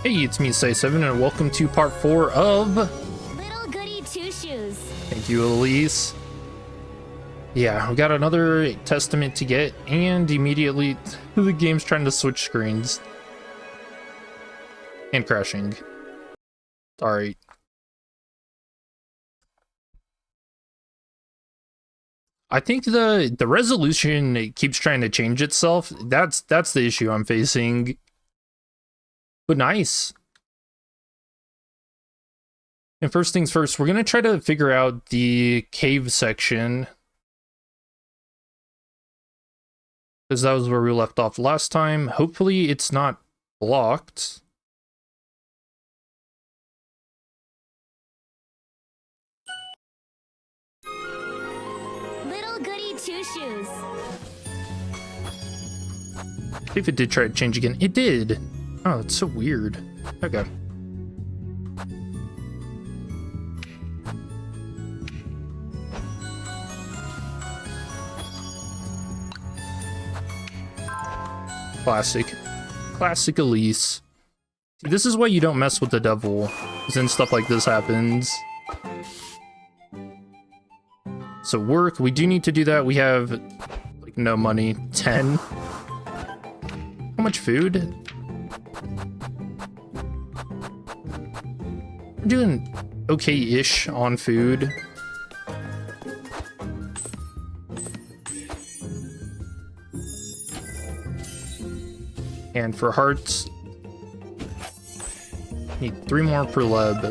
Hey, it's me, Say7, and welcome to part 4 of Little Goody Two Shoes. Thank you, Elise. Yeah, we got another testament to get, and immediately the game's trying to switch screens. And crashing. Alright. I think the resolution keeps trying to change itself. That's the issue I'm facing. But nice. And first things first, we're going to try to figure out the cave section. Because that was where we left off last time. Hopefully it's not blocked. Little Goody Two Shoes. See if it did try to change again. It did. Oh, it's so weird. Okay. Classic. Classic Elise. See, this is why you don't mess with the devil, because then stuff like this happens. So work, we do need to do that. We have, like, no money. 10. How much food? We're doing okay-ish on food. And for hearts, need 3 more per leb.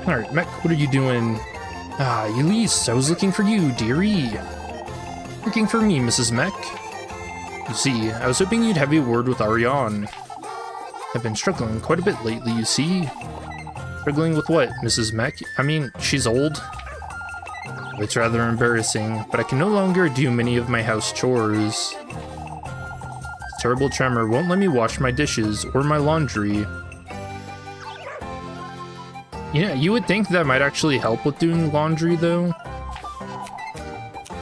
Alright, Mech, what are you doing? Ah, Elise, I was looking for you, dearie. Looking for me, Mrs. Mech. You see, I was hoping you'd have a word with Ariane. I've been struggling quite a bit lately, you see. Struggling with what, Mrs. Mech? I mean, she's old. It's rather embarrassing, but I can no longer do many of my house chores. This terrible tremor won't let me wash my dishes or my laundry. Yeah, you would think that might actually help with doing laundry, though.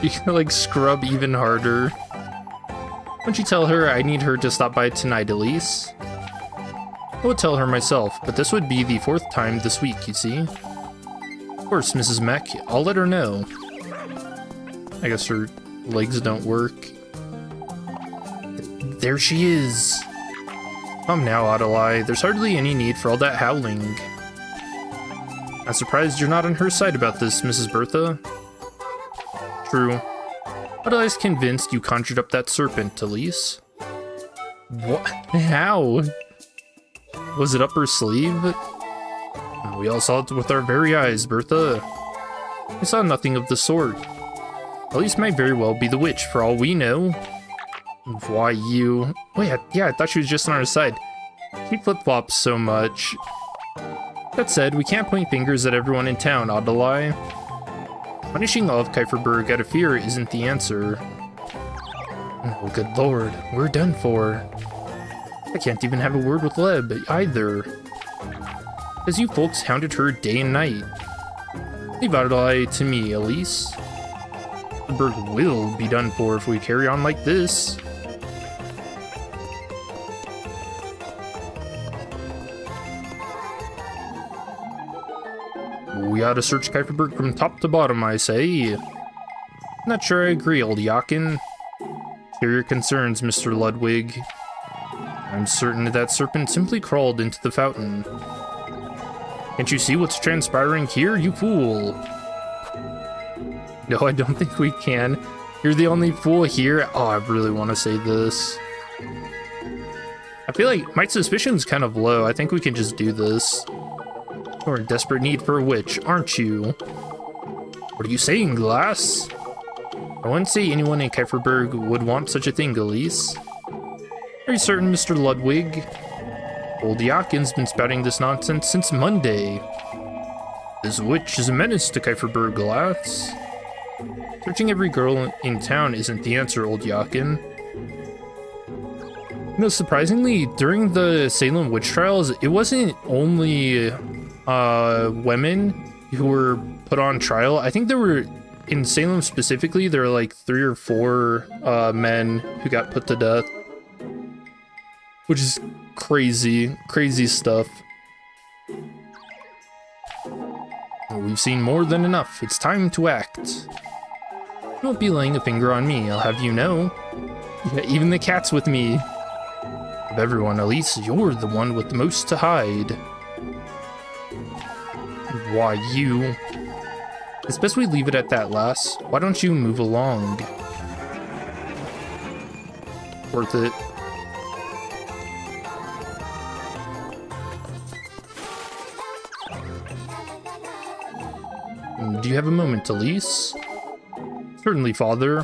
You can, like, scrub even harder. Why don't you tell her I need her to stop by tonight, Elise? I would tell her myself, but this would be the 4th time this week, you see. Of course, Mrs. Mech, I'll let her know. I guess her legs don't work. There she is! Come now, Adelaide, there's hardly any need for all that howling. I'm surprised you're not on her side about this, Mrs. Bertha. True. Adelaide's convinced you conjured up that serpent, Elise. What? How? Was it up her sleeve? We all saw it with our very eyes, Bertha. I saw nothing of the sort. Elise might very well be the witch, for all we know. Why you... Wait, yeah, I thought she was just on our side. She flip-flops so much. That said, we can't point fingers at everyone in town, Adelaide. Punishing all of Kieferberg out of fear isn't the answer. Oh, good lord, we're done for. I can't even have a word with Leb, either. Because you folks hounded her day and night. Leave Adelaide to me, Elise. The bird will be done for if we carry on like this. We ought to search Kieferberg from top to bottom, I say. Not sure I agree, old Yakin. Share your concerns, Mr. Ludwig. I'm certain that serpent simply crawled into the fountain. Can't you see what's transpiring here, you fool? No, I don't think we can. You're the only fool here. Oh, I really want to say this. I feel like my suspicion's kind of low. I think we can just do this. You're in desperate need for a witch, aren't you? What are you saying, Glass? I wouldn't say anyone in Kieferberg would want such a thing, Elise. Are you certain, Mr. Ludwig? Old Yakin's been spouting this nonsense since Monday. This witch is a menace to Kieferberg, Glass. Searching every girl in town isn't the answer, old Yakin. You know, surprisingly, during the Salem witch trials, it wasn't only women who were put on trial. I think there were, in Salem specifically, there were like 3 or 4 men who got put to death. Which is crazy, crazy stuff. We've seen more than enough. It's time to act. You won't be laying a finger on me, I'll have you know. Yeah, even the cat's with me. Of everyone, Elise, you're the one with the most to hide. Why, you... It's best we leave it at that, lass. Why don't you move along? Worth it. Do you have a moment, Elise? Certainly, father.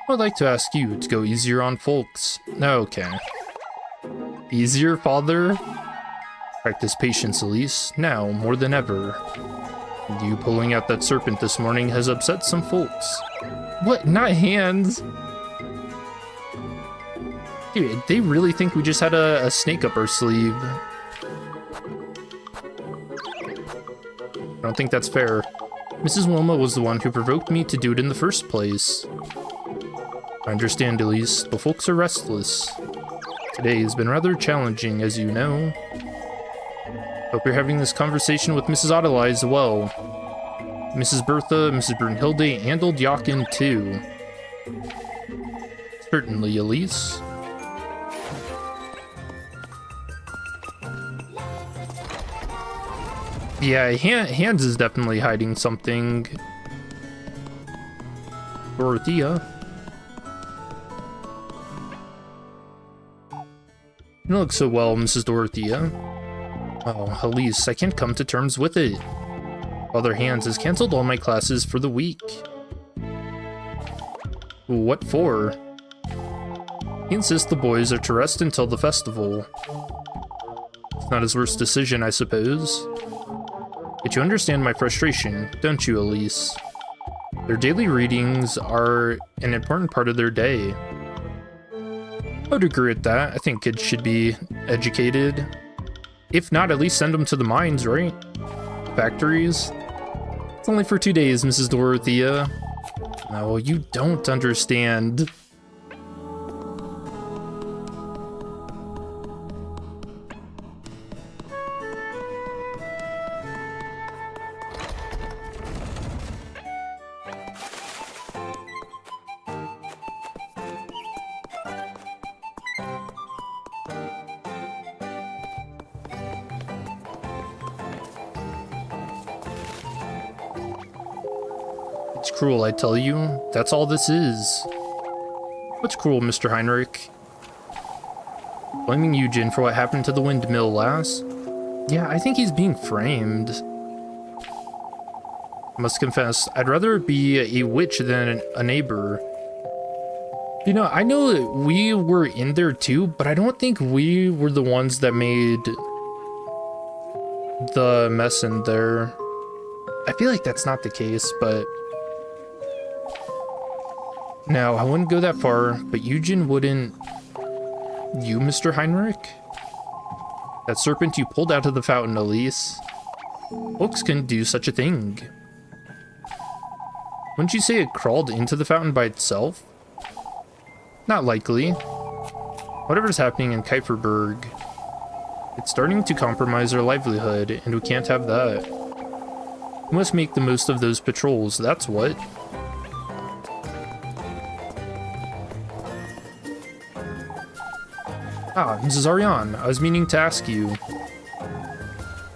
I'd like to ask you to go easier on folks. Okay. Easier, father? Practice patience, Elise, now more than ever. You pulling out that serpent this morning has upset some folks. What? Not hands? Dude, they really think we just had a snake up our sleeve. I don't think that's fair. Mrs. Wilma was the one who provoked me to do it in the first place. I understand, Elise, but folks are restless. Today has been rather challenging, as you know. Hope you're having this conversation with Mrs. Adelai as well. Mrs. Bertha, Mrs. Brunhilde, and old Jochen, too. Certainly, Elise. Yeah, Hans is definitely hiding something. Dorothea. You don't look so well, Mrs. Dorothea. Oh, Elise, I can't come to terms with it. Father Hans has canceled all my classes for the week. What for? He insists the boys are to rest until the festival. It's not his worst decision, I suppose. But you understand my frustration, don't you, Elise? Their daily readings are an important part of their day. I would agree with that. I think kids should be educated. If not, at least send them to the mines, right? Factories? It's only for 2 days, Mrs. Dorothea. No, you don't understand. It's cruel, I tell you. That's all this is. What's cruel, Mr. Heinrich? Blaming Eugen for what happened to the windmill, lass? Yeah, I think he's being framed. I must confess, I'd rather be a witch than a neighbor. You know, I know that we were in there too, but I don't think we were the ones that made the mess in there. I feel like that's not the case, but... Now, I wouldn't go that far, but Eugen wouldn't... You, Mr. Heinrich? That serpent you pulled out of the fountain, Elise. Folks couldn't do such a thing. Wouldn't you say it crawled into the fountain by itself? Not likely. Whatever's happening in Kuiperberg, it's starting to compromise our livelihood, and we can't have that. We must make the most of those patrols, that's what. Ah, Mrs. Ariane, I was meaning to ask you.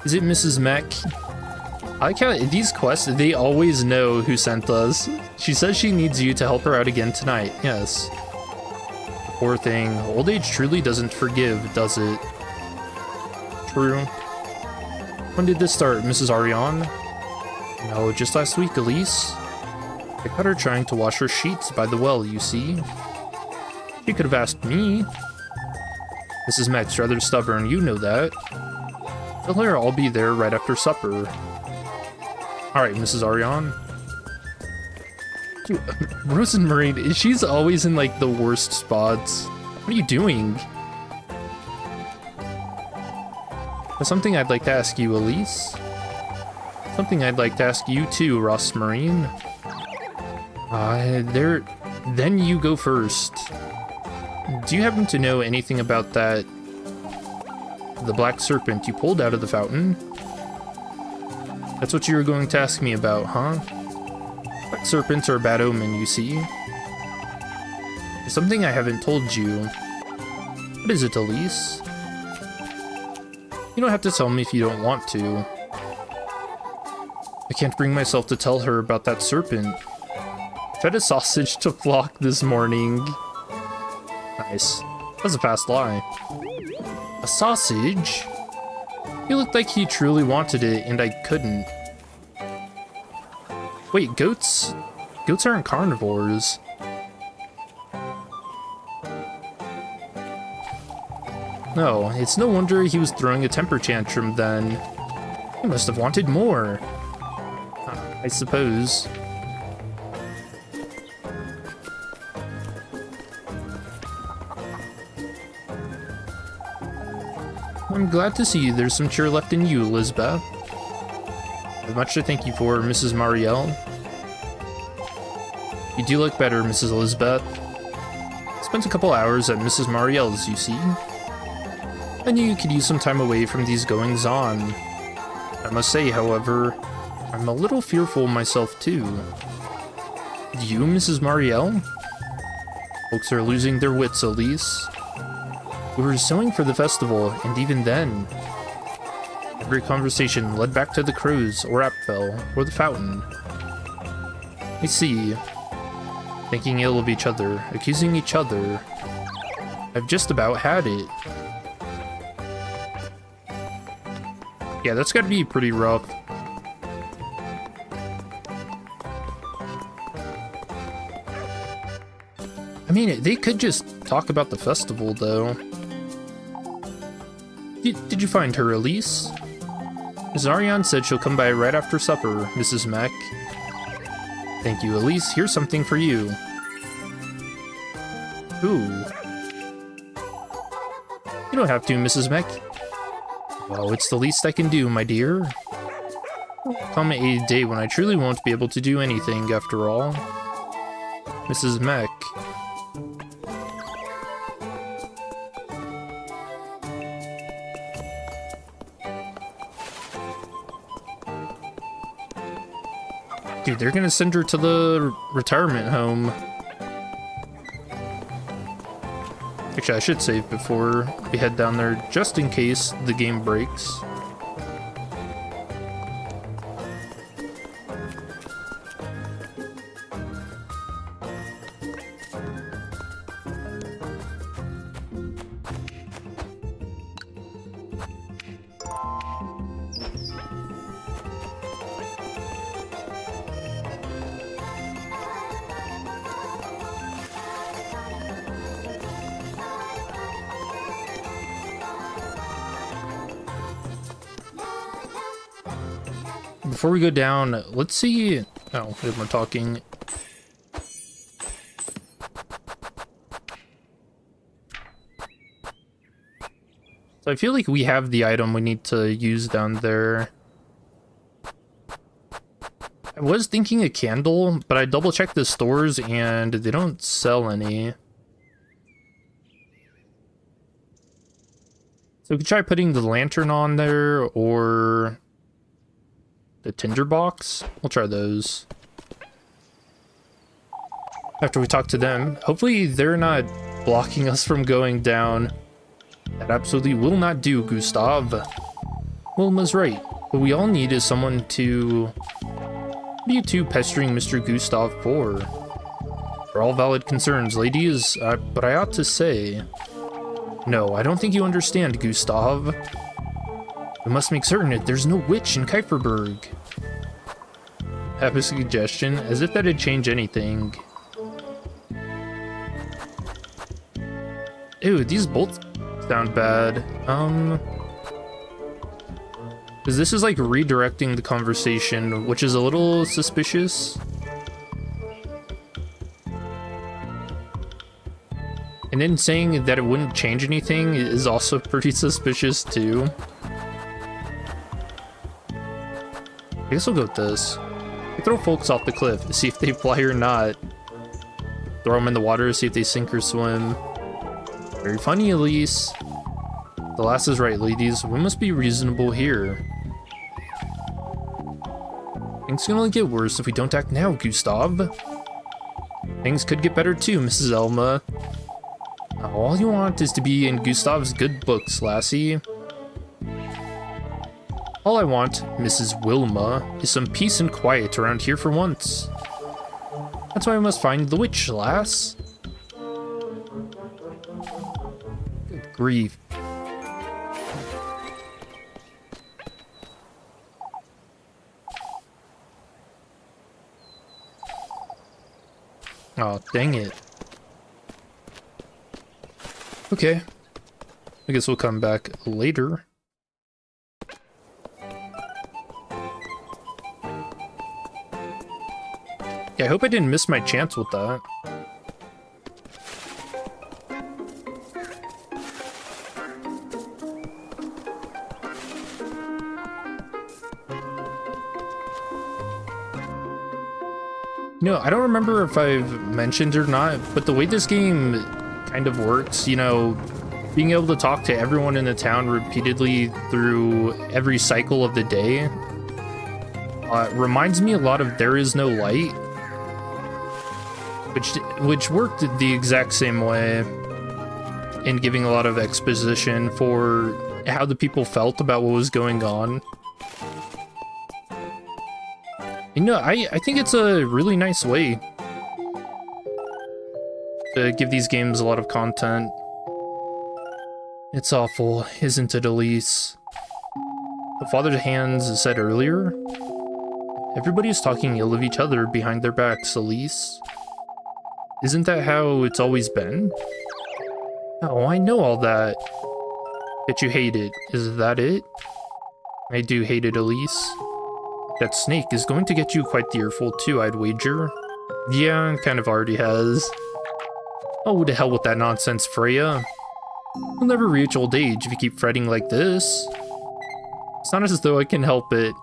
Is it Mrs. Mech? I like how these quests, they always know who sent us. She says she needs you to help her out again tonight, yes. Poor thing, old age truly doesn't forgive, does it? True. When did this start, Mrs. Ariane? No, just last week, Elise. I caught her trying to wash her sheets by the well, you see. She could have asked me. Mrs. Mech's rather stubborn, you know that. Tell her I'll be there right after supper. Alright, Mrs. Ariane. Dude, Rosenmarine, she's always in, like, the worst spots. What are you doing? There's something I'd like to ask you, Elise. Something I'd like to ask you too, Rossmarine. Then you go first. Do you happen to know anything about that the black serpent you pulled out of the fountain? That's what you were going to ask me about, huh? Black serpents are a bad omen, you see. There's something I haven't told you. What is it, Elise? You don't have to tell me if you don't want to. I can't bring myself to tell her about that serpent. I fed a sausage to Flock this morning. Nice. That's a fast lie. A sausage? He looked like he truly wanted it, and I couldn't. Wait, goats? Goats aren't carnivores. No, it's no wonder he was throwing a temper tantrum then. He must have wanted more. I suppose. I'm glad to see there's some cheer left in you, Lisbeth. I have much to thank you for, Mrs. Marielle. You do look better, Mrs. Elizabeth. Spent a couple hours at Mrs. Marielle's, you see. I knew you could use some time away from these goings-on. I must say, however, I'm a little fearful myself, too. You, Mrs. Marielle? Folks are losing their wits, Elise. We were sewing for the festival, and even then, every conversation led back to the crows, or Apfel, or the fountain. I see. Thinking ill of each other, accusing each other. I've just about had it. Yeah, that's gotta be pretty rough. I mean, they could just talk about the festival, though. Did you find her, Elise? Ms. Ariane said she'll come by right after supper, Mrs. Mack. Thank you, Elise. Here's something for you. Ooh. You don't have to, Mrs. Mack. Well, it's the least I can do, my dear. Come a day when I truly won't be able to do anything, after all. Mrs. Mack. Dude, they're gonna send her to the retirement home. Actually, I should save before we head down there, just in case the game breaks. Before we go down, let's see. Oh, we have more talking. So I feel like we have the item we need to use down there. I was thinking a candle, but I double checked the stores and they don't sell any. So we could try putting the lantern on there or the tinderbox. We'll try those. After we talk to them, hopefully they're not blocking us from going down. That absolutely will not do, Gustav. Wilma's right. What we all need is someone to... What are you two pestering Mr. Gustav for? For all valid concerns, ladies, but I ought to say... No, I don't think you understand, Gustav. We must make certain that there's no witch in Kuiperberg. Have a suggestion, as if that'd change anything. Ew, these both sound bad. Because this is like redirecting the conversation, which is a little suspicious. And then saying that it wouldn't change anything is also pretty suspicious too. I guess we'll go with this. We throw folks off the cliff to see if they fly or not. Throw them in the water to see if they sink or swim. Very funny, Elise. The lass is right, ladies. We must be reasonable here. Things can only get worse if we don't act now, Gustav. Things could get better too, Mrs. Elma. All you want is to be in Gustav's good books, lassie. All I want, Mrs. Wilma, is some peace and quiet around here for once. That's why we must find the witch, lass. Good grief. Oh, dang it. Okay. I guess we'll come back later. Yeah, I hope I didn't miss my chance with that. No, I don't remember if I've mentioned or not, but the way this game kind of works, you know, being able to talk to everyone in the town repeatedly through every cycle of the day reminds me a lot of There Is No Light, which worked the exact same way in giving a lot of exposition for how the people felt about what was going on. You know, I think it's a really nice way to give these games a lot of content. It's awful, isn't it, Elise? The father's hands said earlier. Everybody is talking ill of each other behind their backs, Elise. Isn't that how it's always been? Oh, I know all that. But you hate it, is that it? I do hate it, Elise. That snake is going to get you quite the earful too, I'd wager. Yeah, kind of already has. Oh, to hell with that nonsense, Freya. You'll never reach old age if you keep fretting like this. It's not as though I can help it.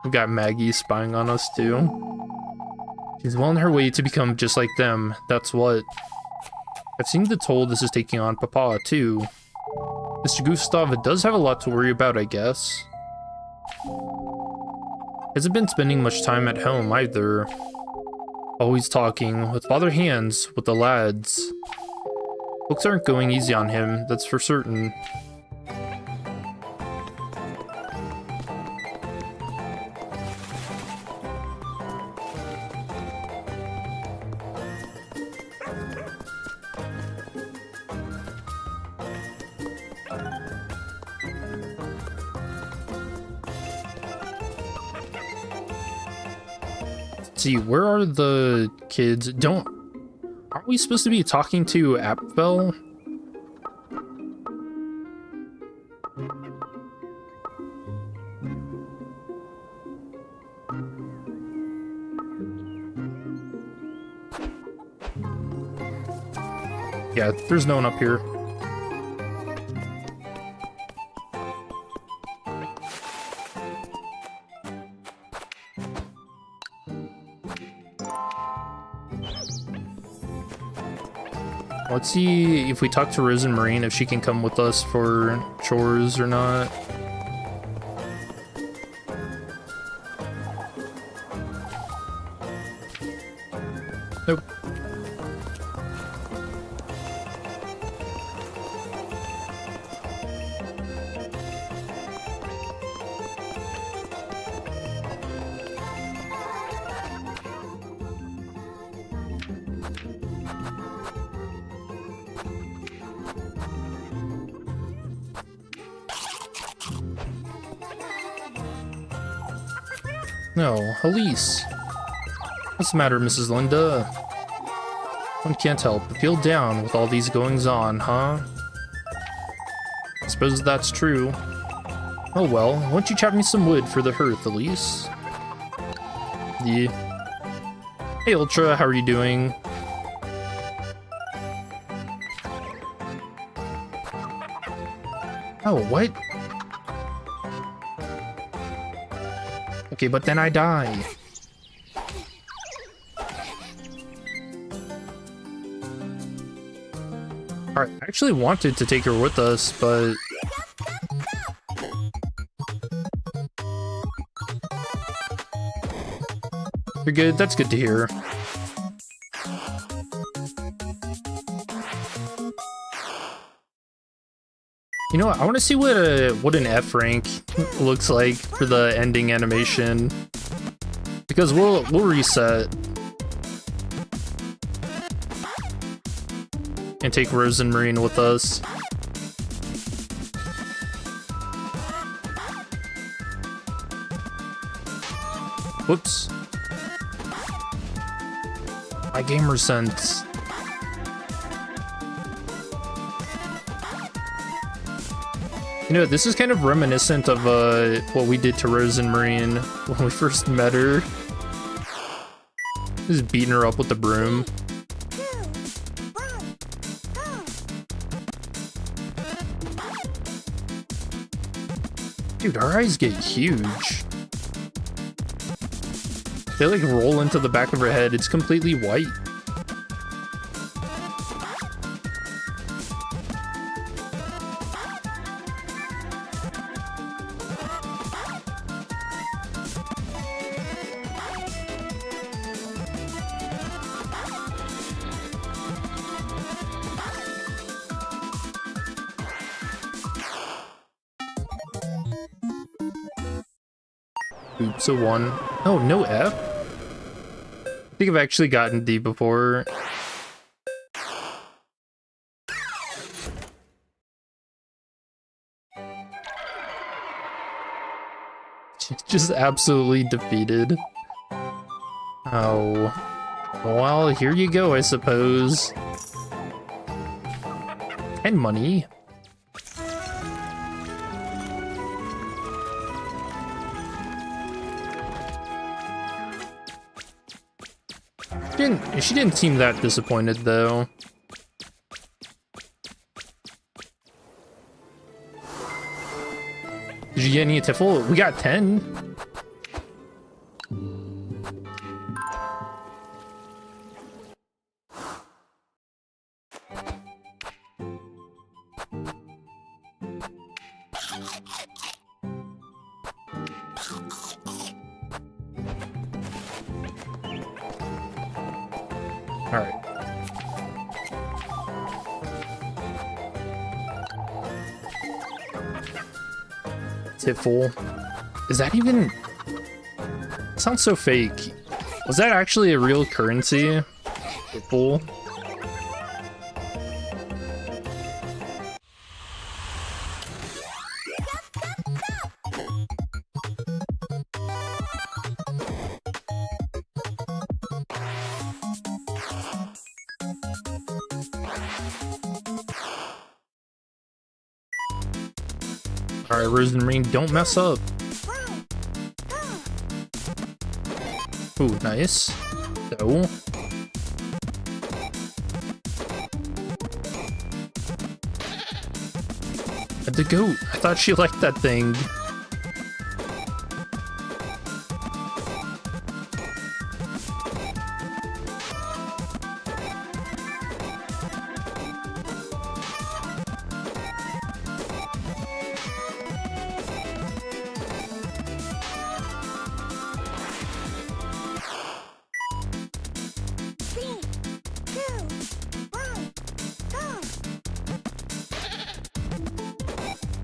We've got Maggie spying on us too. She's well on her way to become just like them, that's what. I've seen the toll this is taking on Papa too. Mr. Gustav does have a lot to worry about, I guess. Hasn't been spending much time at home either. Always talking with father hands with the lads. Books aren't going easy on him, that's for certain. Let's see, where are the kids? Aren't we supposed to be talking to Apfel? Yeah, there's no one up here. Let's see if we talk to Rose and Marine, if she can come with us for chores or not. Nope. No, Elise. What's the matter, Mrs. Linda? One can't help but feel down with all these goings on, huh? I suppose that's true. Oh well, why don't you chop me some wood for the hearth, Elise? Yeah. Hey Ultra, how are you doing? Oh, what? Okay, but then I die. I actually wanted to take her with us, but... You're good? That's good to hear. You know what? I want to see what an F rank looks like for the ending animation. Because we'll reset. And take Rose and Marine with us. Whoops. My gamer sense. You know, this is kind of reminiscent of what we did to Rose and Marine when we first met her. Just beating her up with the broom. Dude, our eyes get huge. They like roll into the back of her head. It's completely white. Oops, a 1. Oh, no F? I think I've actually gotten D before. Just absolutely defeated. Oh. Well, here you go, I suppose. And money. She didn't seem that disappointed, though. Did you get any Tiffle? We got 10. Alright. Tiffle. Is that even... It sounds so fake. Was that actually a real currency? Tiffle. Alright, Rose and Marine, don't mess up. Ooh, nice. So. The goat. I thought she liked that thing.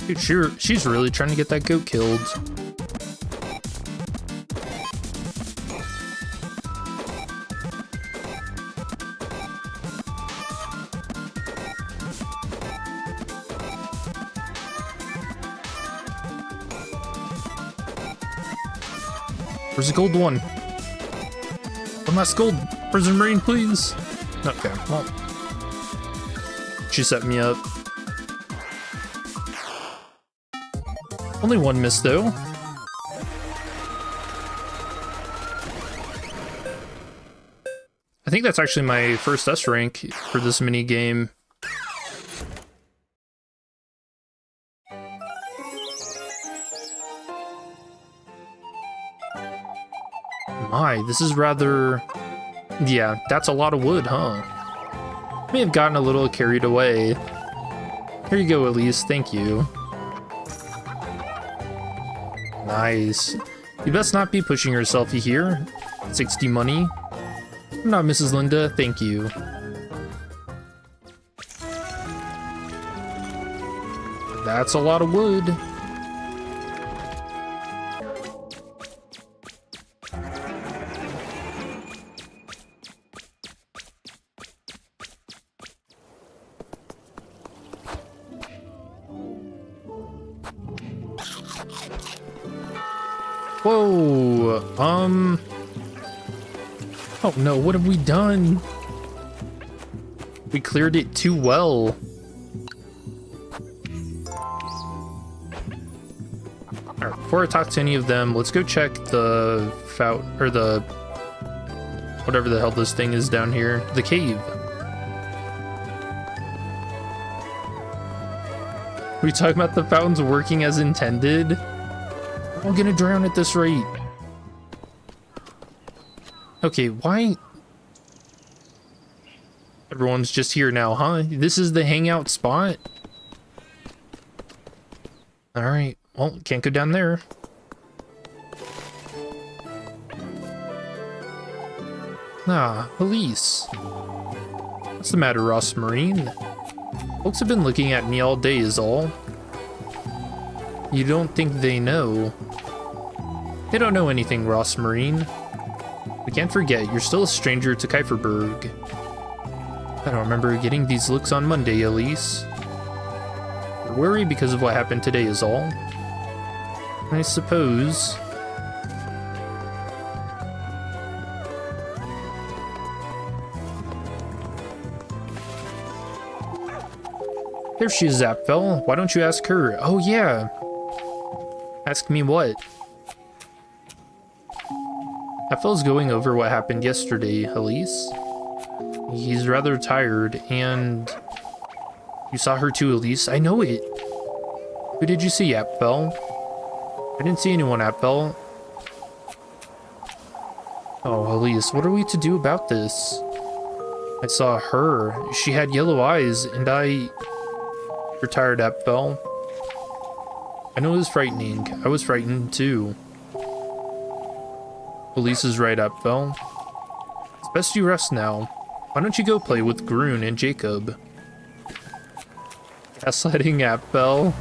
Dude, she's really trying to get that goat killed. Where's the gold one? One last gold. Prison Marine, please. Okay, well. She set me up. Only one miss, though. I think that's actually my first S rank for this mini game. My, this is rather... Yeah, that's a lot of wood, huh? May have gotten a little carried away. Here you go, Elise. Thank you. Nice. You best not be pushing yourself, you hear? 60 money. I'm not Mrs. Linda. Thank you. That's a lot of wood. Whoa, oh no, what have we done? We cleared it too well. Alright, before I talk to any of them, let's go check the whatever the hell this thing is down here. The cave. Are we talking about the fountains working as intended? I'm gonna drown at this rate. Okay, why? Everyone's just here now, huh? This is the hangout spot? Alright, well, can't go down there. Ah, police. What's the matter, Ross Marine? Folks have been looking at me all day is all. You don't think they know? They don't know anything, Ross Marine. We can't forget, you're still a stranger to Kieferberg. I don't remember getting these looks on Monday, Elise. You're worried because of what happened today is all. I suppose. There she is, Zapfel. Why don't you ask her? Oh yeah. Ask me what? Zapfel's going over what happened yesterday, Elise. He's rather tired, and... You saw her too, Elise? I know it! Who did you see, Zapfel? I didn't see anyone, Zapfel. Oh, Elise, what are we to do about this? I saw her. She had yellow eyes, and I... You're tired, Zapfel. I know it was frightening. I was frightened too. Elise is right, Zapfel. It's best you rest now. Why don't you go play with Groon and Jacob? Gaslighting Zapfel.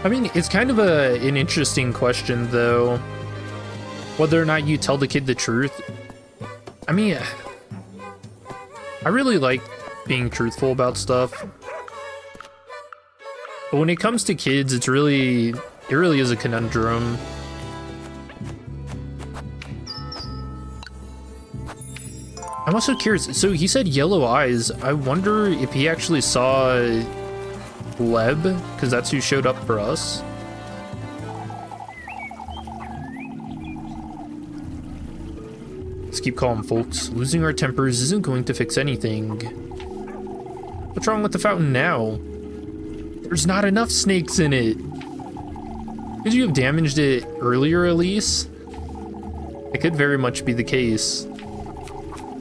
I mean, it's kind of an interesting question, though. Whether or not you tell the kid the truth. I mean, I really like being truthful about stuff. But when it comes to kids, it really is a conundrum. I'm also curious, so he said yellow eyes. I wonder if he actually saw Leb, because that's who showed up for us. Let's keep calm, folks. Losing our tempers isn't going to fix anything. What's wrong with the fountain now? There's not enough snakes in it. Could you have damaged it earlier, Elise? It could very much be the case.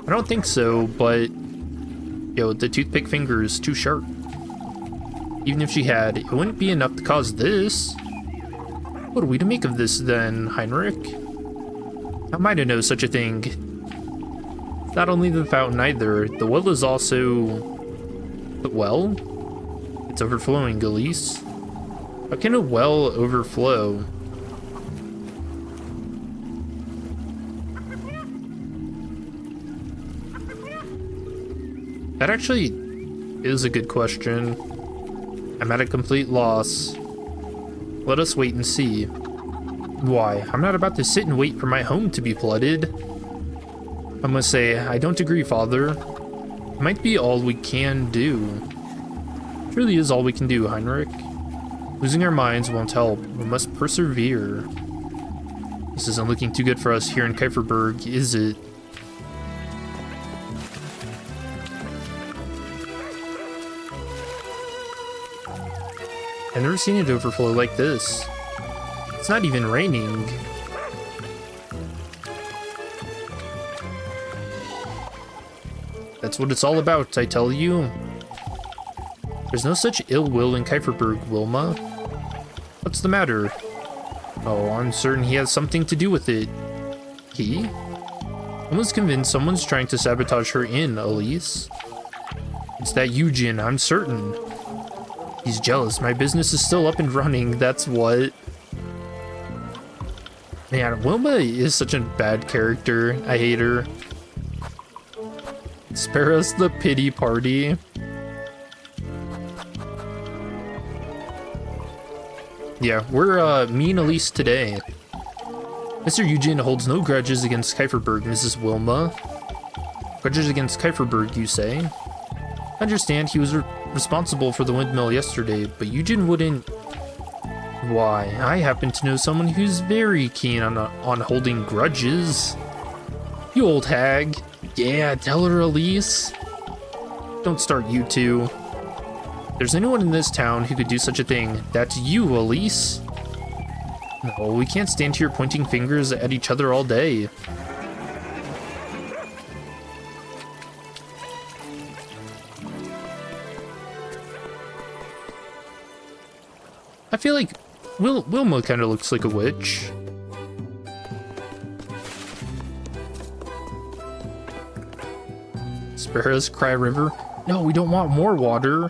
I don't think so, but... Yo, the toothpick finger is too sharp. Even if she had, it wouldn't be enough to cause this. What are we to make of this, then, Heinrich? How am I to know such a thing? Not only the fountain either, the well is also... The well? It's overflowing, Elise. How can a well overflow? That actually is a good question. I'm at a complete loss. Let us wait and see. Why, I'm not about to sit and wait for my home to be flooded. I must say, I don't agree, Father. It might be all we can do. It really is all we can do, Heinrich. Losing our minds won't help. We must persevere. This isn't looking too good for us here in Kieferberg, is it? I've never seen it overflow like this. It's not even raining. That's what it's all about, I tell you. There's no such ill will in Kieferberg, Wilma. What's the matter? Oh, I'm certain he has something to do with it. He? Wilma's convinced someone's trying to sabotage her in, Elise. It's that Eugen, I'm certain. He's jealous. My business is still up and running, that's what. Man, Wilma is such a bad character. I hate her. Spare us the pity party. Yeah, we're me and Elise today. Mr. Eugen holds no grudges against Kieferberg, Mrs. Wilma. Grudges against Kieferberg, you say? I understand he was responsible for the windmill yesterday, but Eugen wouldn't... Why, I happen to know someone who's very keen on holding grudges. You old hag. Yeah, tell her, Elise. Don't start, you two. If there's anyone in this town who could do such a thing, that's you, Elise. No, we can't stand here pointing fingers at each other all day. I feel like Wilma kind of looks like a witch. Spare us, Cry River. No, we don't want more water.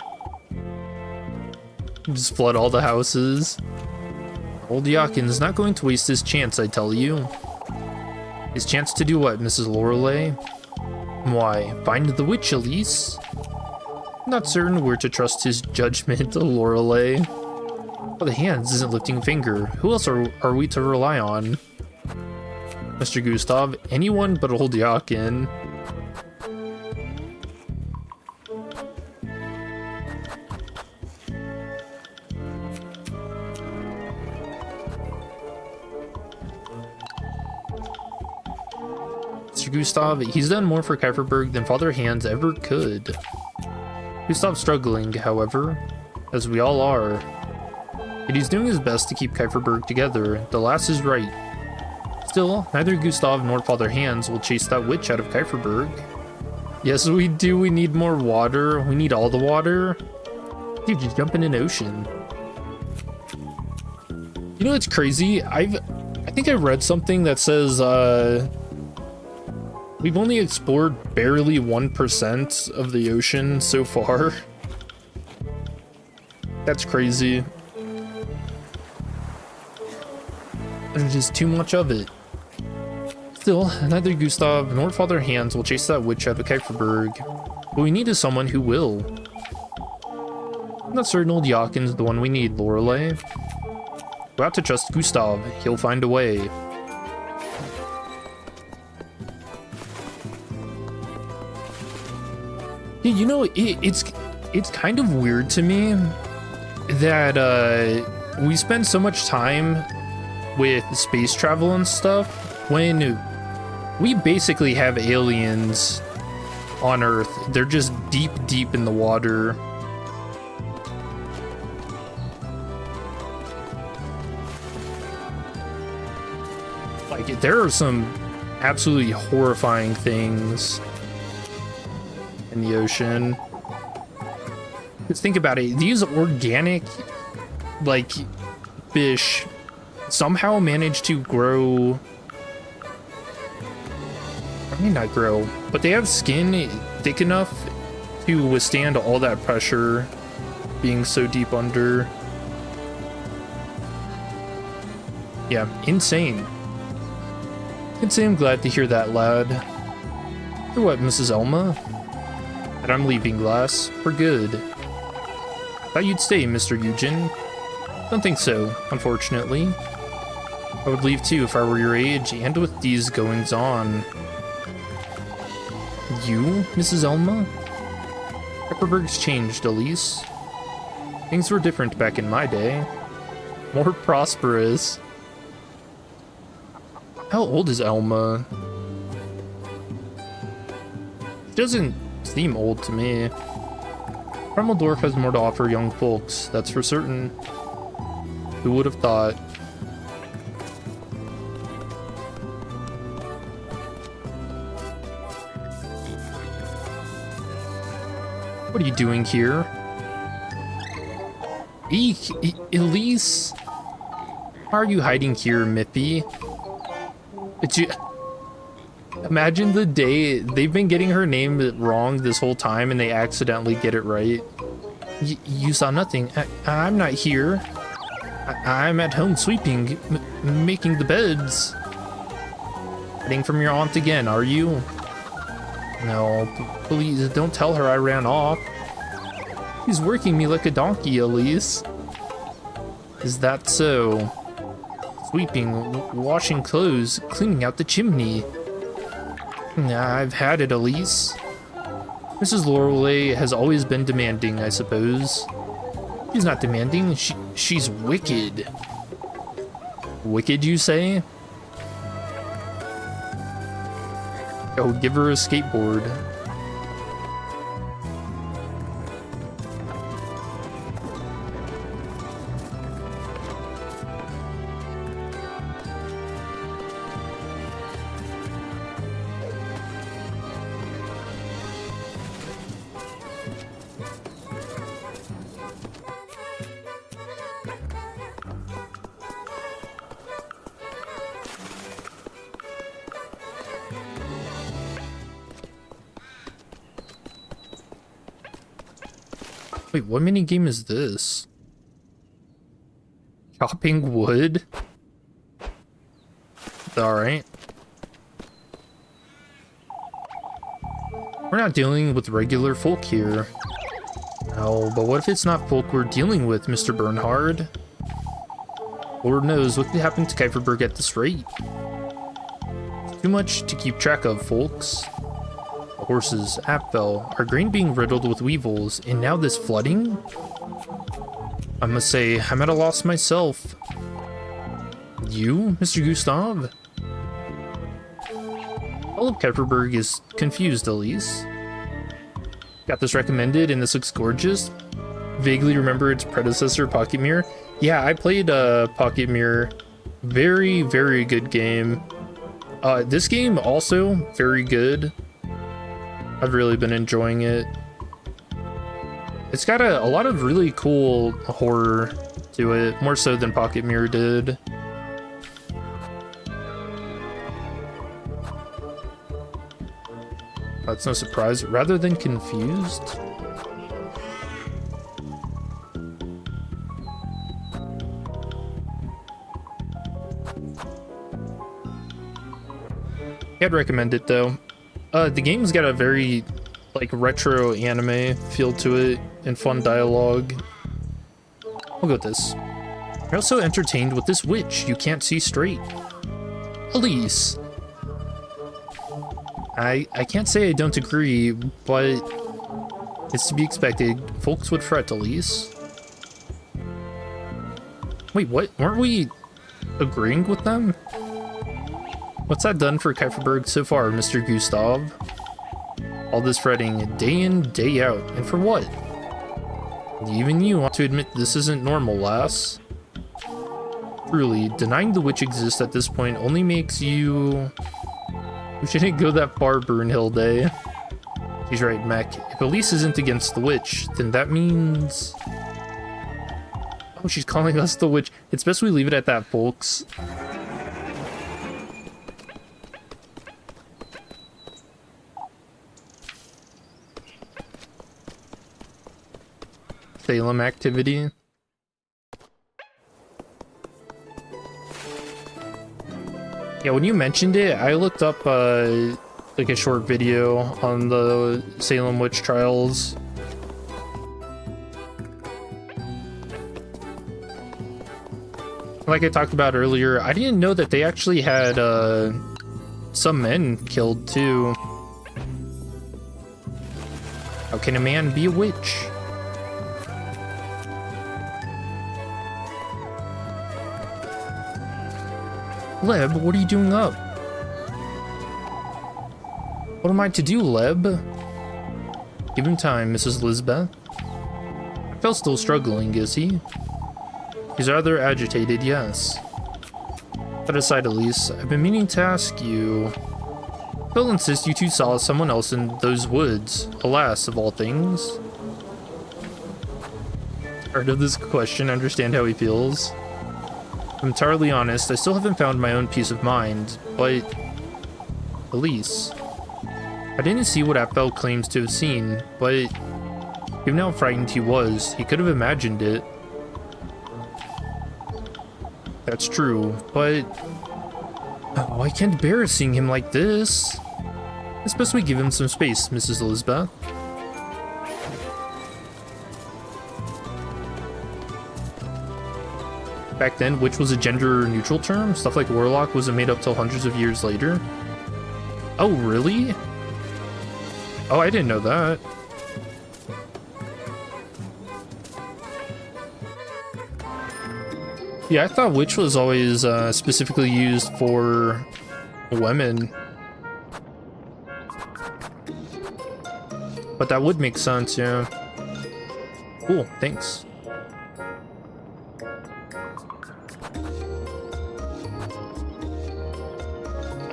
Just flood all the houses. Old Yakin's not going to waste his chance, I tell you. His chance to do what, Mrs. Lorelei? Why, find the witch, Elise. Not certain where to trust his judgment, Lorelei. Well, the hands isn't lifting a finger. Who else are we to rely on? Mr. Gustav, anyone but old Yakin. Mr. Gustav, he's done more for Kieferberg than Father Hands ever could. Gustav's struggling, however, as we all are. But he's doing his best to keep Kieferberg together. The lass is right. Still, neither Gustav nor Father Hands will chase that witch out of Kieferberg. Yes, we do. We need more water. We need all the water. Dude, just jump in an ocean. You know what's crazy? I think I read something that says, we've only explored barely 1% of the ocean so far. That's crazy. There's just too much of it. Still, neither Gustav nor Father Hands will chase that witch out of Kieferberg. What we need is someone who will. I'm not certain old Yakin's the one we need, Lorelei. We'll have to trust Gustav. He'll find a way. Yeah, you know, it's kind of weird to me that we spend so much time with space travel and stuff when we basically have aliens on Earth. They're just deep, deep in the water. Like, there are some absolutely horrifying things in the ocean. Just think about it. These organic, like, fish somehow manage to grow. I mean, not grow, but they have skin thick enough to withstand all that pressure being so deep under. Yeah, insane. I'm glad to hear that, lad. For what, Mrs. Elma? That I'm leaving, lass. For good. Thought you'd stay, Mr. Eugen. Don't think so, unfortunately. I would leave too if I were your age, and with these goings-on. You, Mrs. Elma? Kieferberg's changed, Elise. Things were different back in my day. More prosperous. How old is Elma? She doesn't seem old to me. Kremeldorf has more to offer young folks, that's for certain. Who would have thought? What are you doing here? Eek, Elise? Why are you hiding here, Mippy? Imagine the day they've been getting her name wrong this whole time and they accidentally get it right. You saw nothing. I'm not here. I'm at home sweeping, making the beds. Hiding from your aunt again, are you? No, please don't tell her I ran off. He's working me like a donkey, Elise. Is that so? Sweeping, washing clothes, cleaning out the chimney. I've had it, Elise. Mrs. Lorelei has always been demanding, I suppose. She's not demanding, she's wicked. Wicked, you say? Oh, give her a skateboard. Wait, what minigame is this? Chopping wood? Alright. We're not dealing with regular folk here. Oh, but what if it's not folk we're dealing with, Mr. Bernhard? Lord knows what could happen to Kuiperberg at this rate. Too much to keep track of, folks. Horses, Apfel, our grain being riddled with weevils, and now this flooding? I must say, I'm at a loss myself. You, Mr. Gustav? All of Kuiperberg is confused, Elise. Got this recommended, and this looks gorgeous. Vaguely remember its predecessor, Pocket Mirror. Yeah, I played Pocket Mirror. Very, very good game. This game also very good. I've really been enjoying it. It's got a lot of really cool horror to it, more so than Pocket Mirror did. That's no surprise. Rather than confused? I'd recommend it though. The game's got a very, like, retro anime feel to it and fun dialogue. I'll go with this. You're also entertained with this witch you can't see straight. Elise. I can't say I don't agree, but it's to be expected. Folks would fret, Elise. Wait, what? Weren't we agreeing with them? What's that done for Kuiperberg so far, Mr. Gustav? All this fretting day in, day out, and for what? Even you want to admit this isn't normal, lass. Truly, denying the witch exists at this point only makes you... We shouldn't go that far, Brunhilde. She's right, Mech. If Elise isn't against the witch, then that means... Oh, she's calling us the witch. It's best we leave it at that, folks. Salem activity. Yeah, when you mentioned it, I looked up like a short video on the Salem witch trials. Like I talked about earlier, I didn't know that they actually had some men killed too. How can a man be a witch? Leb, what are you doing up? What am I to do, Leb? Give him time, Mrs. Lisbeth. Phil's still struggling, is he? He's rather agitated, yes. That aside, Elise, I've been meaning to ask you... Phil insists you two saw someone else in those woods. Alas, of all things. part of this question, understand how he feels. If I'm entirely honest, I still haven't found my own peace of mind, but... Elise. I didn't see what Apfel claims to have seen, but... Given how frightened he was, he could have imagined it. That's true, but... Oh, I can't bear seeing him like this. It's best we give him some space, Mrs. Elizabeth. Back then, witch was a gender-neutral term. Stuff like warlock wasn't made up till hundreds of years later. Oh, really? Oh, I didn't know that. Yeah, I thought witch was always specifically used for women. But that would make sense, yeah. Cool, thanks.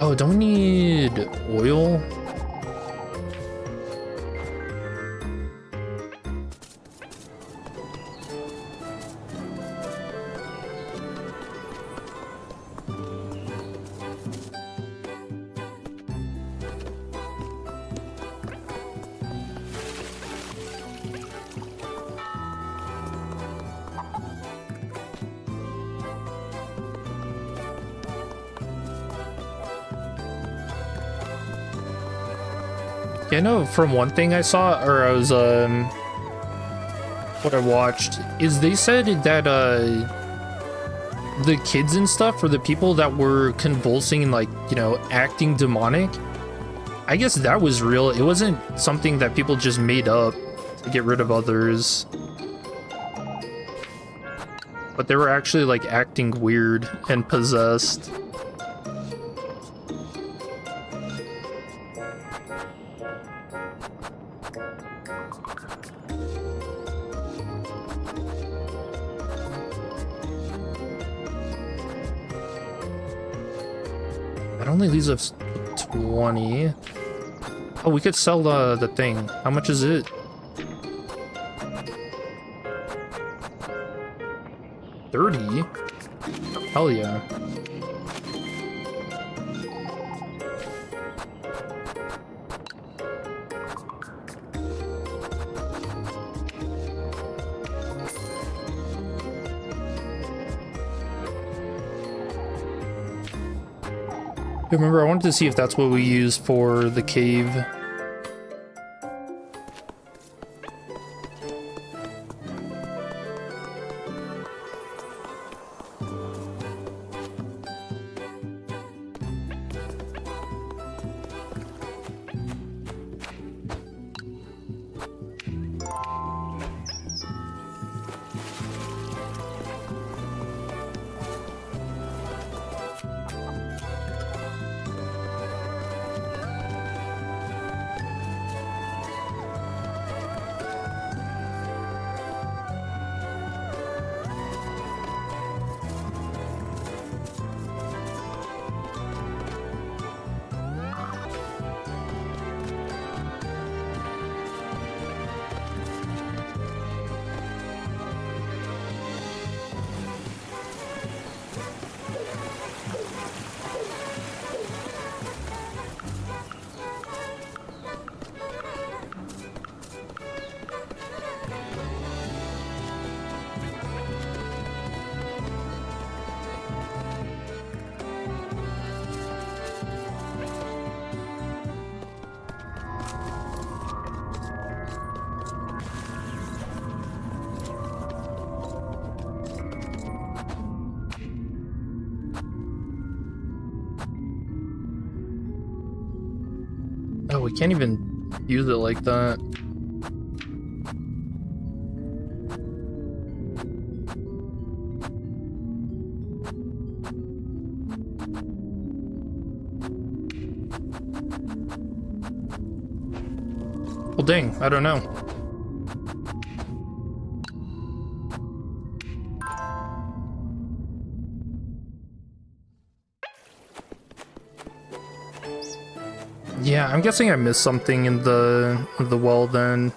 Oh, don't we need oil? Yeah, no, from one thing I saw, or I was, what I watched, is they said that, the kids and stuff, or the people that were convulsing and, like, you know, acting demonic, I guess that was real. It wasn't something that people just made up to get rid of others. But they were actually, like, acting weird and possessed. That only leaves us 20. Oh, we could sell the thing. How much is it? 30? Hell yeah. Remember, I wanted to see if that's what we use for the cave. Oh, we can't even use it like that. Well, dang, I don't know. Yeah, I'm guessing I missed something in the well then.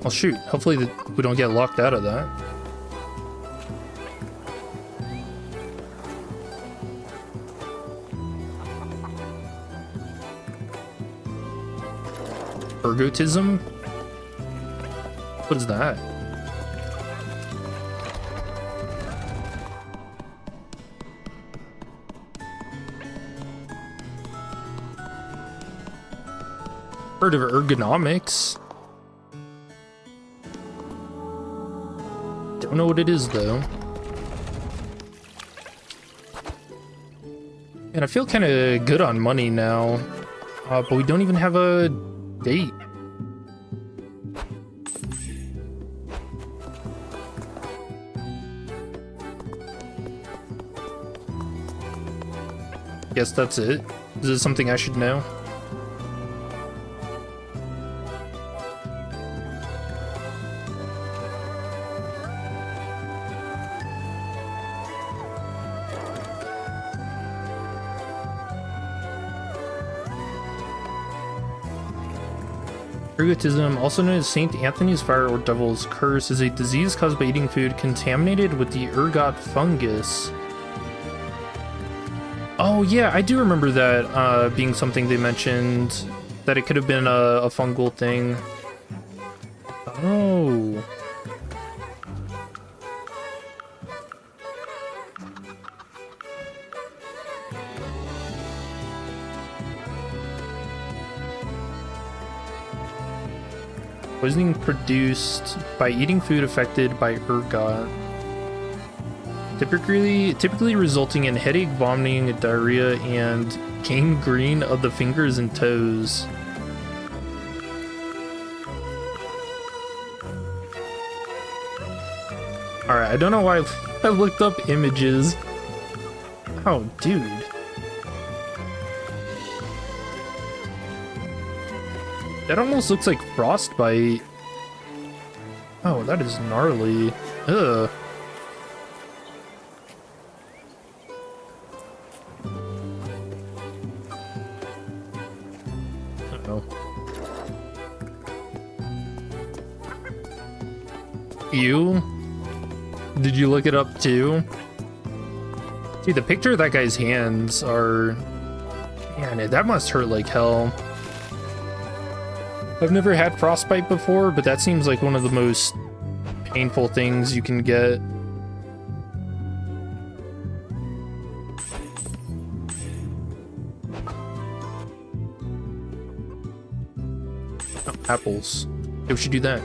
Well, shoot. Hopefully we don't get locked out of that. Ergotism? What is that? Heard of ergonomics. Don't know what it is though. And I feel kind of good on money now, but we don't even have a date. Guess that's it. Is this something I should know? Ergotism, also known as Saint Anthony's Fire or Devil's Curse, is a disease caused by eating food contaminated with the ergot fungus. Oh yeah, I do remember that being something they mentioned, that it could have been a fungal thing. Oh. Poisoning produced by eating food affected by ergot. Typically resulting in headache, vomiting, diarrhea, and gangrene of the fingers and toes. Alright, I don't know why I looked up images. Oh, dude. That almost looks like frostbite. Oh, that is gnarly. Ugh. Uh-oh. You? Did you look it up too? See, the picture of that guy's hands are... Man, that must hurt like hell. I've never had frostbite before, but that seems like one of the most painful things you can get. Oh, apples. Yeah, we should do that.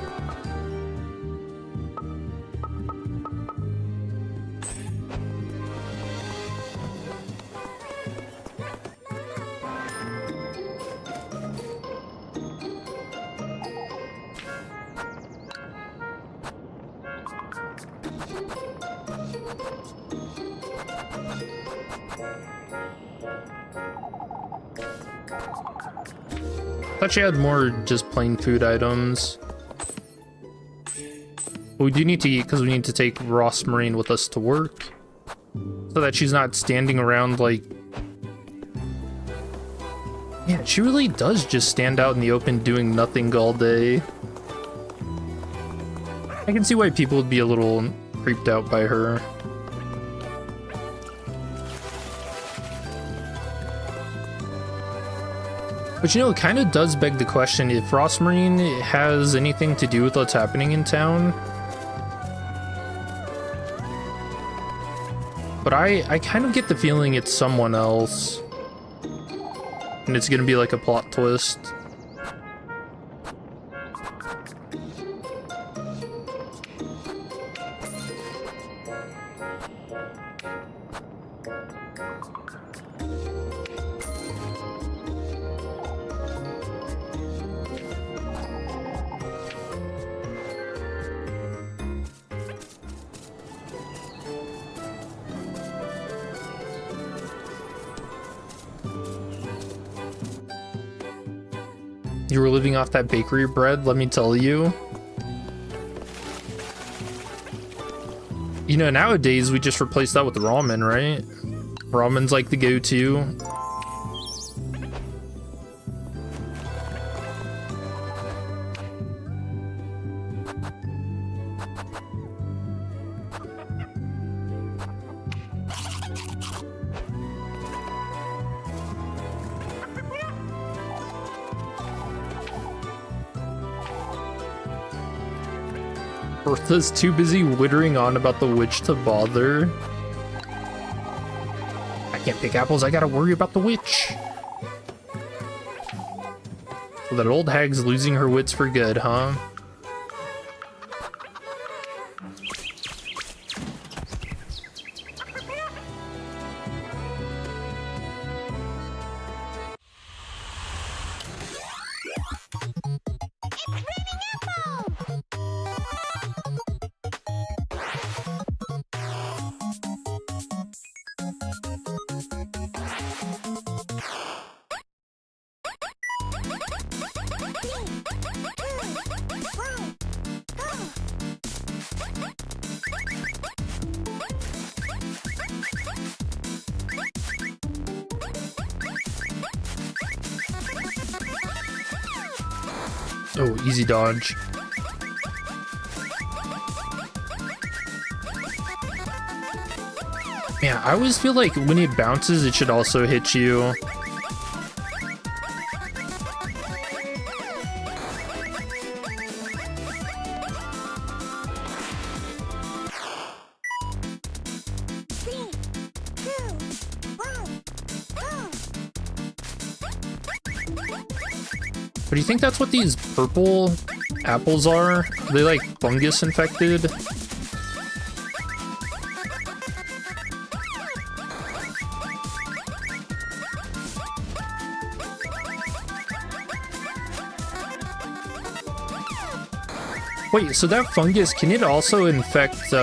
Thought she had more just plain food items. But we do need to eat because we need to take Ross Marine with us to work. So that she's not standing around like... Yeah, she really does just stand out in the open doing nothing all day. I can see why people would be a little creeped out by her. But you know, it kind of does beg the question if Ross Marine has anything to do with what's happening in town. But I kind of get the feeling it's someone else. And it's gonna be like a plot twist. You were living off that bakery bread, let me tell you. You know, nowadays we just replace that with ramen, right? Ramen's like the go-to. Bertha's too busy wittering on about the witch to bother. I can't pick apples, I gotta worry about the witch. So that old hag's losing her wits for good, huh? Oh, easy dodge. Man, I always feel like when it bounces, it should also hit you. But do you think that's what these purple apples are? Are they like fungus infected? Wait, so that fungus, can it also infect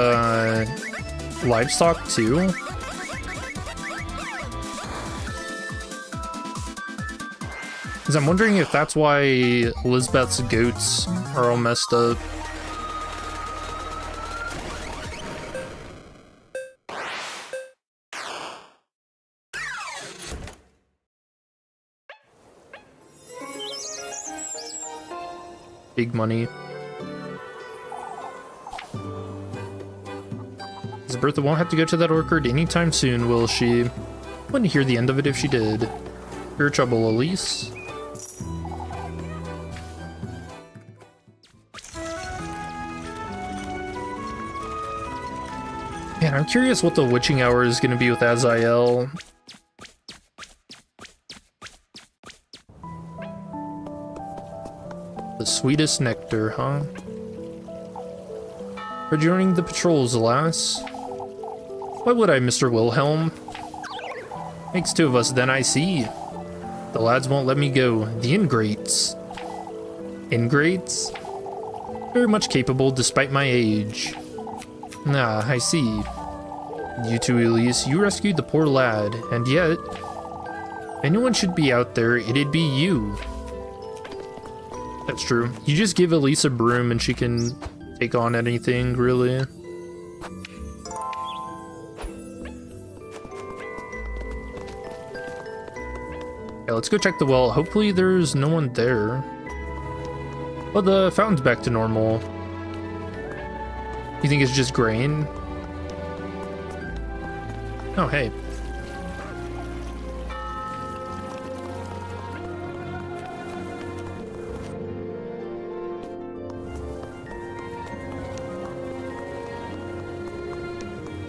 livestock too? Because I'm wondering if that's why Elizabeth's goats are all messed up. Big money. Bertha won't have to go to that orchard anytime soon, will she? Wouldn't hear the end of it if she did. Your trouble, Elise. Man, I'm curious what the witching hour is going to be with Azael. The sweetest nectar, huh? For joining the patrols, alas. Why would I, Mr. Wilhelm? Makes two of us, then I see. The lads won't let me go. The ingrates. Ingrates? Very much capable despite my age. Ah, I see. You two, Elise, you rescued the poor lad, and yet... if anyone should be out there, it'd be you. That's true. You just give Elise a broom and she can take on anything, really. Yeah, let's go check the well. Hopefully there's no one there. Oh, the fountain's back to normal. You think it's just grain? Oh, hey.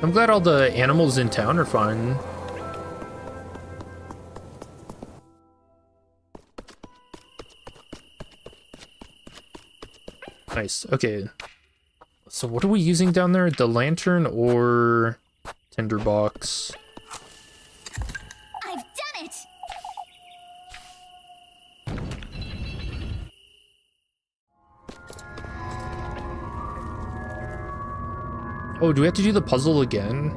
I'm glad all the animals in town are fine. Nice, okay. So what are we using down there? The lantern or tinderbox? I've done it! Oh, do we have to do the puzzle again?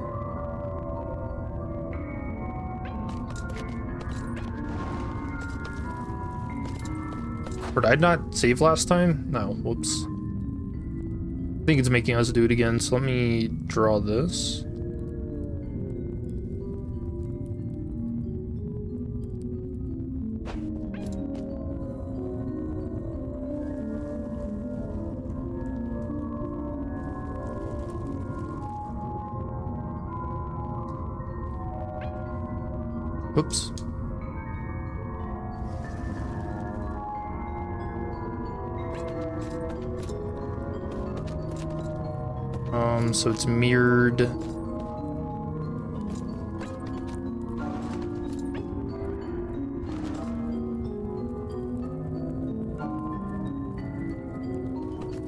Or did I not save last time? No, whoops. I think it's making us do it again, so let me draw this. Oops. so it's mirrored.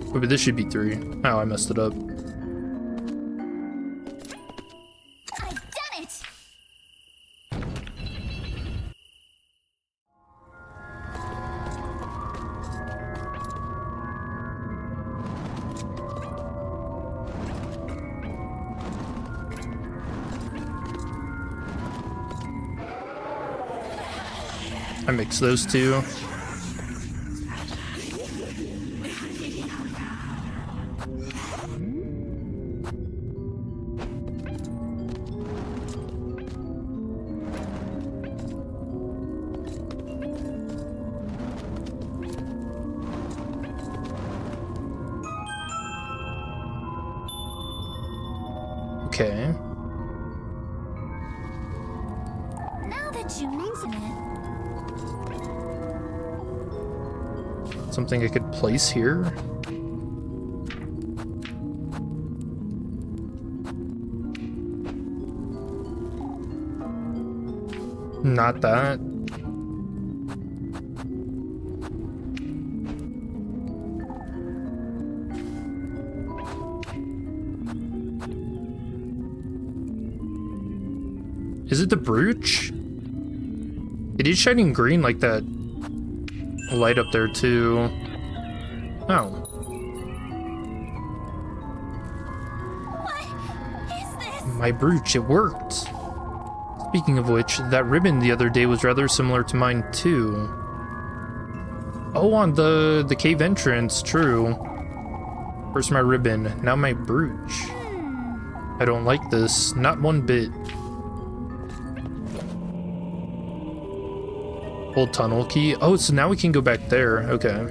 Oh, but this should be 3. Oh, I messed it up. I've done it! I mixed those two. Okay. Now that you mention it. Something I could place here. Not that. Is it the brooch? It is shining green like that light up there too. Oh. What is this? My brooch, it worked. Speaking of which, that ribbon the other day was rather similar to mine too. Oh, on the cave entrance, true. First my ribbon, now my brooch. I don't like this, not one bit. Old tunnel key. Oh, so now we can go back there. Okay.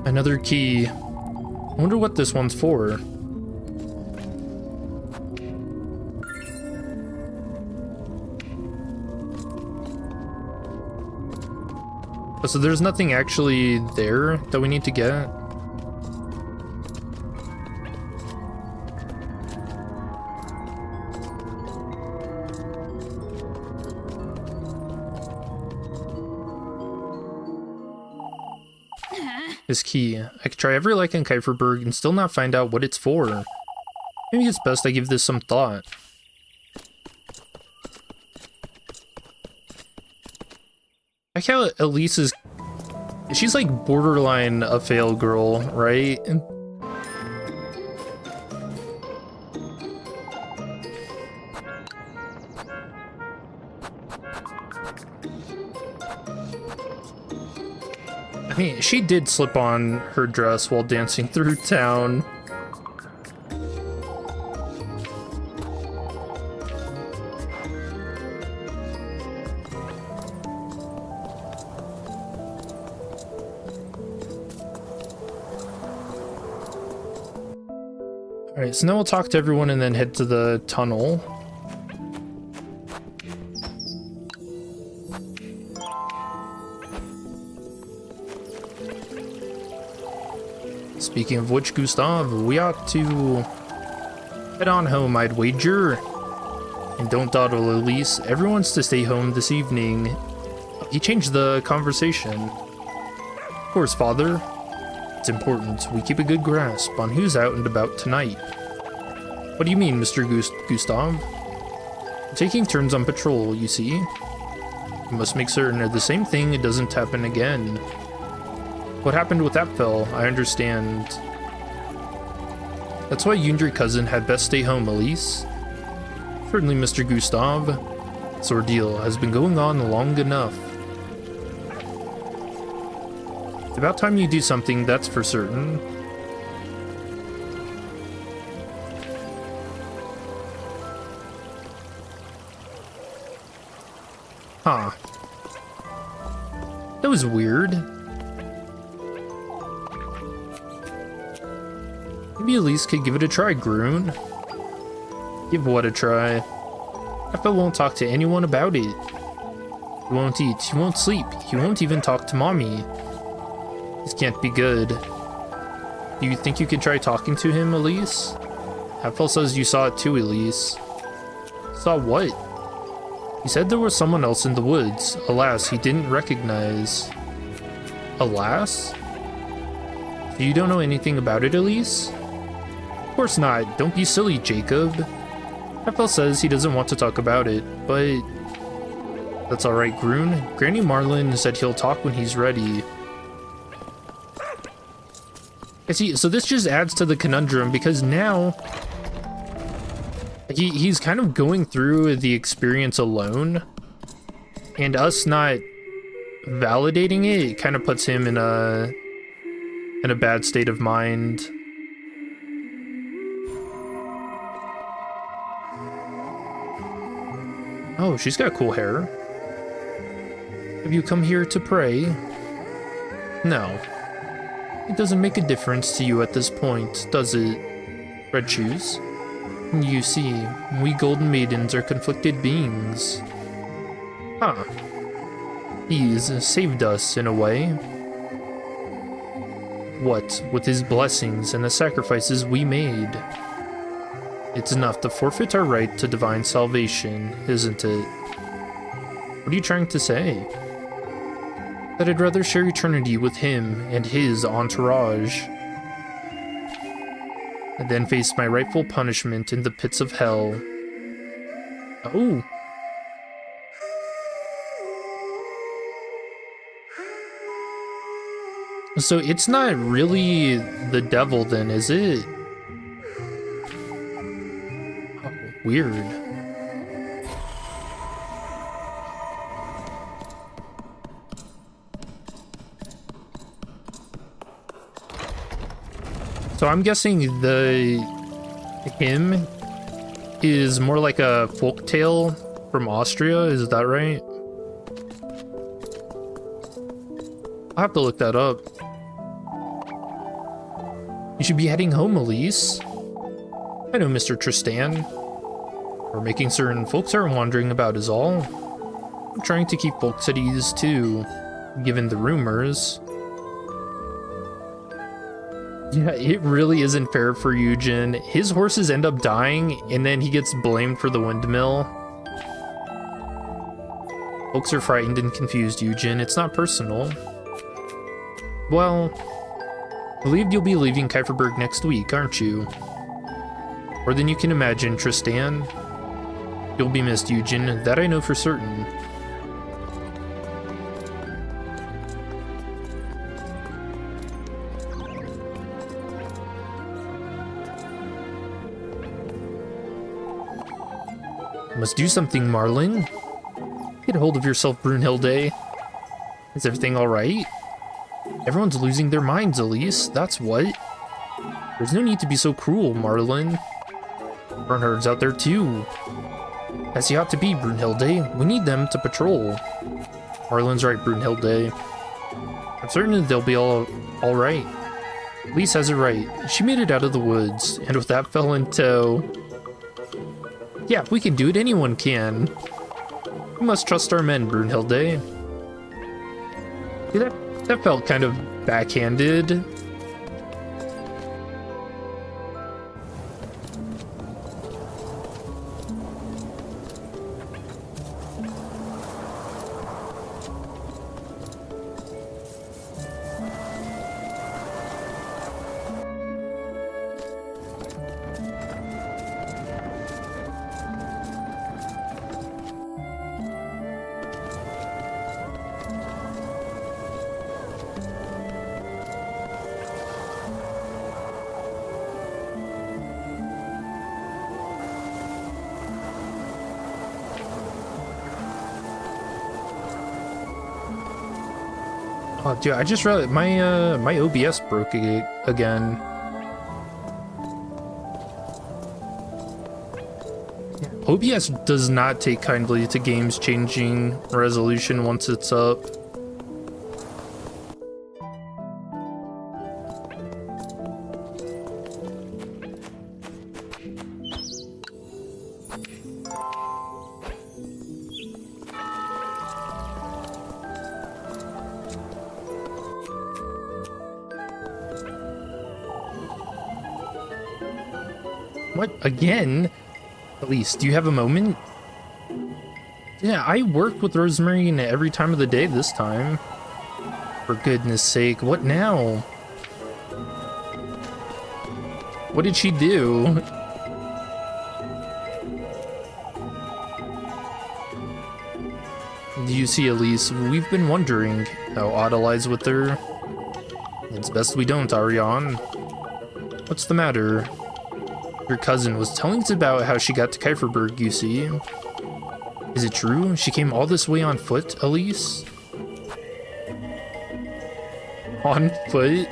Another key. I wonder what this one's for. Oh, so there's nothing actually there that we need to get? This key. I could try every like in Kuiperberg and still not find out what it's for. Maybe it's best I give this some thought. I like how Elise is... She's like borderline a fail girl, right? I mean, she did slip on her dress while dancing through town. Alright, so now we'll talk to everyone and then head to the tunnel. Speaking of which, Gustav, we ought to head on home, I'd wager. And don't dawdle, Elise. Everyone's to stay home this evening. He changed the conversation. Of course, Father. It's important we keep a good grasp on who's out and about tonight. What do you mean, Mr. Gustav? We're taking turns on patrol, you see. We must make certain of the same thing it doesn't happen again. What happened with that fell, I understand. That's why you and your cousin had best stay home, Elise. Certainly, Mr. Gustav. This ordeal has been going on long enough. It's about time you do something, that's for certain. Huh. That was weird. Maybe Elise could give it a try, Groon. Give what a try? Papa won't talk to anyone about it. He won't eat, he won't sleep, he won't even talk to Mommy. This can't be good. Do you think you could try talking to him, Elise? Apfel says you saw it too, Elise. Saw what? He said there was someone else in the woods. Alas, he didn't recognize. Alas? So you don't know anything about it, Elise? Of course not. Don't be silly, Jacob. Apfel says he doesn't want to talk about it, but... That's alright, Groon. Granny Marlin said he'll talk when he's ready. I see, so this just adds to the conundrum, because now... He's kind of going through the experience alone, and us not validating it kind of puts him in a bad state of mind. Oh, she's got cool hair. Have you come here to pray? No. It doesn't make a difference to you at this point, does it? Red shoes? You see, we golden maidens are conflicted beings. Huh. He's saved us, in a way. What with his blessings and the sacrifices we made? It's enough to forfeit our right to divine salvation, isn't it? What are you trying to say? That I'd rather share eternity with him and his entourage, and then face my rightful punishment in the pits of hell. Oh. So it's not really the devil then, is it? Oh, weird. So I'm guessing him is more like a folktale from Austria, is that right? I'll have to look that up. You should be heading home, Elise. I know, Mr. Tristan. We're making certain folks aren't wandering about is all. I'm trying to keep folks at ease too, given the rumors. Yeah, it really isn't fair for Eugen. His horses end up dying, and then he gets blamed for the windmill. Folks are frightened and confused, Eugen. It's not personal. Well, I believe you'll be leaving Kieferberg next week, aren't you? More than you can imagine, Tristan. You'll be missed, Eugen. That I know for certain. Must do something, Marlin. Get a hold of yourself, Brunhilde. Is everything alright? Everyone's losing their minds, Elise. That's what. There's no need to be so cruel, Marlin. Bernhard's out there too. As he ought to be, Brunhilde. We need them to patrol. Marlin's right, Brunhilde. I'm certain they'll be all right. Elise has it right. She made it out of the woods, and with that fell in tow. Yeah, if we can do it, anyone can. We must trust our men, Brunhilde. See, that felt kind of backhanded. Oh, dude, I just realized my OBS broke again. Yeah, OBS does not take kindly to games changing resolution once it's up. What? Again? Elise, do you have a moment? Yeah, I worked with Rosemary every time of the day this time. For goodness sake, what now? What did she do? Do you see, Elise? We've been wondering how Ada lies with her. It's best we don't, Ariane. What's the matter? Your cousin was telling us about how she got to Kieferberg, you see. Is it true? She came all this way on foot, Elise? On foot?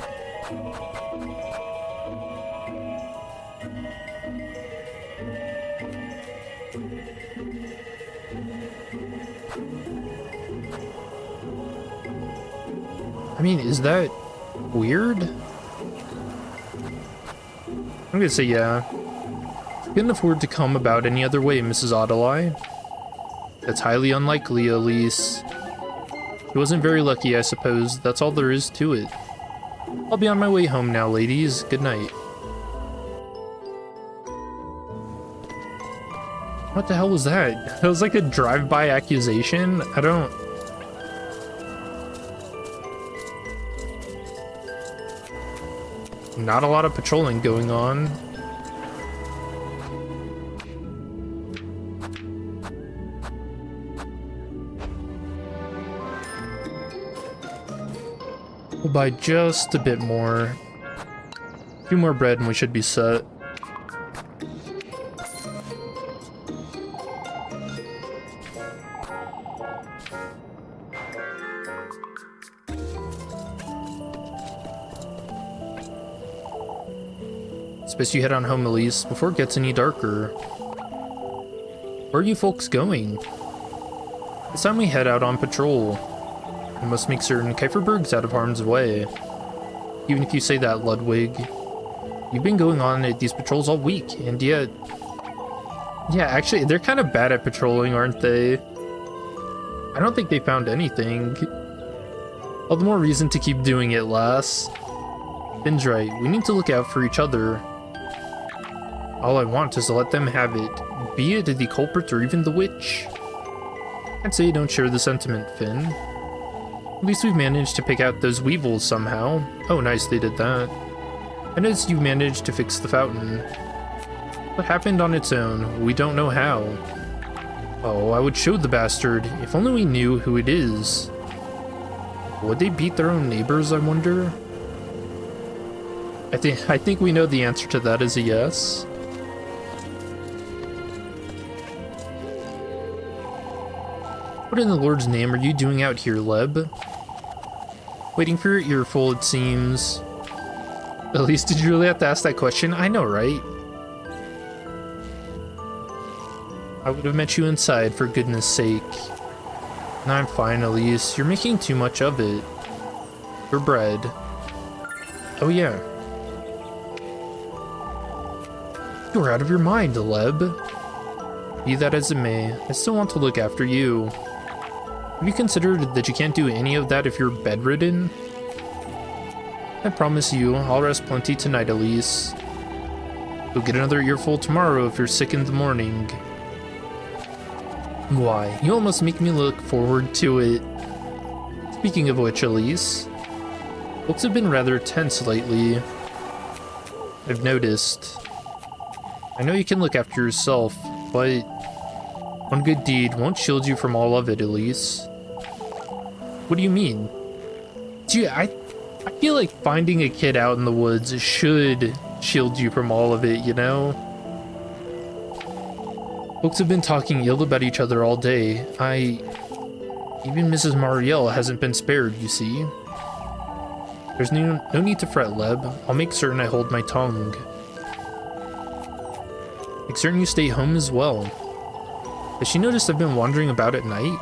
I mean, is that weird? I'm gonna say yeah. Couldn't afford to come about any other way, Mrs. Adelai. That's highly unlikely, Elise. She wasn't very lucky, I suppose. That's all there is to it. I'll be on my way home now, ladies. Good night. What the hell was that? That was like a drive-by accusation? I don't... Not a lot of patrolling going on. We'll buy just a bit more. 2 more bread and we should be set. It's best you head on home, Elise, before it gets any darker. Where are you folks going? It's time we head out on patrol. We must make certain Kieferberg's out of harm's way. Even if you say that, Ludwig. You've been going on at these patrols all week, and yet... Yeah, actually, they're kind of bad at patrolling, aren't they? I don't think they found anything. All the more reason to keep doing it, lass. Finn's right, we need to look out for each other. All I want is to let them have it, be it the culprit or even the witch. I'd say you don't share the sentiment, Finn. At least we've managed to pick out those weevils somehow. Oh, nice, they did that. And as you managed to fix the fountain. What happened on its own? We don't know how. Oh, I would show the bastard, if only we knew who it is. Would they beat their own neighbors, I wonder? I think we know the answer to that is a yes. What in the Lord's name are you doing out here, Leb? Waiting for your earful, it seems. At least, did you really have to ask that question? I know, right? I would have met you inside, for goodness sake. No, I'm fine, Elise. You're making too much of it. For bread. Oh, yeah. You're out of your mind, Leb. Be that as it may, I still want to look after you. Have you considered that you can't do any of that if you're bedridden? I promise you, I'll rest plenty tonight, Elise. You'll get another earful tomorrow if you're sick in the morning. Why, you almost make me look forward to it. Speaking of which, Elise, folks have been rather tense lately. I've noticed. I know you can look after yourself, but one good deed won't shield you from all of it, Elise. What do you mean? Gee, I feel like finding a kid out in the woods should shield you from all of it, you know? Folks have been talking ill about each other all day. Even Mrs. Marielle hasn't been spared, you see. There's no need to fret, Leb. I'll make certain I hold my tongue. Make certain you stay home as well. Has she noticed I've been wandering about at night?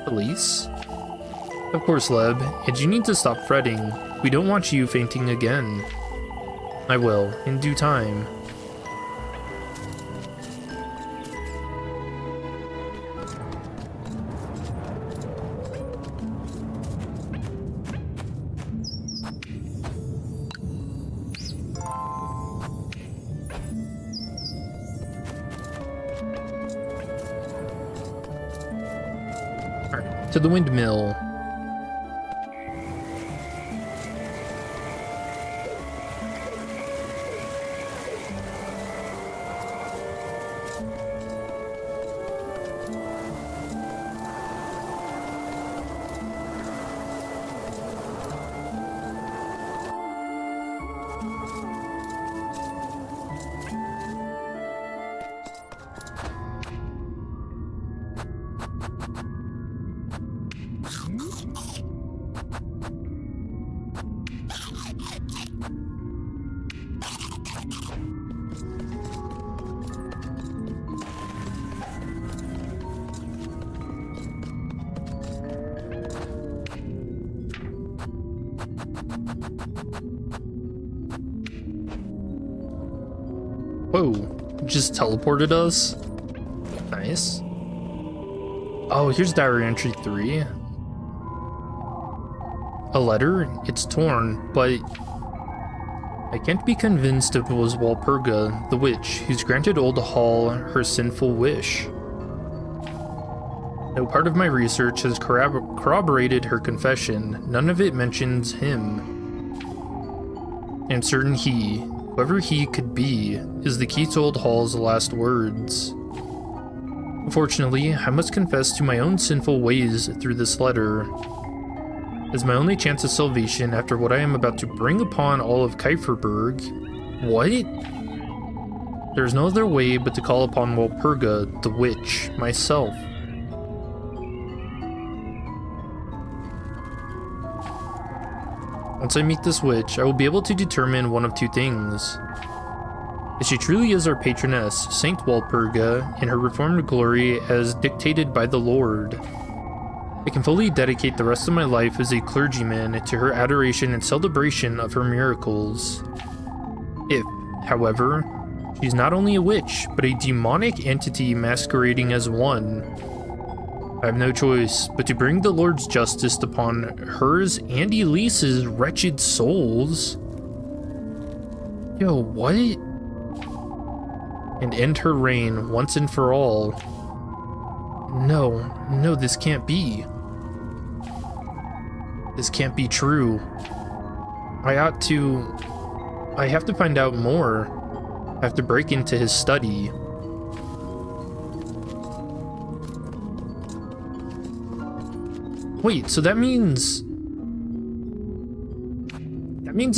Elise? Of course, Leb, and you need to stop fretting. We don't want you fainting again. I will, in due time. to the windmill. Whoa, just teleported us? Nice. Oh, here's diary entry 3. A letter? It's torn, but I can't be convinced if it was Walpurga, the witch, who's granted Old Hall her sinful wish. No part of my research has corroborated her confession. None of it mentions him. And certain he, whoever he could be, is the key to Old Hall's last words. Unfortunately, I must confess to my own sinful ways through this letter. As my only chance of salvation after what I am about to bring upon all of Kieferberg. What? There is no other way but to call upon Walpurga, the witch, myself. Once I meet this witch, I will be able to determine one of two things. If she truly is our patroness, Saint Walpurga, in her reformed glory as dictated by the Lord, I can fully dedicate the rest of my life as a clergyman to her adoration and celebration of her miracles. If, however, she's not only a witch, but a demonic entity masquerading as one, I have no choice but to bring the Lord's justice upon hers and Elise's wretched souls. Yo, what? And end her reign once and for all. No, this can't be. This can't be true. I have to find out more. I have to break into his study. Wait, so that means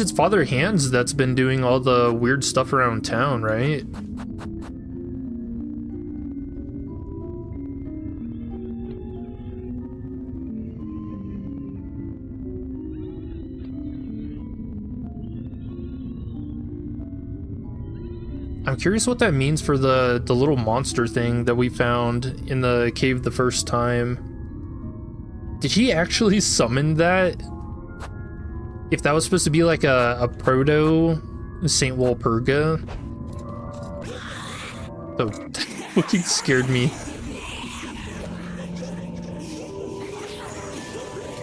it's Father Hans that's been doing all the weird stuff around town, right? I'm curious what that means for the little monster thing that we found in the cave the first time. Did he actually summon that? If that was supposed to be like a proto Saint Walpurga? Oh, that fucking scared me.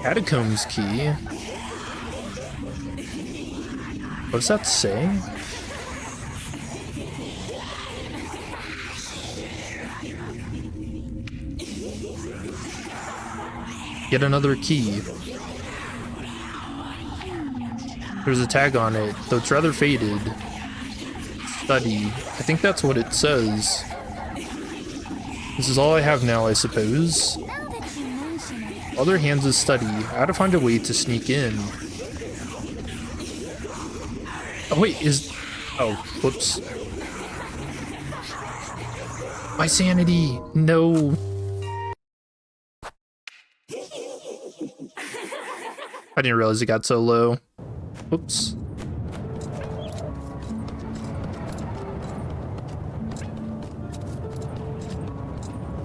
Catacombs key? What does that say? Get another key. There's a tag on it, though it's rather faded. Study. I think that's what it says. This is all I have now, I suppose. Other Hands' study. I had to find a way to sneak in. Oh wait, oh, whoops. My sanity! No! I didn't realize it got so low. Oops.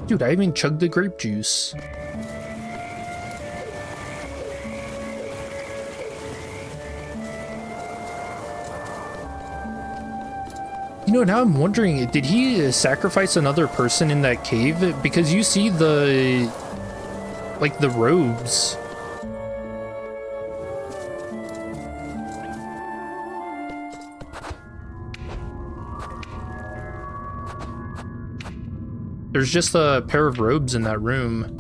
Dude, I even chugged the grape juice. You know, now I'm wondering, did he sacrifice another person in that cave? Because you see the robes. There's just a pair of robes in that room.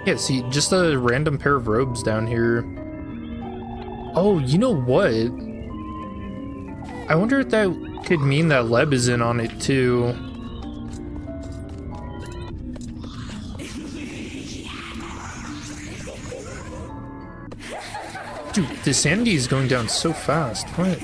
Yeah, see, just a random pair of robes down here. Oh, you know what? I wonder if that could mean that Leb is in on it too. Dude, the sanity is going down so fast. What?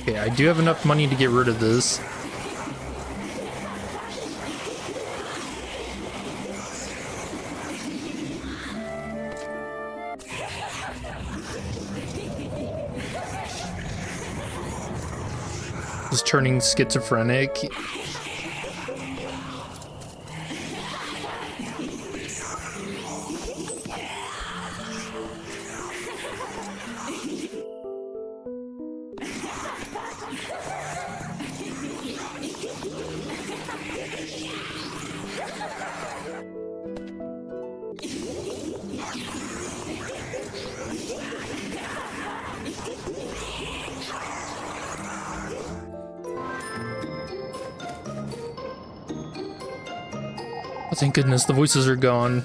Okay, I do have enough money to get rid of this. Just turning schizophrenic. Oh, thank goodness the voices are gone.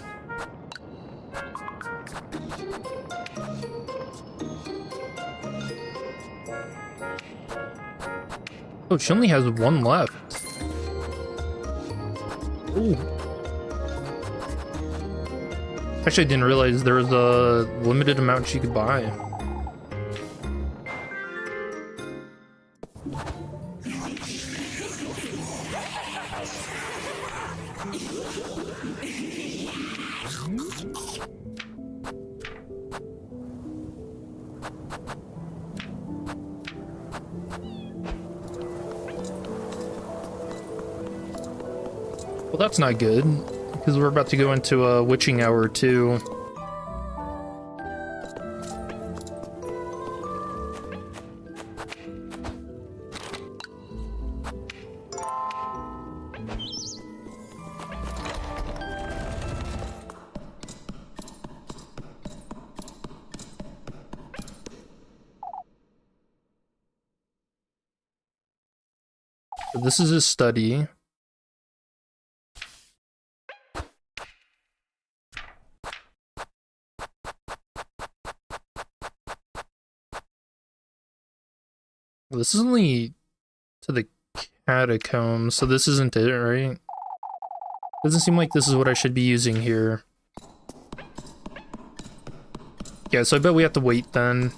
Oh, she only has one left. Ooh. Actually, I didn't realize there was a limited amount she could buy. Well, that's not good, because we're about to go into a witching hour too. So this is his study. This is only to the catacombs, so this isn't it, right? Doesn't seem like this is what I should be using here. Yeah, so I bet we have to wait then.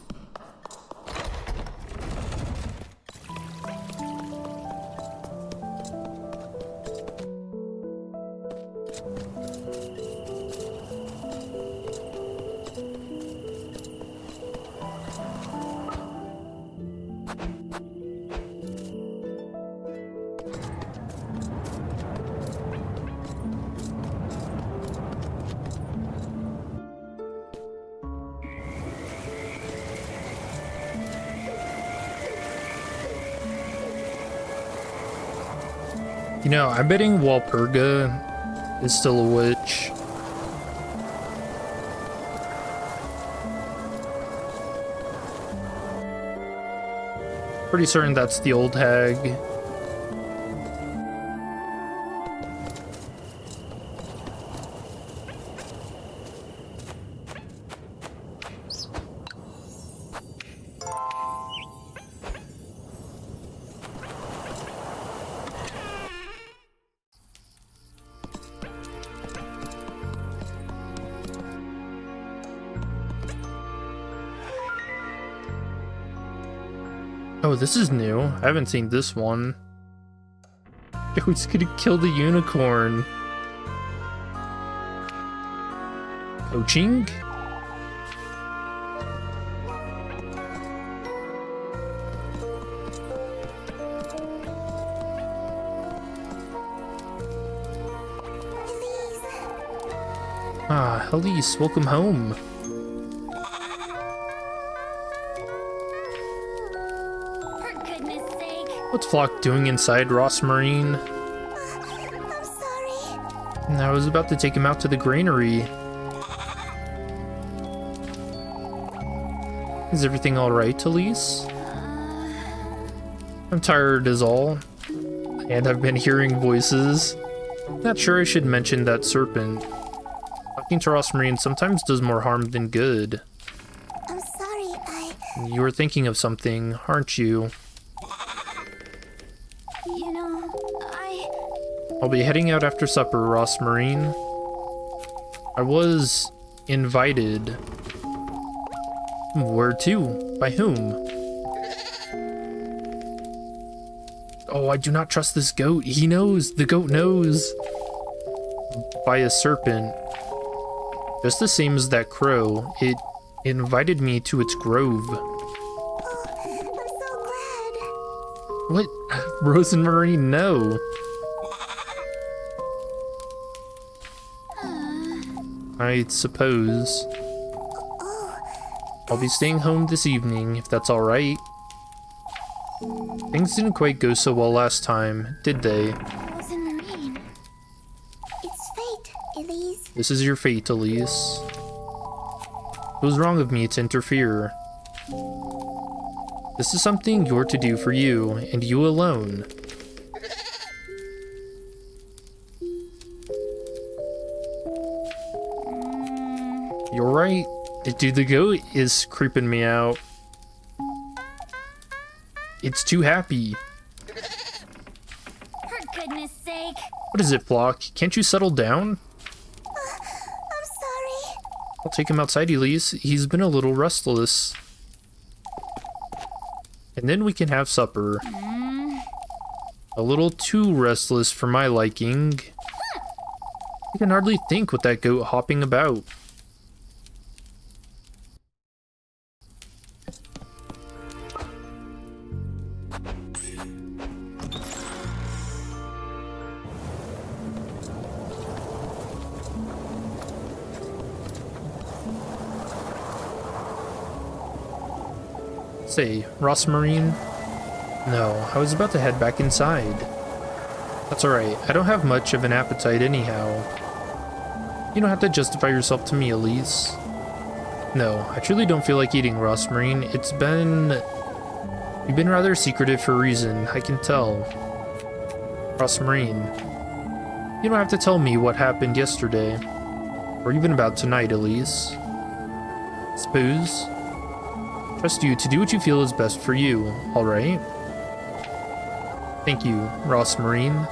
You know, I'm betting Walpurga is still a witch. Pretty certain that's the old hag. Oh, this is new. I haven't seen this one. Who's gonna kill the unicorn? Coaching? Ah, Elise, welcome home. For goodness sake. What's Flock doing inside, Rosmarine? I'm sorry. I was about to take him out to the granary. Is everything alright, Elise? I'm tired is all. And I've been hearing voices. Not sure I should mention that serpent. Talking to Rosmarine sometimes does more harm than good. I'm sorry, You were thinking of something, aren't you? you know, I'll be heading out after supper, Rosmarine. I was invited. Where to? By whom? Oh, I do not trust this goat. He knows. The goat knows. By a serpent. Just the same as that crow. It invited me to its grove. I'm so glad. What? Rose and Marine, no. I suppose. I'll be staying home this evening, if that's alright. Things didn't quite go so well last time, did they? Rose and Marine. It's fate, Elise. This is your fate, Elise. It was wrong of me to interfere. This is something you're to do for you, and you alone. You're right. Dude, the goat is creeping me out. It's too happy. For goodness sake. What is it, Flock? Can't you settle down? I'm sorry. I'll take him outside, Elise. He's been a little restless. And then we can have supper. A little too restless for my liking. I can hardly think with that goat hopping about. Say, Rosmarine? No, I was about to head back inside. That's alright, I don't have much of an appetite anyhow. You don't have to justify yourself to me, Elise. No, I truly don't feel like eating, Rosmarine. You've been rather secretive for a reason, I can tell. Rosmarine, you don't have to tell me what happened yesterday. Or even about tonight, Elise. Suppose. Trust you to do what you feel is best for you, alright? Thank you, Rosmarine.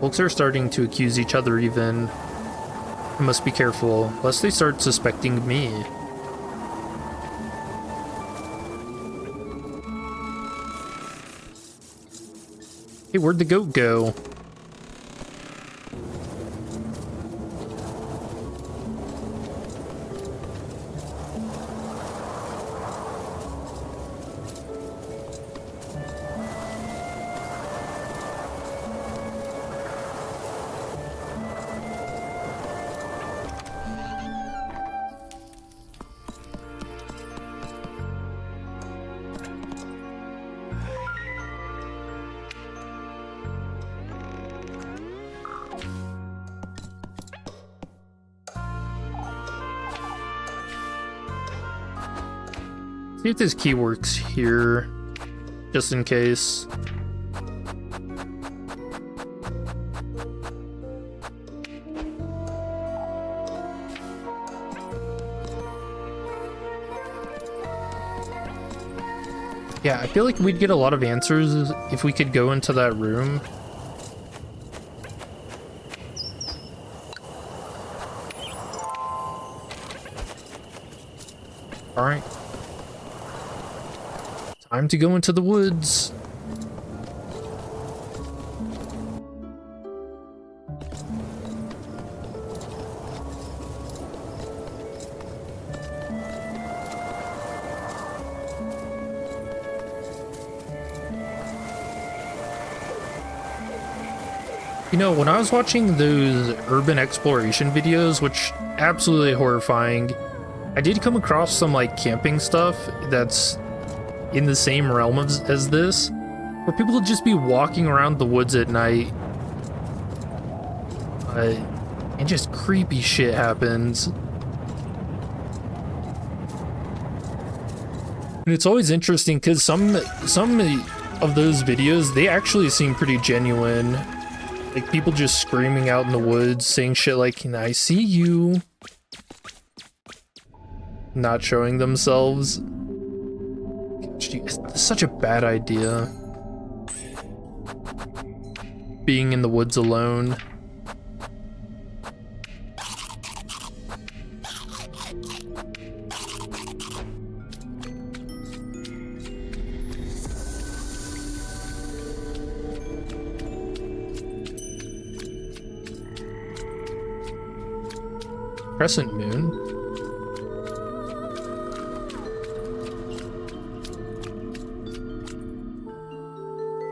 Folks are starting to accuse each other even. I must be careful, lest they start suspecting me. Hey, where'd the goat go? See if this key works here, just in case. Yeah, I feel like we'd get a lot of answers if we could go into that room. All right. Time to go into the woods. You know, when I was watching those urban exploration videos, which absolutely horrifying, I did come across some like camping stuff that's in the same realm as this, where people would just be walking around the woods at night, and just creepy shit happens. And it's always interesting because some of those videos, they actually seem pretty genuine. Like people just screaming out in the woods, saying shit like, "I see you." Not showing themselves. Gosh, dude, it's such a bad idea. Being in the woods alone. Crescent moon.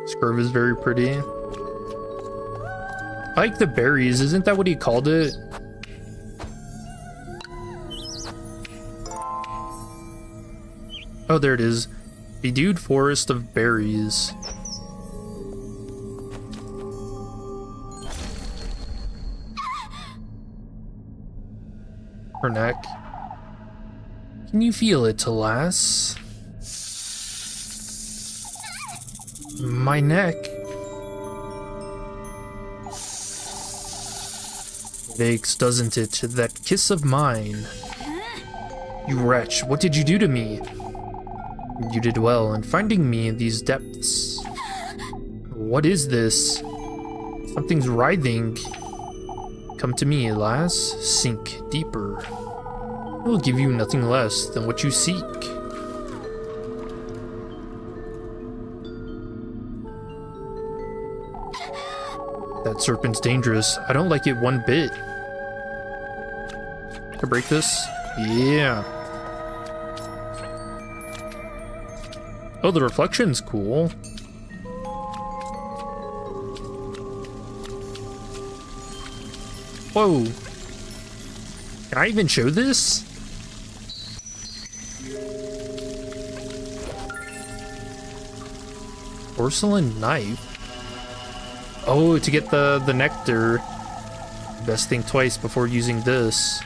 This grove is very pretty. I like the berries. Isn't that what he called it? Oh, there it is. Bedewed forest of berries. Her neck. Can you feel it, lass? My neck. It aches, doesn't it? That kiss of mine. You wretch, what did you do to me? You did well in finding me in these depths. What is this? Something's writhing. Come to me, lass. Sink deeper. I will give you nothing less than what you seek. That serpent's dangerous. I don't like it one bit. Can I break this? Yeah. Oh, the reflection's cool. Whoa. Can I even show this? Porcelain knife? Oh, to get the nectar. Best think twice before using this.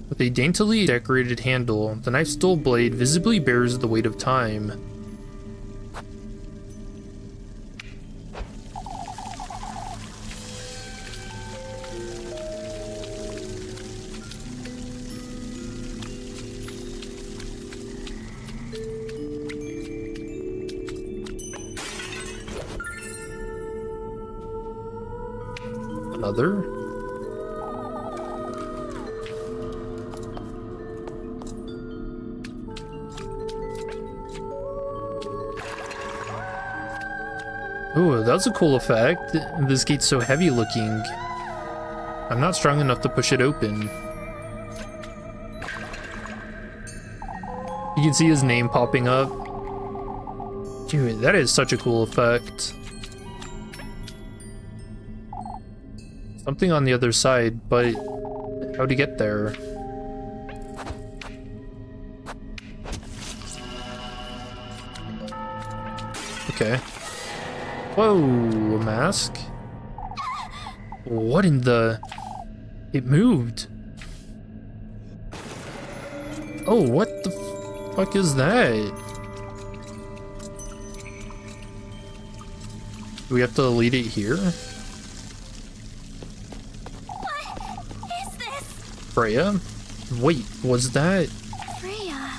With a daintily decorated handle, the knife's dull blade visibly bears the weight of time. Another? Oh, that was a cool effect. This gate's so heavy looking. I'm not strong enough to push it open. You can see his name popping up. Dude, that is such a cool effect. Something on the other side, but how to get there? Okay. Whoa, a mask? What in the... It moved. Oh, what the fuck is that? Do we have to lead it here? What is this? Freya? Wait, was that... Freya.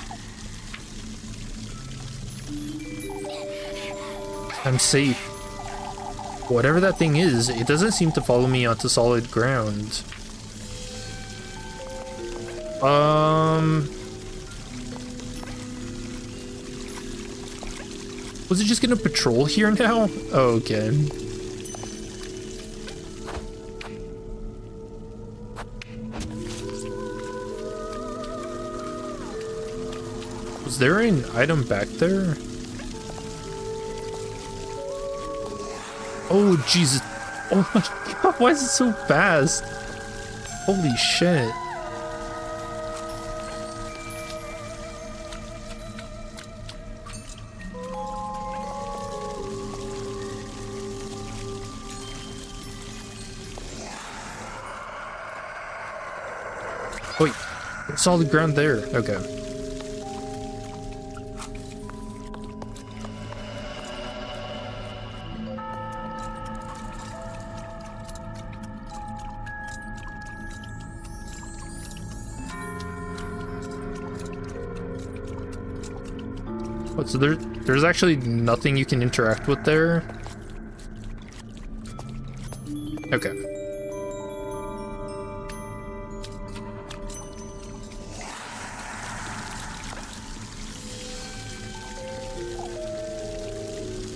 I'm safe. Whatever that thing is, it doesn't seem to follow me onto solid ground. Was it just gonna patrol here now? Oh, okay. Is there an item back there? Oh, Jesus. Oh my god, why is it so fast? Holy shit. Wait, I saw the ground there. Okay. What, so there's actually nothing you can interact with there? Okay.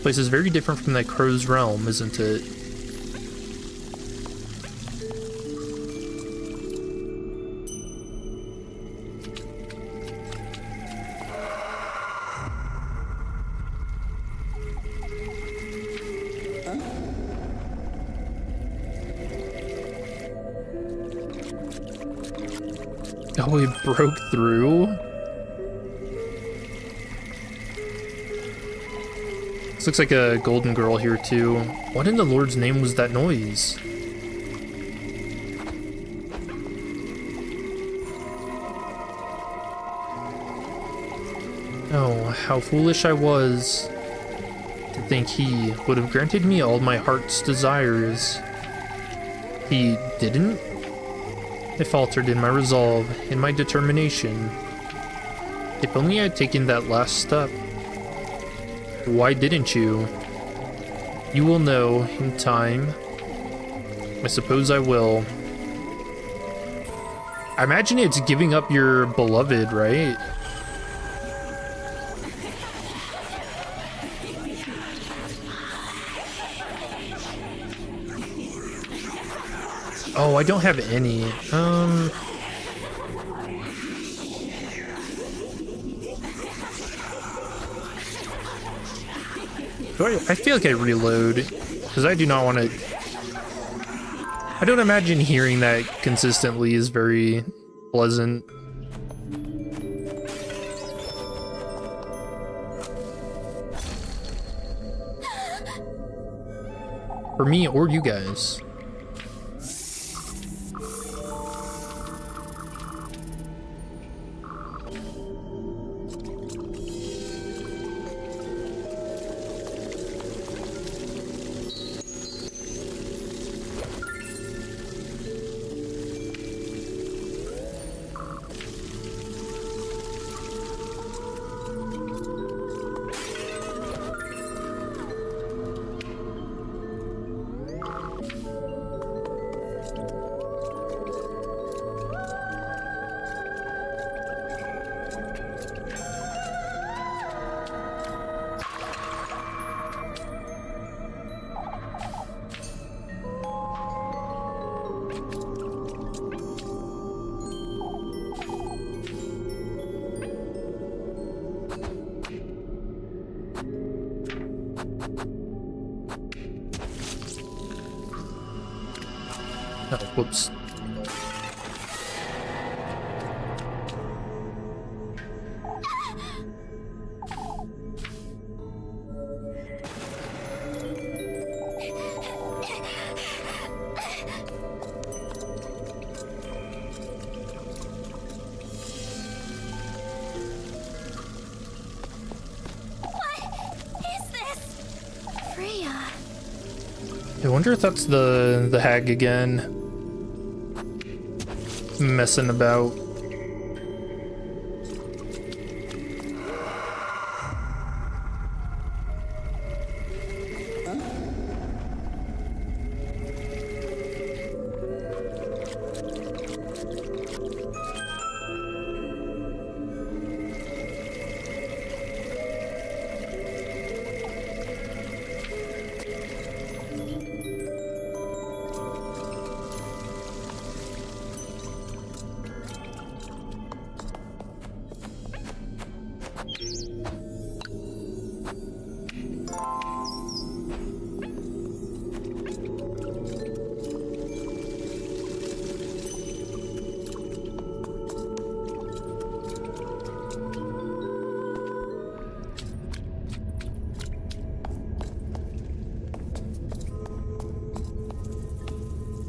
Place is very different from that crow's realm, isn't it? Oh, it broke through? This looks like a golden girl here too. What in the Lord's name was that noise? Oh, how foolish I was to think he would have granted me all my heart's desires. He didn't? I faltered in my resolve, in my determination. If only I had taken that last step. Why didn't you? You will know in time. I suppose I will. I imagine it's giving up your beloved, right? Oh, I don't have any. I feel like I reload, because I do not want to... I don't imagine hearing that consistently is very pleasant. For me or you guys. Oh, whoops. I wonder if that's the hag again. Messing about.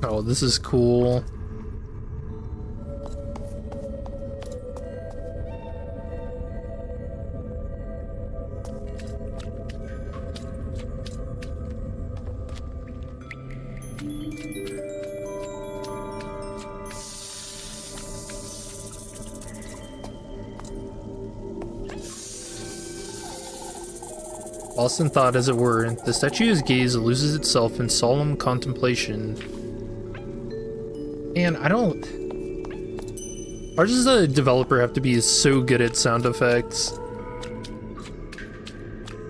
Oh, this is cool. Lost in thought, as it were, the statue's gaze loses itself in solemn contemplation. And I don't... Why does the developer have to be so good at sound effects?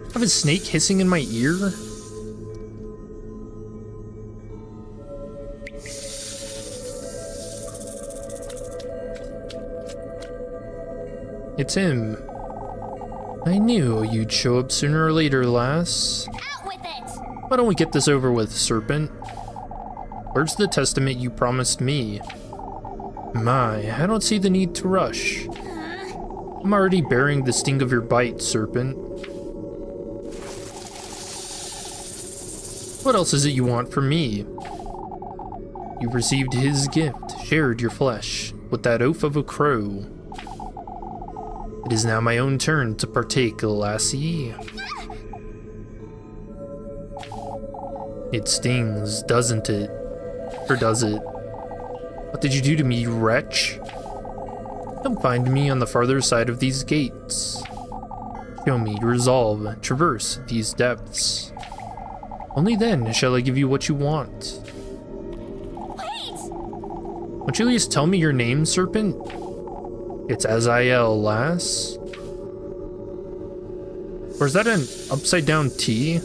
I have a snake hissing in my ear? It's him. I knew you'd show up sooner or later, lass. Out with it! Why don't we get this over with, serpent? Where's the testament you promised me? My, I don't see the need to rush. I'm already bearing the sting of your bite, serpent. What else is it you want from me? You received his gift, shared your flesh, with that oath of a crow. It is now my own turn to partake, lassie. It stings, doesn't it? Or does it? What did you do to me, you wretch? Come find me on the farther side of these gates. Show me your resolve, traverse these depths. Only then shall I give you what you want. Wait! Won't you at least tell me your name, serpent? It's Azael, lass. Or is that an upside down T?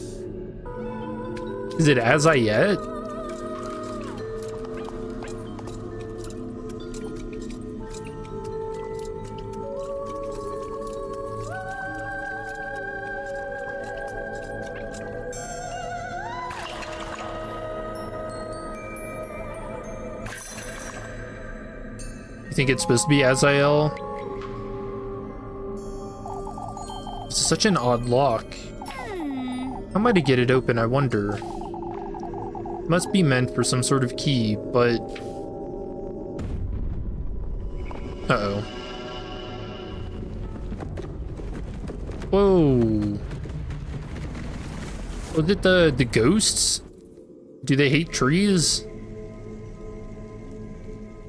Is it Azayet? You think it's supposed to be Azael? It's such an odd lock. How am I to get it open, I wonder? It must be meant for some sort of key, but... Uh-oh. Whoa. Was it the ghosts? Do they hate trees?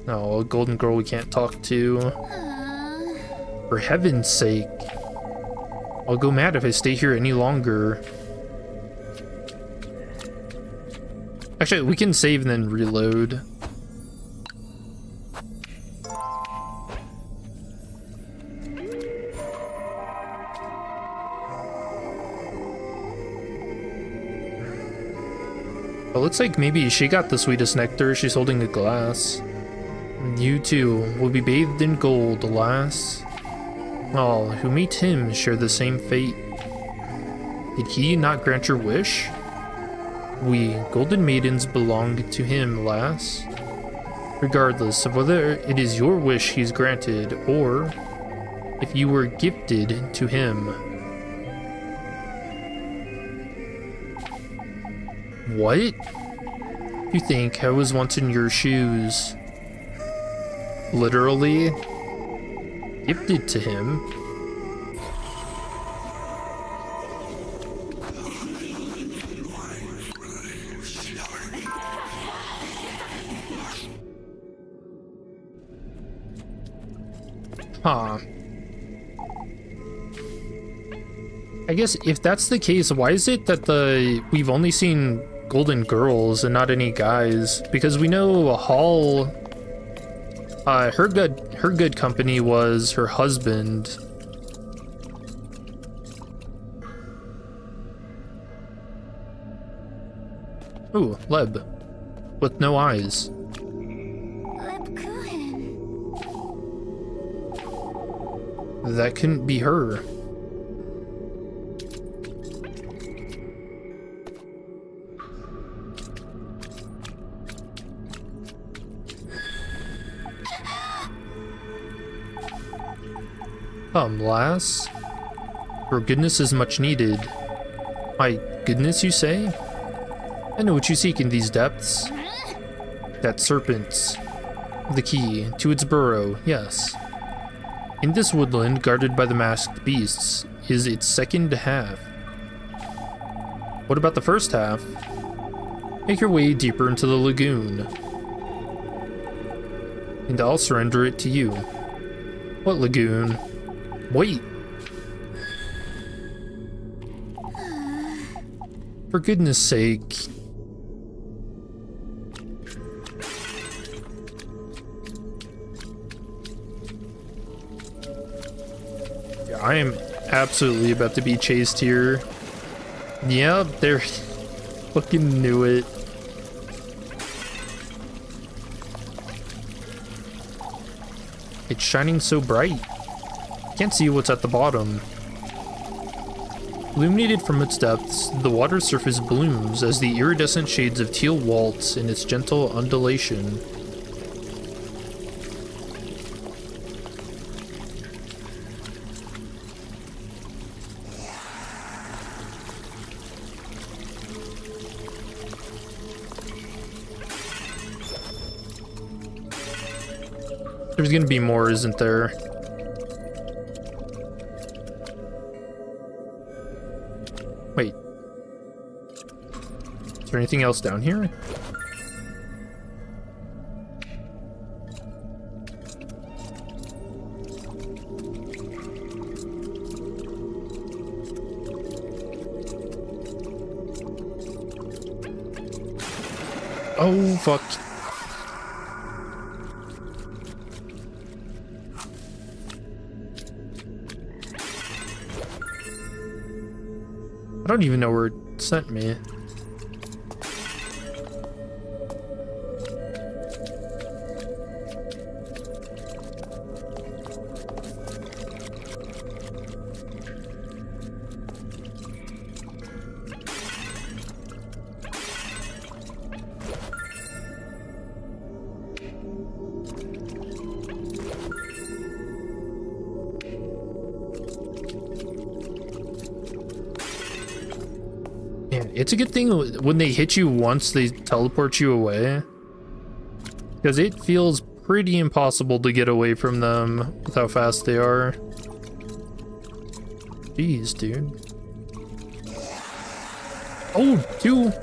No, a golden girl we can't talk to. For heaven's sake. I'll go mad if I stay here any longer. Actually, we can save and then reload. It looks like maybe she got the sweetest nectar. She's holding a glass. You too will be bathed in gold, alas. All who meet him share the same fate. Did he not grant your wish? We, golden maidens, belong to him, lass. Regardless of whether it is your wish he's granted, or if you were gifted to him. What? You think I was once in your shoes? Literally gifted to him. Huh. I guess if that's the case, why is it that we've only seen golden girls and not any guys? Because we know Hall, her good company was her husband. Ooh, Leb. With no eyes. That couldn't be her. Come, lass. Your goodness is much needed. My goodness, you say? I know what you seek in these depths. That serpent's the key to its burrow, yes. In this woodland, guarded by the masked beasts, is its second half. What about the first half? Make your way deeper into the lagoon, and I'll surrender it to you. What lagoon? Wait! For goodness sake. Yeah, I am absolutely about to be chased here. Yep, they're fucking knew it. It's shining so bright. Can't see what's at the bottom. Illuminated from its depths, the water surface blooms as the iridescent shades of teal waltz in its gentle undulation. There's gonna be more, isn't there? Wait. Is there anything else down here? Oh, fuck. I don't even know where it sent me. It's a good thing when they hit you once, they teleport you away. Because it feels pretty impossible to get away from them with how fast they are. Jeez, dude. Oh, two.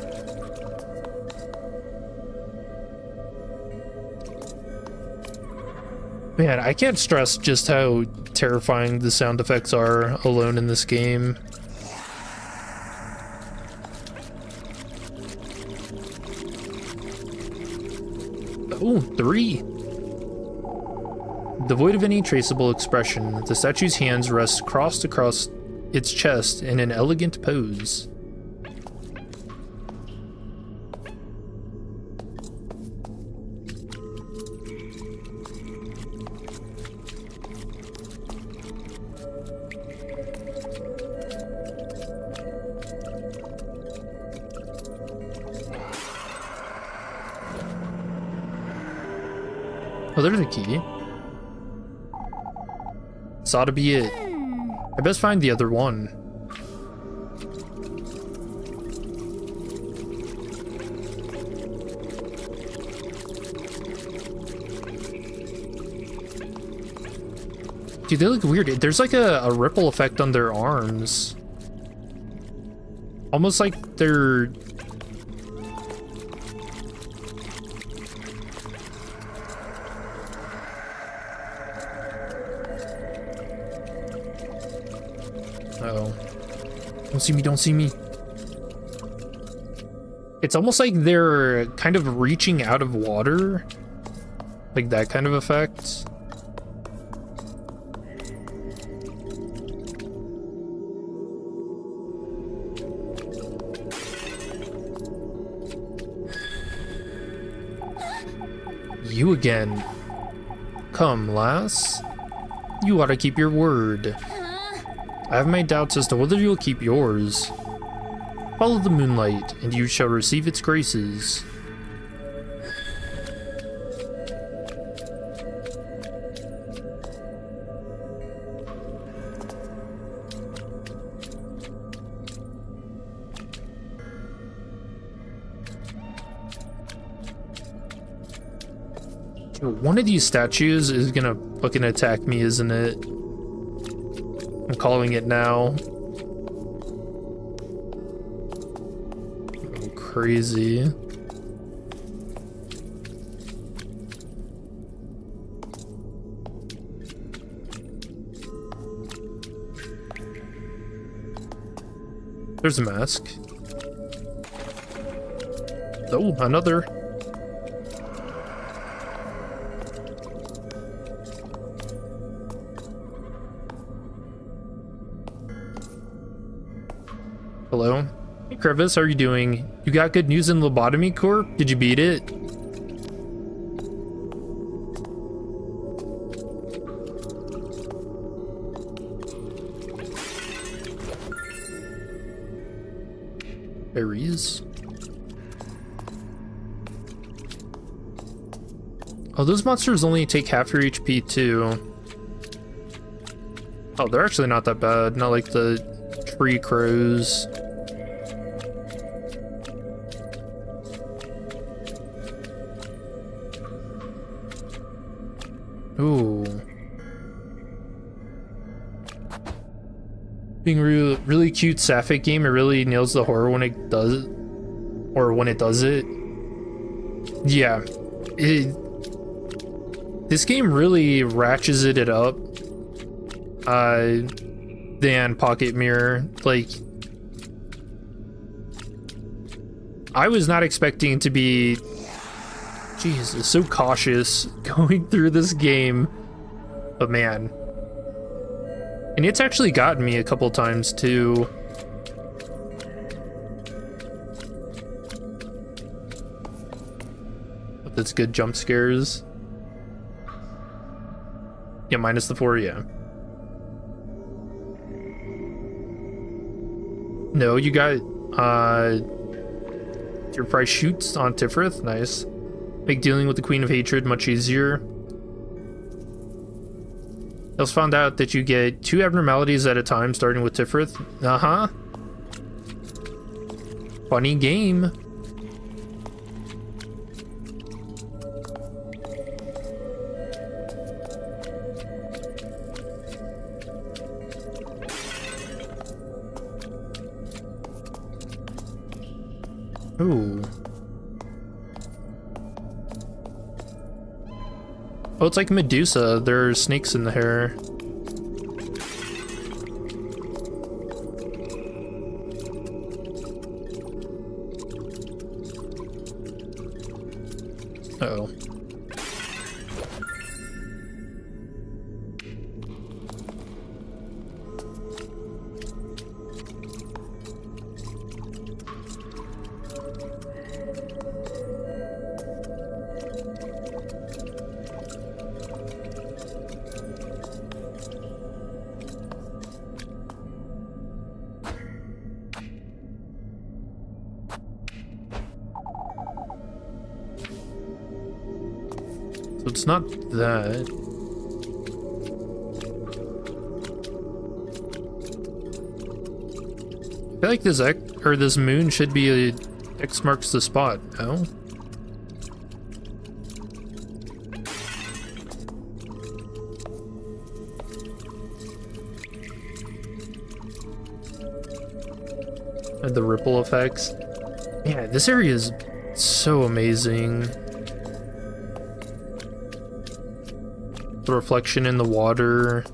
Man, I can't stress just how terrifying the sound effects are alone in this game. Oh, 3. Devoid of any traceable expression, the statue's hands rest crossed across its chest in an elegant pose. Oh, there's a key. This ought to be it. I best find the other one. Dude, they look weird. There's like a ripple effect on their arms. Almost like they're... Uh-oh. Don't see me, don't see me. It's almost like they're kind of reaching out of water. Like that kind of effect. You again. Come, lass. You ought to keep your word. I have my doubts as to whether you'll keep yours. Follow the moonlight, and you shall receive its graces. One of these statues is gonna fucking attack me, isn't it? I'm calling it now. Oh, crazy. There's a mask. Oh, another. Hello? Hey, Crevice, how are you doing? You got good news in Lobotomy Corp? Did you beat it? Berries. Oh, those monsters only take half your HP too. Oh, they're actually not that bad. Not like the tree crows. Ooh. Being really cute sapphic game, it really nails the horror when it does, or when it does it. Yeah, this game really ratchets it up than Pocket Mirror. Like, I was not expecting to be, Jesus, so cautious going through this game, but man. And it's actually gotten me a couple times too. But that's good jump scares. Yeah, minus the 4, yeah. No, you got your price shoots on Tifrith, nice. Make dealing with the Queen of Hatred much easier. I also found out that you get 2 abnormalities at a time starting with Tifrith. Uh-huh. Funny game. Ooh. Oh, it's like Medusa. There are snakes in the hair. Uh-oh. So it's not that. I feel like this moon should be a X marks the spot, no? And the ripple effects. Yeah, this area is so amazing. The reflection in the water.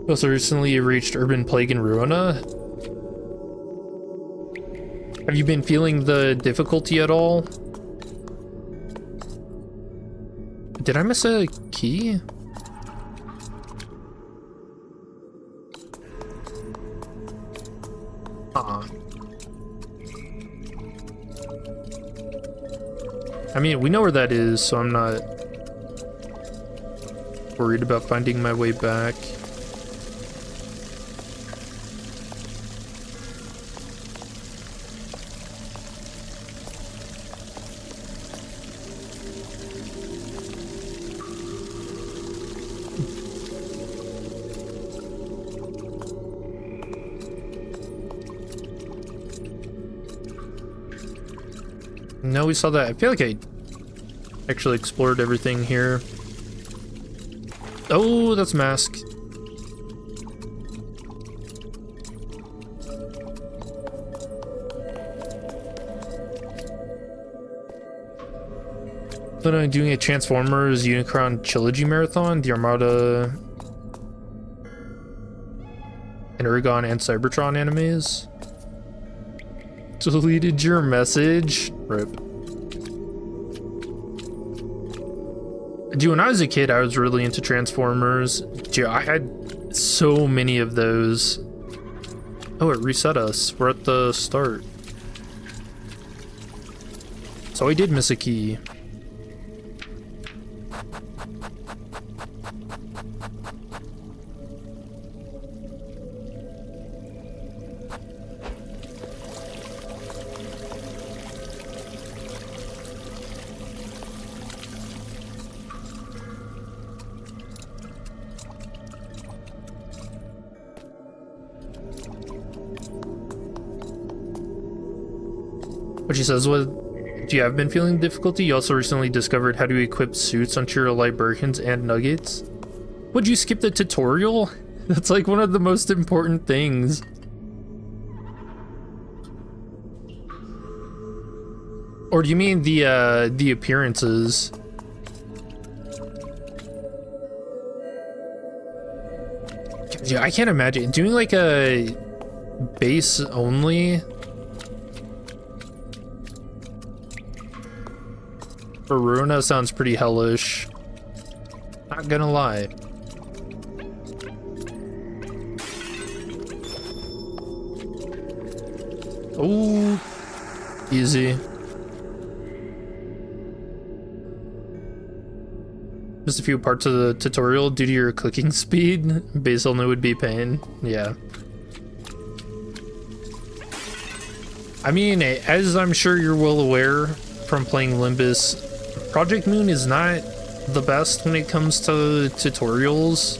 Also recently reached Urban Plague and Ruina. Have you been feeling the difficulty at all? Did I miss a key? I mean, we know where that is, so I'm not worried about finding my way back. No, we saw that. I feel like I actually explored everything here. Oh, that's Mask. Then I'm doing a Transformers Unicron Trilogy Marathon, the Armada, Energon, and Cybertron animes. Deleted your message. RIP. Dude, when I was a kid, I was really into Transformers. Dude, I had so many of those. Oh, it reset us. We're at the start. So I did miss a key. But she says, "What do you have been feeling difficulty? You also recently discovered how to equip suits onto your librarians and nuggets. Would you skip the tutorial? That's like one of the most important things." Or do you mean the appearances? Yeah, I can't imagine doing like a base only. Verona sounds pretty hellish. Not gonna lie. Oh, easy. Just a few parts of the tutorial due to your clicking speed. Base only would be pain. Yeah. I mean, as I'm sure you're well aware from playing Limbus, Project Moon is not the best when it comes to tutorials.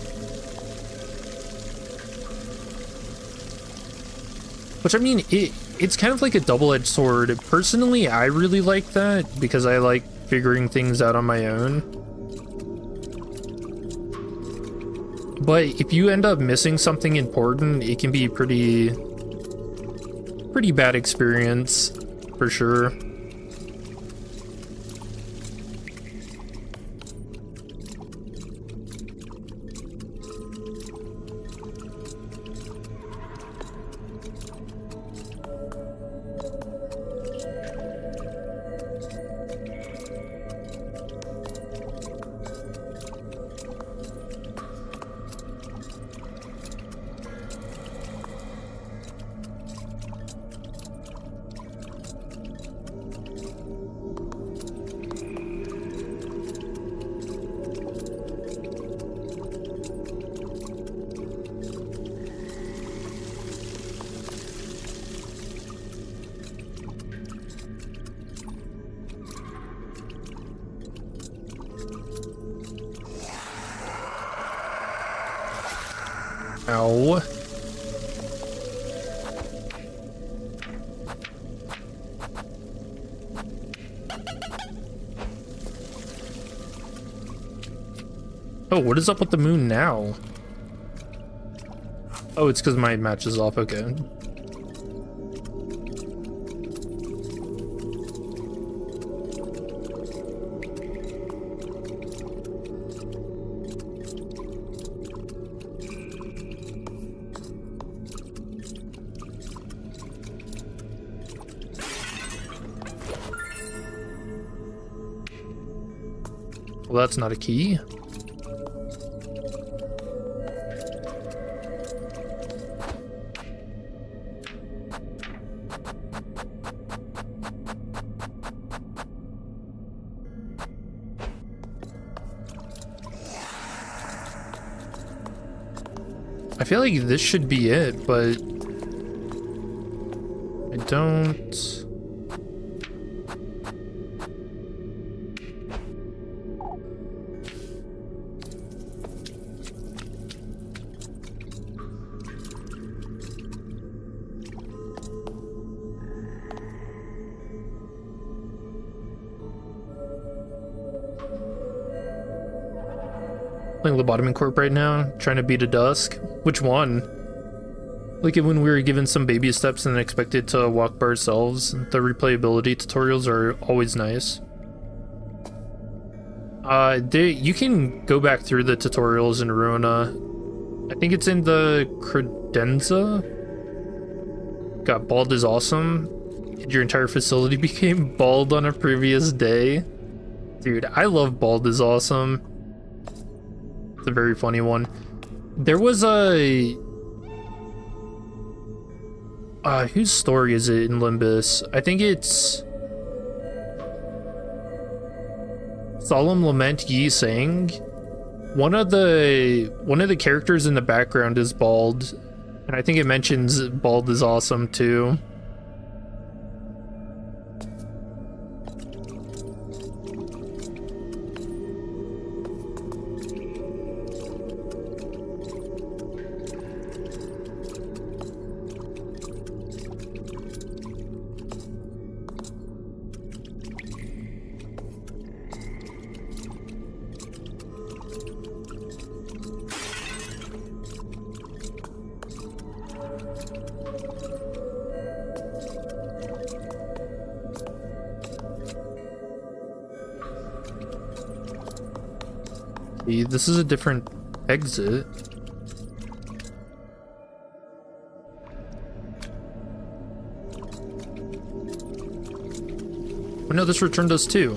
Which, I mean, it's kind of like a double-edged sword. Personally, I really like that because I like figuring things out on my own. But if you end up missing something important, it can be pretty bad experience, for sure. Ow. Oh, what is up with the moon now? Oh, it's because my match is off. Okay. Well, that's not a key. I feel like this should be it, but I don't. Playing Lobotomy Corp right now, trying to beat a dusk. Which one? Like when we were given some baby steps and expected to walk by ourselves. The replayability tutorials are always nice. You can go back through the tutorials in Ruina. I think it's in the credenza. Got bald is awesome. Your entire facility became bald on a previous day. Dude, I love bald is awesome. It's a very funny one. There was a... whose story is it in Limbus? I think it's... Solemn Lament Yi Sang. One of the characters in the background is bald. And I think it mentions bald is awesome too. This is a different exit. Oh no, this returned us too.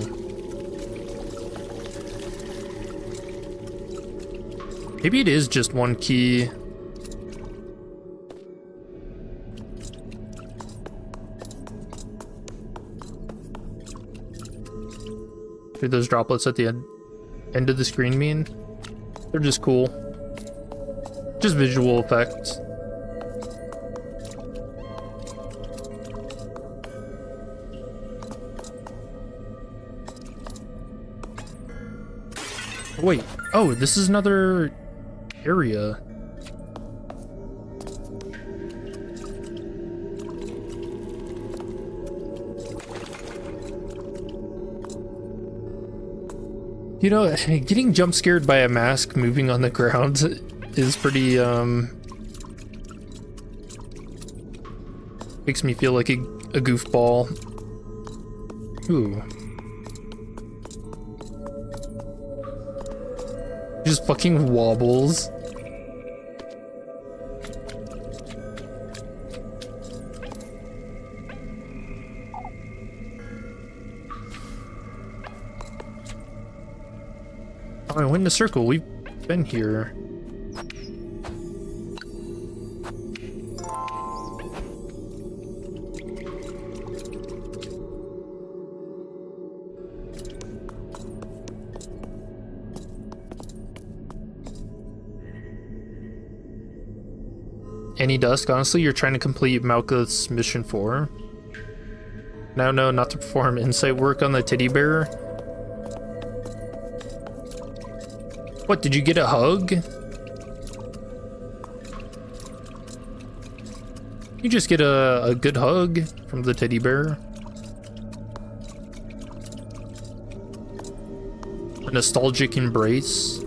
Maybe it is just one key. Do those droplets at the end of the screen mean? They're just cool. Just visual effects. Wait. Oh, this is another area. You know, getting jump scared by a mask moving on the ground is pretty, makes me feel like a goofball. Ooh. Just fucking wobbles. Oh, I went in a circle. We've been here. Any dusk? Honestly, you're trying to complete Malkuth's mission 4. Now, no, not to perform insight work on the teddy bear. What, did you get a hug? You just get a good hug from the teddy bear. A nostalgic embrace.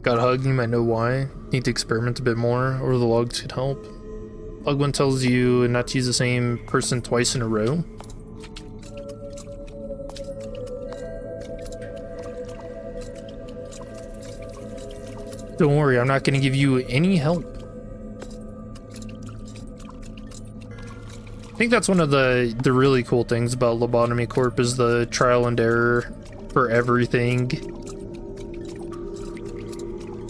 Got a hug, you might know why. Need to experiment a bit more, or the logs could help. Log 1 tells you not to use the same person twice in a row. Don't worry, I'm not going to give you any help. I think that's one of the really cool things about Lobotomy Corp is the trial and error for everything.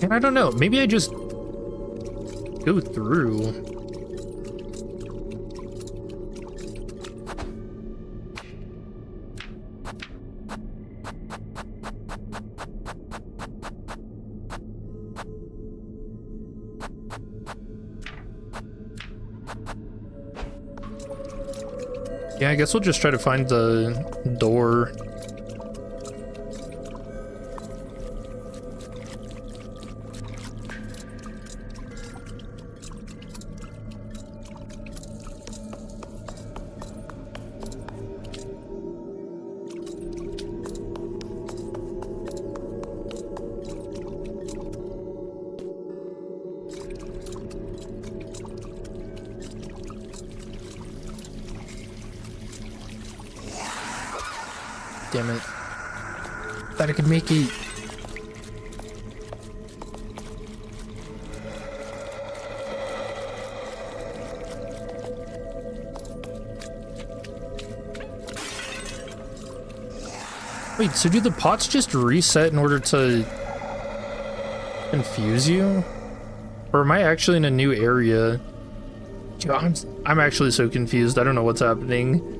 And I don't know, maybe I just go through. Yeah, I guess we'll just try to find the door. Damn it. Thought I could make it. Wait, so do the pots just reset in order to confuse you? Or am I actually in a new area? Dude, I'm actually so confused. I don't know what's happening.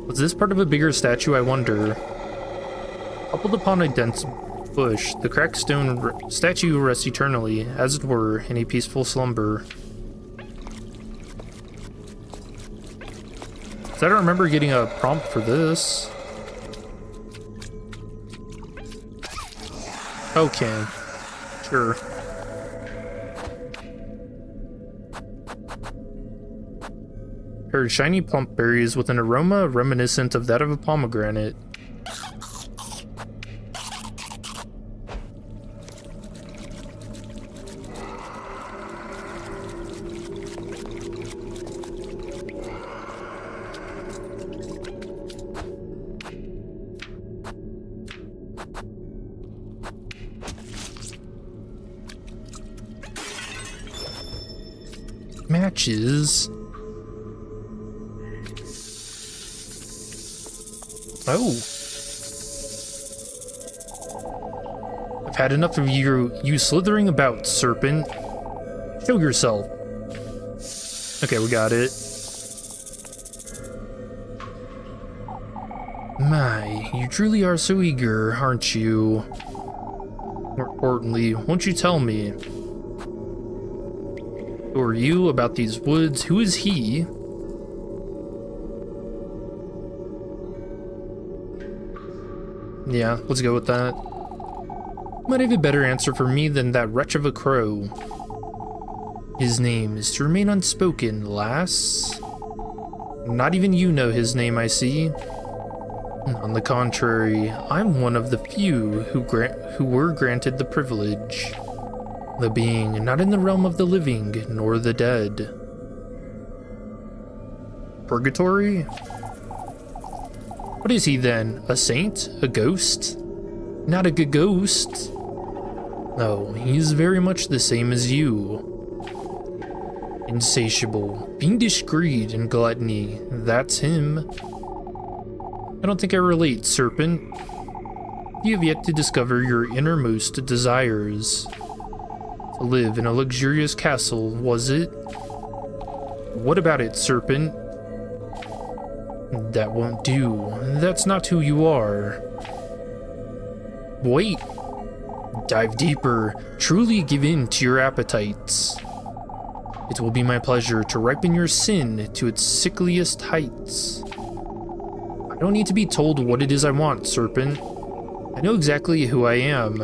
Was this part of a bigger statue, I wonder? Coupled upon a dense bush, the cracked stone statue rests eternally, as it were, in a peaceful slumber. So I don't remember getting a prompt for this. Okay. Sure. Her shiny plump berries with an aroma reminiscent of that of a pomegranate. Matches. Oh. I've had enough of you slithering about, serpent. Show yourself. Okay, we got it. My, you truly are so eager, aren't you? More importantly, won't you tell me? Who are you about these woods? Who is he? Yeah, let's go with that. Might have a better answer for me than that wretch of a crow. His name is to remain unspoken, lass. Not even you know his name, I see. On the contrary, I'm one of the few who were granted the privilege. The being not in the realm of the living nor the dead. Purgatory? What is he then? A saint? A ghost? Not a ghost. No, he's very much the same as you. Insatiable, fiendish greed and gluttony. That's him. I don't think I relate, serpent. You have yet to discover your innermost desires. To live in a luxurious castle, was it? What about it, serpent? That won't do. That's not who you are. Wait. Dive deeper. Truly give in to your appetites. It will be my pleasure to ripen your sin to its sickliest heights. I don't need to be told what it is I want, serpent. I know exactly who I am.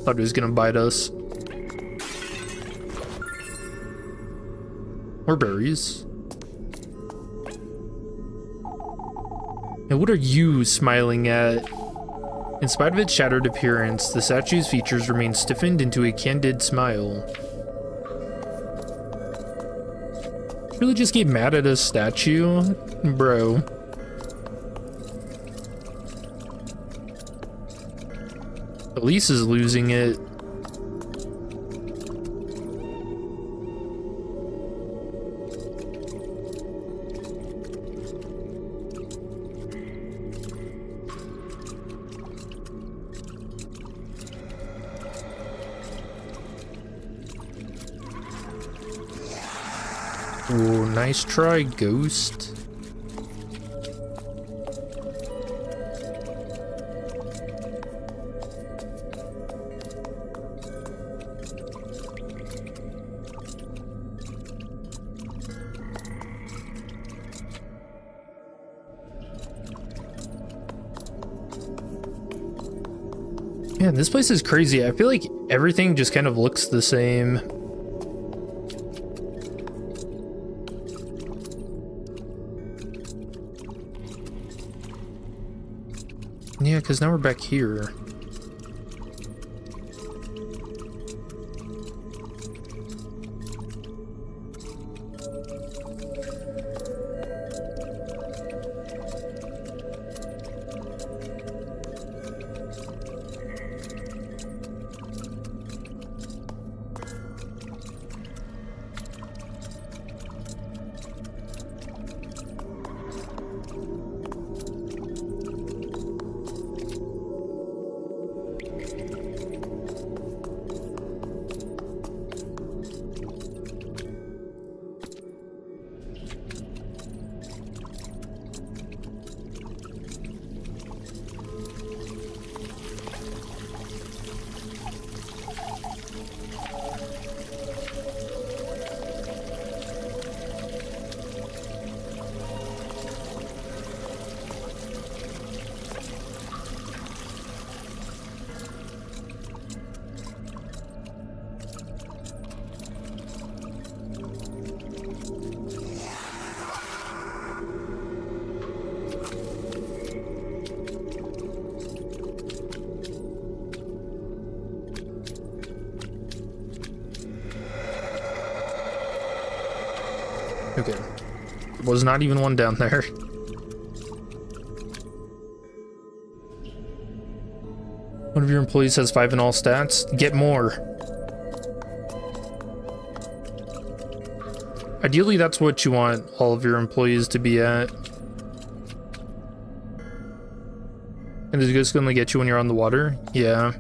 Thought it was gonna bite us. More berries. And what are you smiling at? In spite of its shattered appearance, the statue's features remain stiffened into a candid smile. Really just get mad at a statue? Bro. Elise is losing it. Ooh, nice try, ghost. Man, this place is crazy. I feel like everything just kind of looks the same. Yeah, because now we're back here. Okay. Was not even one down there. One of your employees has 5 in all stats. Get more. Ideally, that's what you want all of your employees to be at. And is this going to get you when you're on the water? Yeah.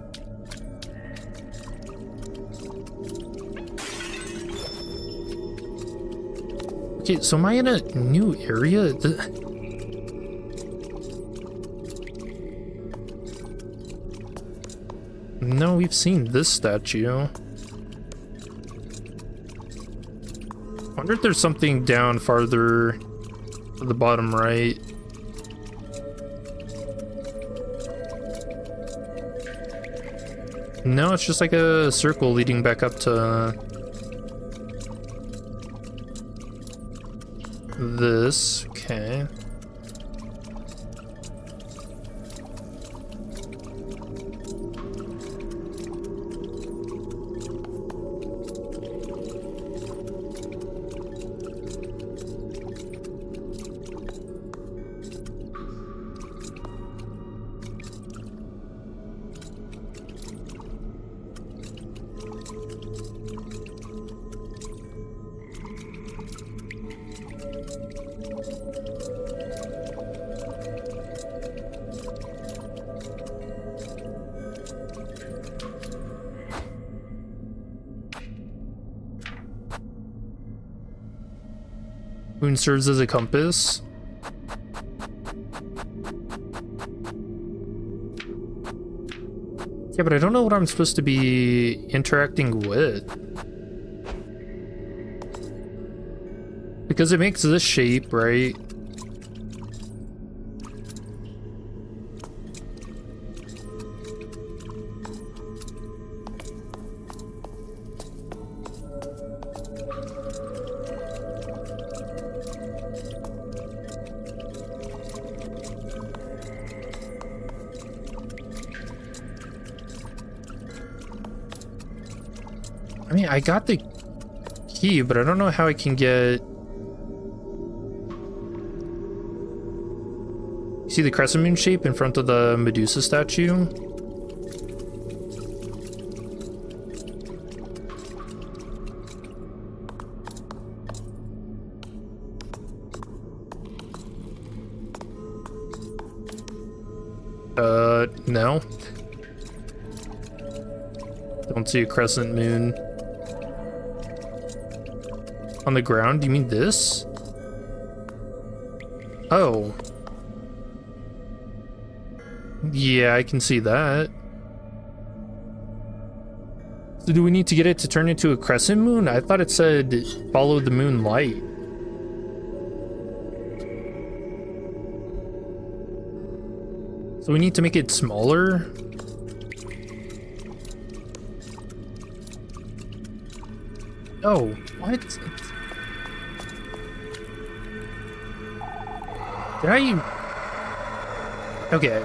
Okay, so am I in a new area? No, we've seen this statue. Wonder if there's something down farther to the bottom right. No, it's just like a circle leading back up to this. Okay. Moon serves as a compass. Yeah, but I don't know what I'm supposed to be interacting with. Because it makes this shape, right? I mean, I got the key, but I don't know how I can get... See the crescent moon shape in front of the Medusa statue? No. Don't see a crescent moon. On the ground? You mean this? Oh. Yeah, I can see that. So do we need to get it to turn into a crescent moon? I thought it said follow the moonlight. So we need to make it smaller? Oh, what? Did I... Okay.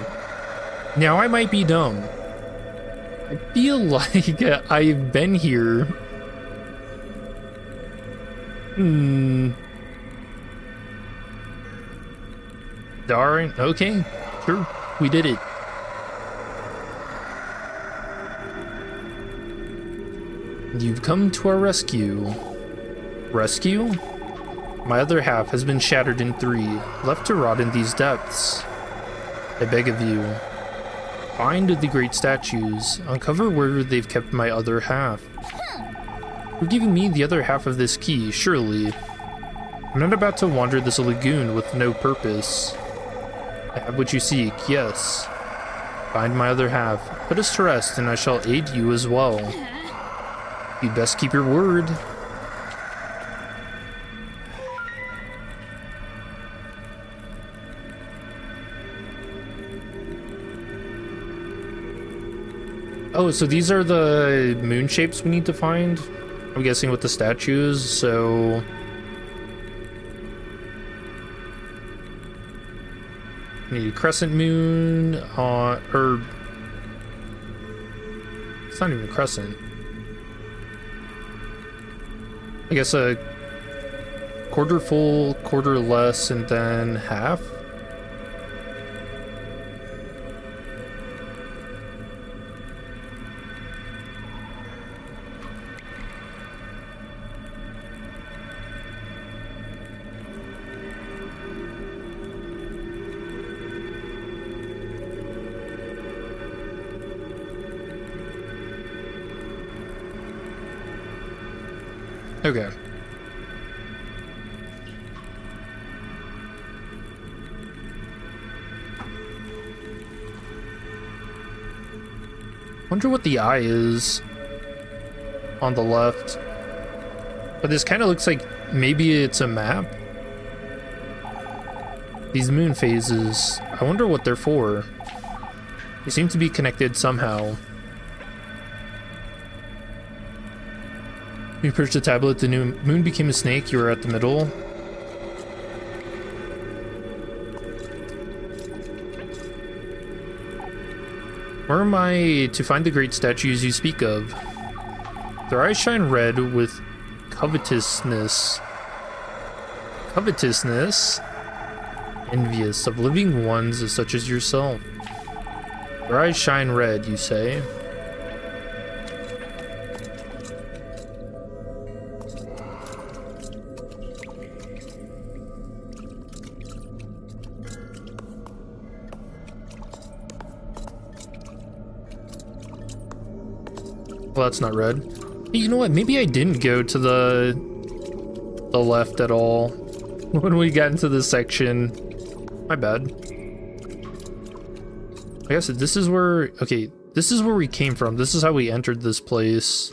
Now I might be dumb. I feel like I've been here. Darn. Okay. Sure. We did it. You've come to our rescue. Rescue? My other half has been shattered in 3, left to rot in these depths. I beg of you, find the great statues, uncover where they've kept my other half. You're giving me the other half of this key, surely. I'm not about to wander this lagoon with no purpose. I have what you seek, yes. Find my other half, put us to rest, and I shall aid you as well. You'd best keep your word. Oh, so these are the moon shapes we need to find? I'm guessing with the statues, so... Need a crescent moon, or... It's not even a crescent. I guess a quarter full, quarter less, and then half? Okay. Wonder what the eye is on the left. But this kind of looks like maybe it's a map. These moon phases, I wonder what they're for. They seem to be connected somehow. You perched the tablet, the new moon became a snake, you were at the middle. Where am I to find the great statues you speak of? Their eyes shine red with covetousness. Covetousness? Envious of living ones such as yourself. Their eyes shine red, you say? Well, that's not red. Hey, you know what? Maybe I didn't go to the left at all when we got into this section. My bad. I guess this is where... Okay, this is where we came from. This is how we entered this place.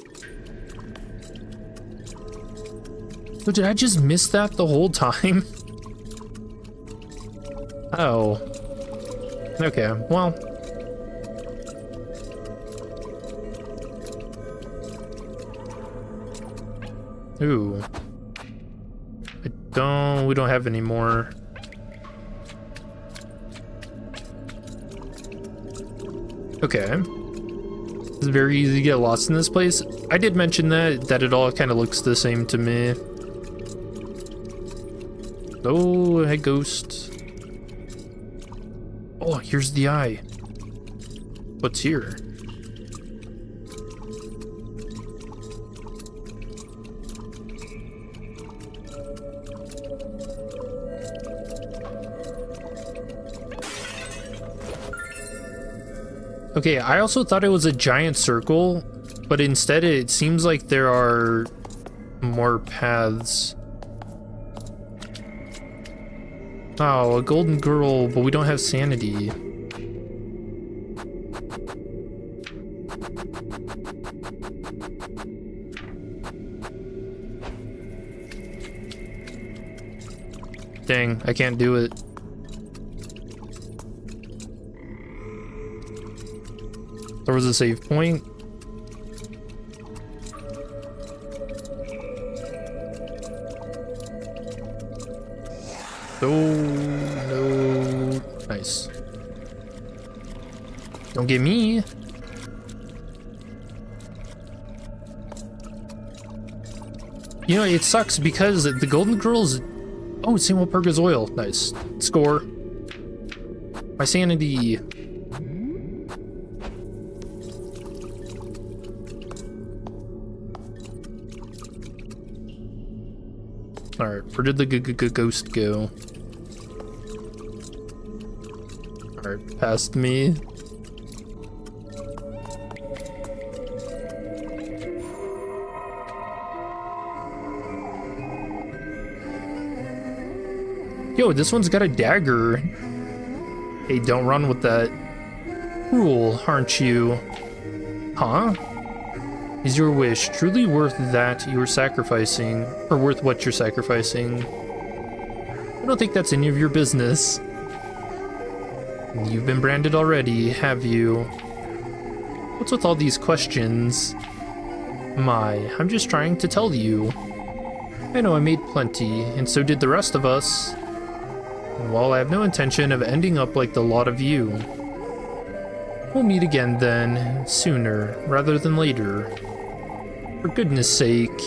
So did I just miss that the whole time? Oh. Okay, well... Ooh. We don't have any more. Okay. It's very easy to get lost in this place. I did mention that it all kind of looks the same to me. Oh, hey, ghost. Oh, here's the eye. What's here? Okay, I also thought it was a giant circle, but instead it seems like there are more paths. Oh, a golden girl, but we don't have sanity. Dang, I can't do it. There was a save point. Oh, no. Nice. Don't get me. You know, it sucks because the golden girls... Oh, Samuel Perga's oil. Nice. Score. My sanity. Alright, where did the ghost go? Alright, past me. Yo, this one's got a dagger. Hey, don't run with that. Cruel, aren't you? Huh? Is your wish truly worth that you're sacrificing, or worth what you're sacrificing? I don't think that's any of your business. You've been branded already, have you? What's with all these questions? My, I'm just trying to tell you. I know I made plenty, and so did the rest of us. And while I have no intention of ending up like the lot of you, we'll meet again then, sooner rather than later. For goodness sake.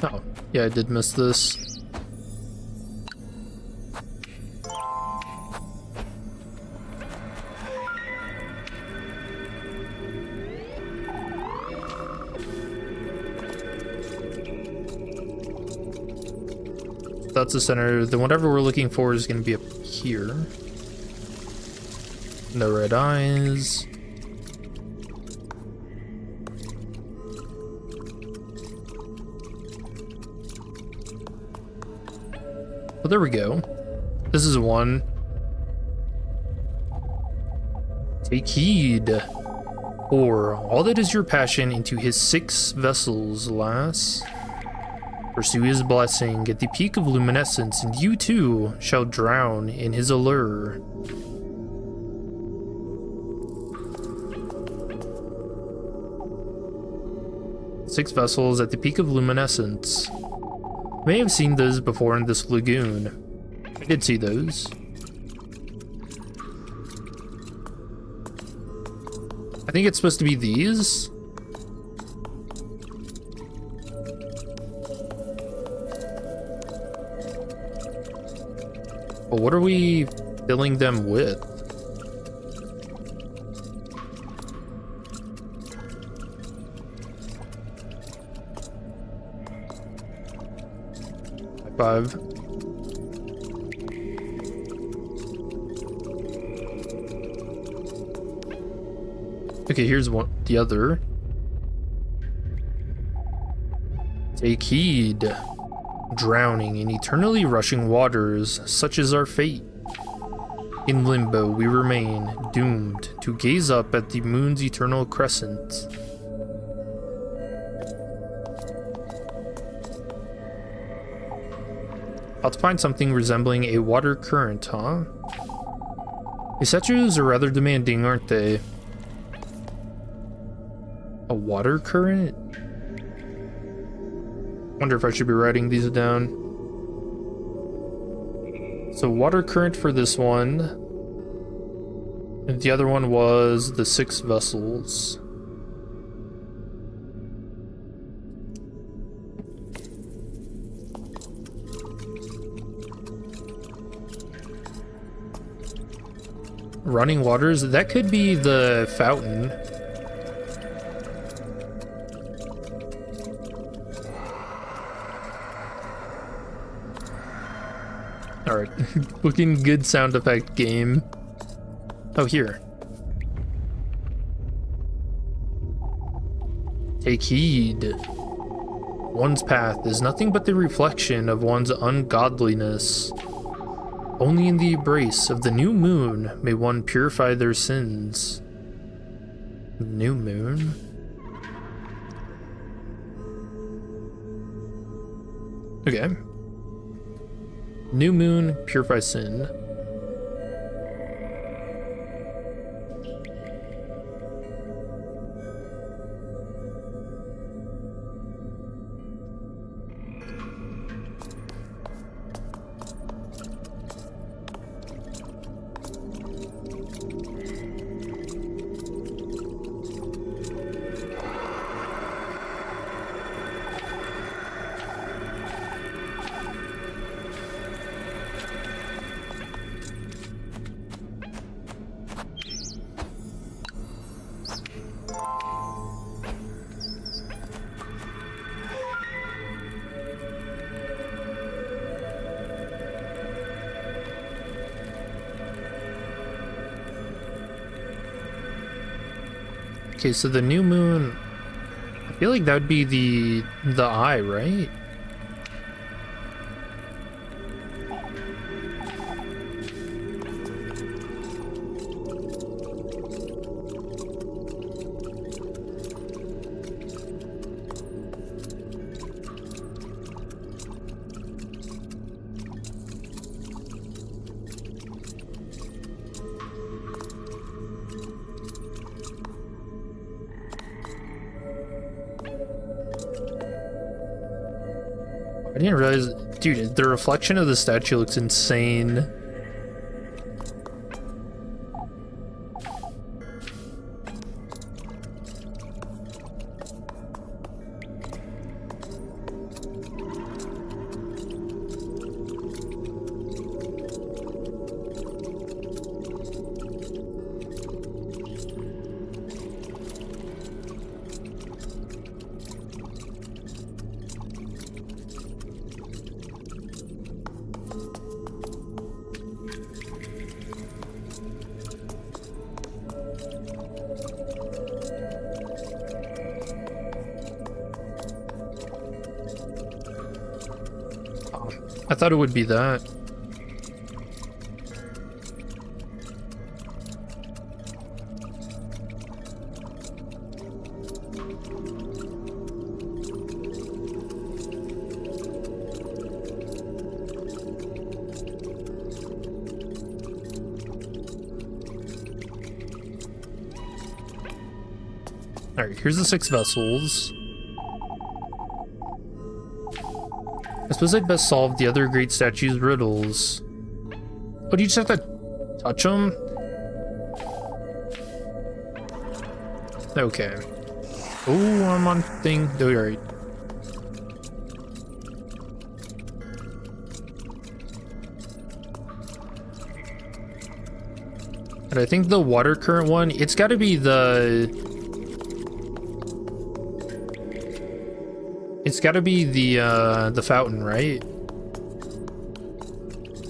Oh, yeah, I did miss this. That's the center. Then whatever we're looking for is going to be up here. No red eyes. Oh, there we go. This is one. Take heed. Pour all that is your passion into his 6 vessels, lass. Pursue his blessing at the peak of luminescence, and you too shall drown in his allure. Six vessels at the peak of luminescence. May have seen those before in this lagoon. I did see those. I think it's supposed to be these. But what are we filling them with? High five. Okay, here's one. The other. Take heed. Drowning in eternally rushing waters, such is our fate. In limbo we remain, doomed to gaze up at the moon's eternal crescent. I'll find something resembling a water current, huh? These statues are rather demanding, aren't they? A water current? Wonder if I should be writing these down. So water current for this one. And the other one was the 6 vessels. Running waters, that could be the fountain. Alright, looking good sound effect game. Oh, here. Take heed. One's path is nothing but the reflection of one's ungodliness. Only in the embrace of the new moon may one purify their sins. New moon? Okay. New moon, purify sin. Okay, so the new moon, I feel like that would be the eye, right? I didn't realize, dude, the reflection of the statue looks insane. I thought it would be that. Alright, here's the 6 vessels. I suppose I'd best solve the other great statue's riddles. Oh, do you just have to touch them? Okay. Oh, I'm on thing. Oh, alright. And I think the water current one, it's gotta be It's gotta be the fountain, right?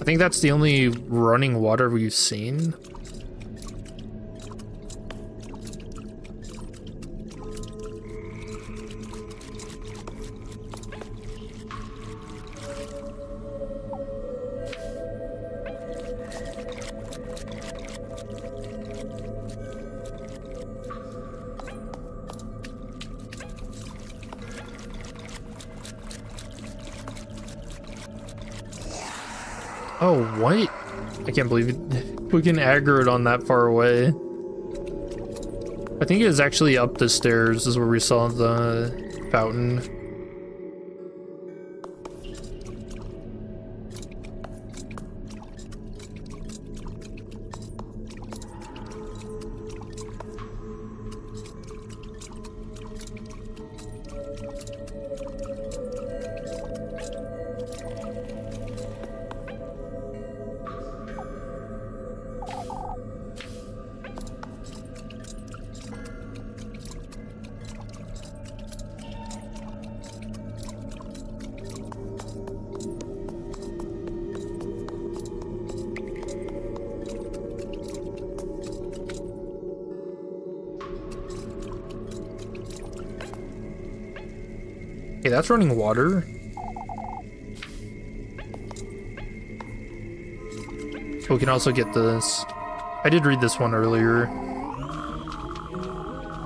I think that's the only running water we've seen. Oh, what? I can't believe it. We can aggro it on that far away. I think it was actually up the stairs is where we saw the fountain. Okay, that's running water. We can also get this. I did read this one earlier.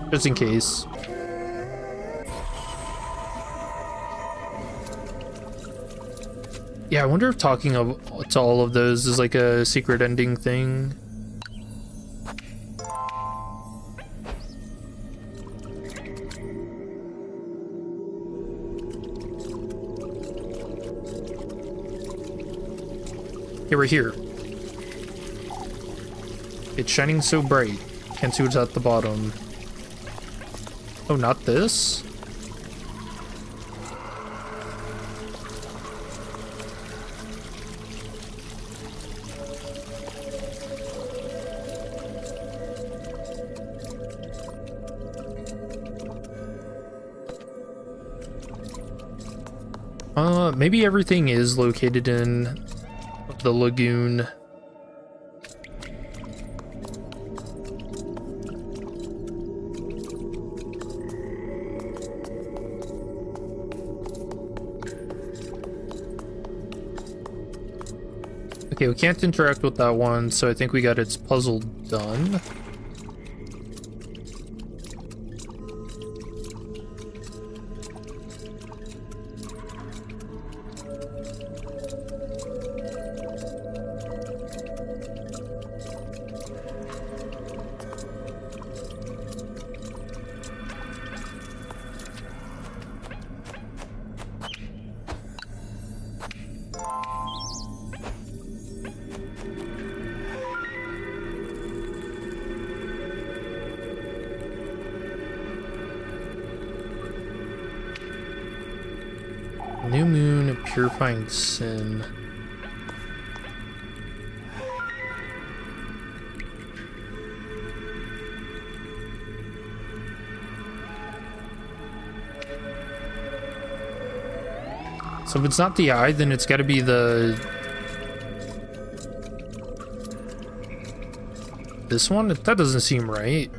Just in case. Yeah, I wonder if talking to all of those is like a secret ending thing. Okay, we're here. It's shining so bright. Can't see what's at the bottom. Oh, not this? Maybe everything is located in the lagoon. Okay, we can't interact with that one, so I think we got its puzzle done. New moon, purifying sin. So if it's not the eye, then it's got to be the... This one? That doesn't seem right.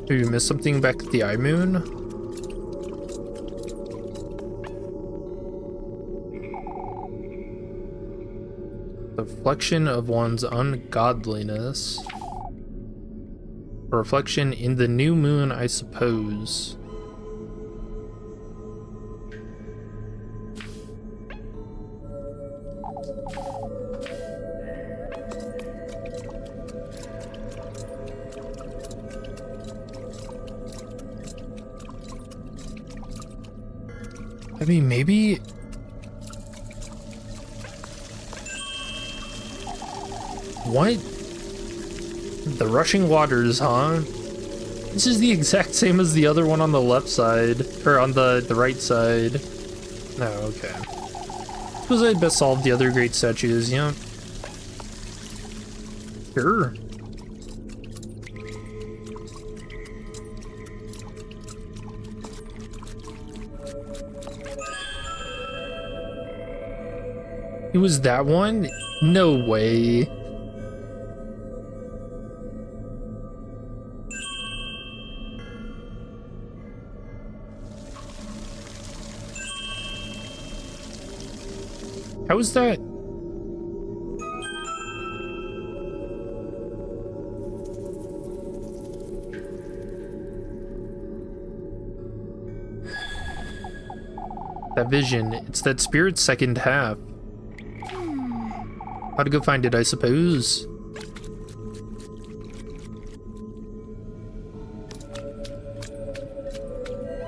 Did you miss something back at the eye moon? The reflection of one's ungodliness. A reflection in the new moon, I suppose. I mean, maybe... What? The rushing waters, huh? This is the exact same as the other one on the left side. Or on the right side. No, okay. Suppose I'd best solve the other great statues, yeah. Sure. It was that one? No way. How is that? That vision, it's that spirit's second half. How to go find it, I suppose.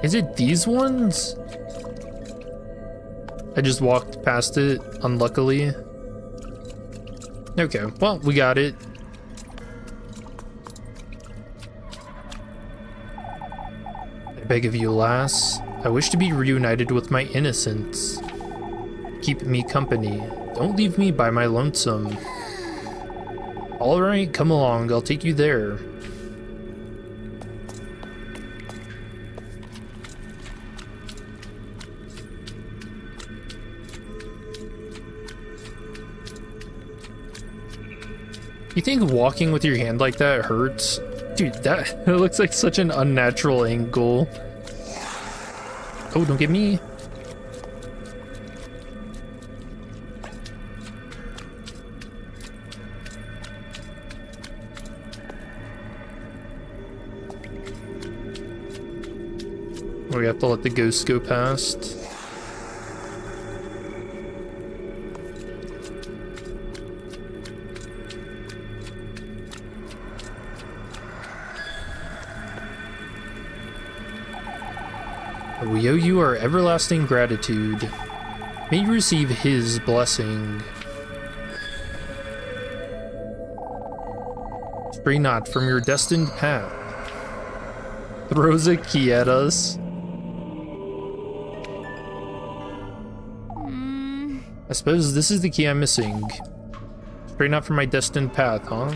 Is it these ones? I just walked past it, unluckily. Okay, well, we got it. I beg of you, lass. I wish to be reunited with my innocence. Keep me company. Don't leave me by my lonesome. Alright, come along, I'll take you there. You think walking with your hand like that hurts? Dude, that looks like such an unnatural angle. Oh, don't get me. We have to let the ghosts go past. We owe you our everlasting gratitude. May you receive his blessing. Stray not from your destined path. Throws a key at us. I suppose this is the key I'm missing. Stray not from my destined path, huh?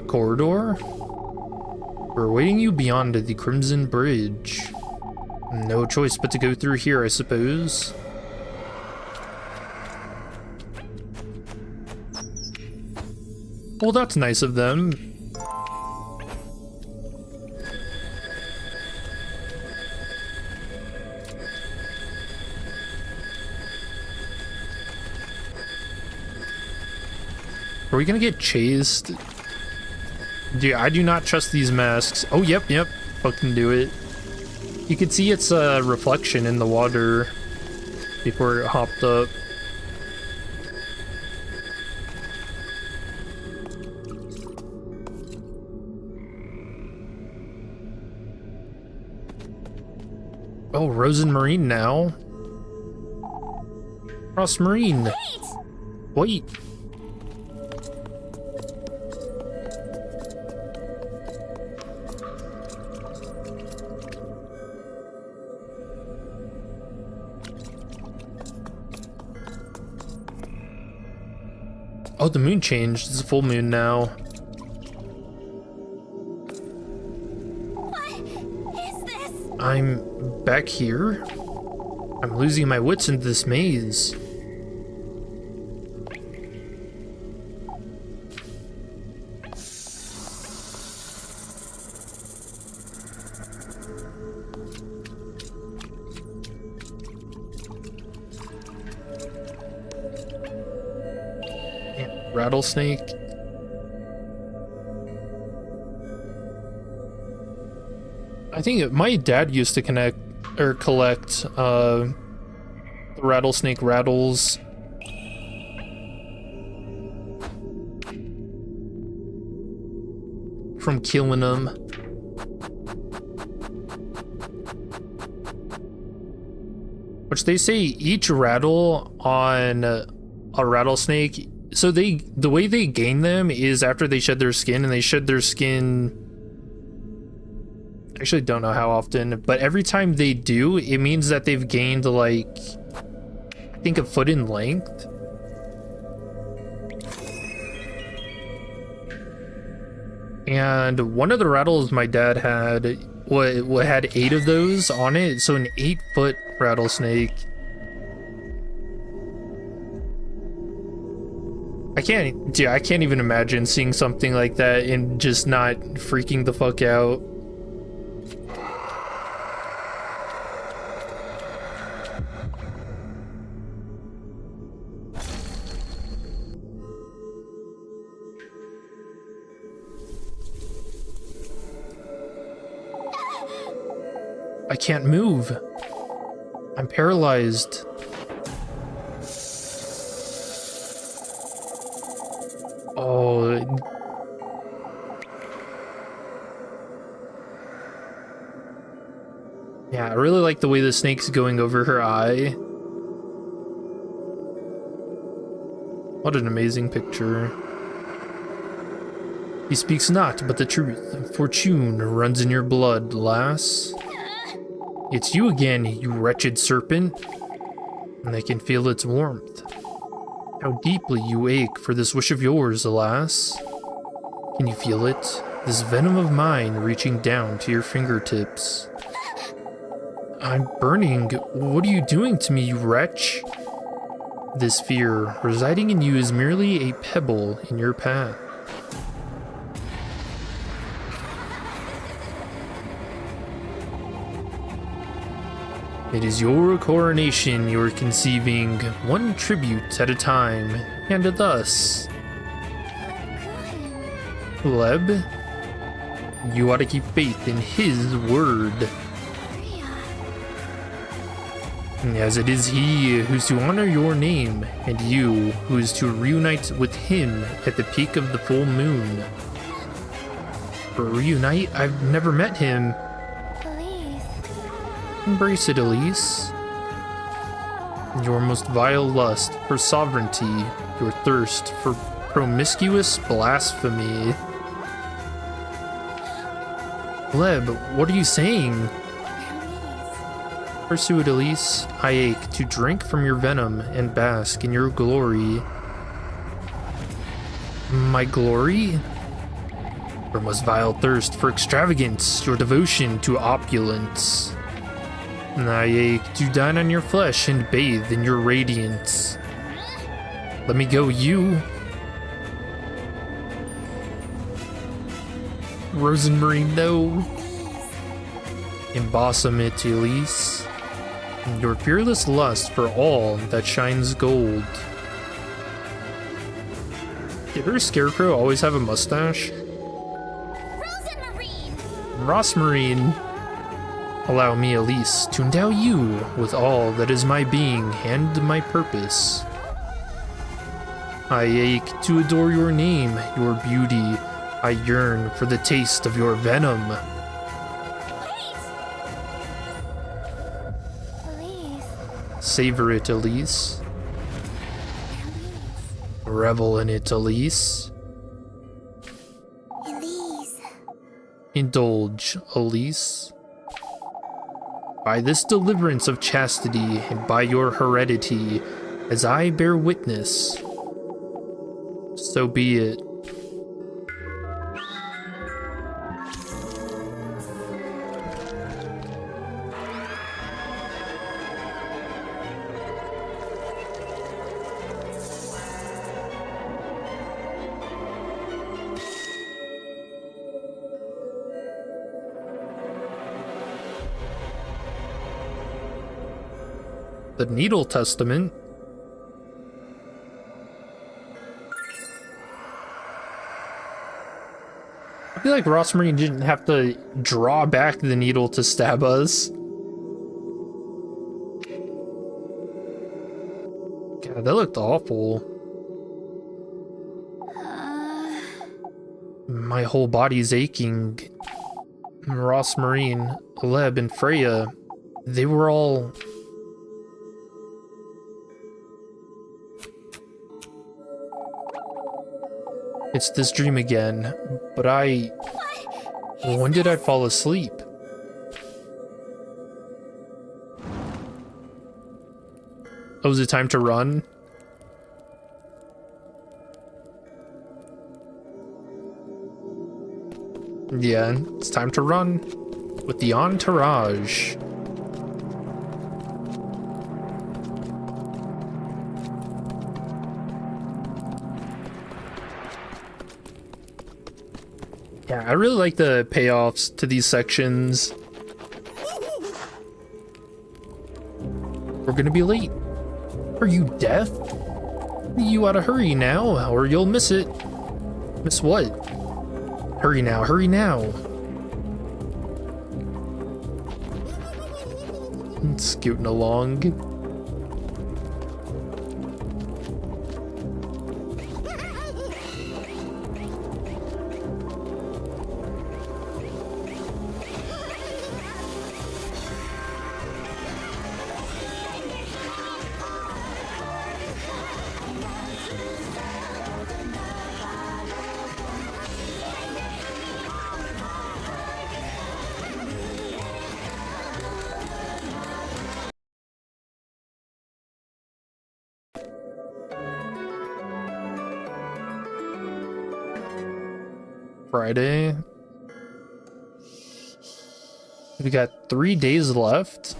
Corridor? We're awaiting you beyond the Crimson Bridge. No choice but to go through here, I suppose. Well, that's nice of them. Are we gonna get chased? Dude, I do not trust these masks. Oh, yep, fucking do it. You could see its reflection in the water before it hopped up. Oh, Rose and Marine now. Cross Marine. Wait. Oh, the moon changed. It's a full moon now. What is this? I'm back here? I'm losing my wits in this maze. Rattlesnake. I think my dad used to collect the rattlesnake rattles. From killing them. Which they say each rattle on a rattlesnake, so the way they gain them is after they shed their skin, and they shed their skin, I actually don't know how often, but every time they do, it means that they've gained like, I think, a foot in length. And one of the rattles my dad had had 8 of those on it, so an 8-foot rattlesnake. I can't even imagine seeing something like that and just not freaking the fuck out. I can't move. I'm paralyzed. Oh, Yeah, I really like the way the snake's going over her eye. What an amazing picture. He speaks not but the truth. Fortune runs in your blood, lass. It's you again, you wretched serpent. And I can feel its warmth. How deeply you ache for this wish of yours, alas. Can you feel it? This venom of mine reaching down to your fingertips. I'm burning. What are you doing to me, you wretch? This fear residing in you is merely a pebble in your path. It is your coronation you're conceiving, one tribute at a time, and thus... Leb, you ought to keep faith in his word. As it is he who's to honor your name, and you who is to reunite with him at the peak of the full moon. For reunite? I've never met him. Embrace it, Elise. Your most vile lust for sovereignty, your thirst for promiscuous blasphemy. Leb, what are you saying? Pursue it, Elise. I ache to drink from your venom and bask in your glory. My glory? Your most vile thirst for extravagance, your devotion to opulence. I ache to dine on your flesh and bathe in your radiance. Let me go, you. Rosemary, no. Embosom it, Elise. Your fearless lust for all that shines gold. Did her scarecrow always have a mustache? Rosmarine. Allow me, Elise, to endow you with all that is my being and my purpose. I ache to adore your name, your beauty. I yearn for the taste of your venom. Elise. Savor it, Elise. Revel in it, Elise. Elise. Indulge, Elise. By this deliverance of chastity, and by your heredity, as I bear witness, so be it. The Needle Testament. I feel like Rosmarine didn't have to draw back the needle to stab us. God, that looked awful. My whole body's aching. Rosmarine, Leb, and Freya, they were all... It's this dream again, but when did I fall asleep? Oh, is it time to run? Yeah, it's time to run with the entourage. Yeah, I really like the payoffs to these sections. We're gonna be late. Are you deaf? You oughta hurry now, or you'll miss it. Miss what? Hurry now, hurry now. Scooting along. Friday. We got 3 days left.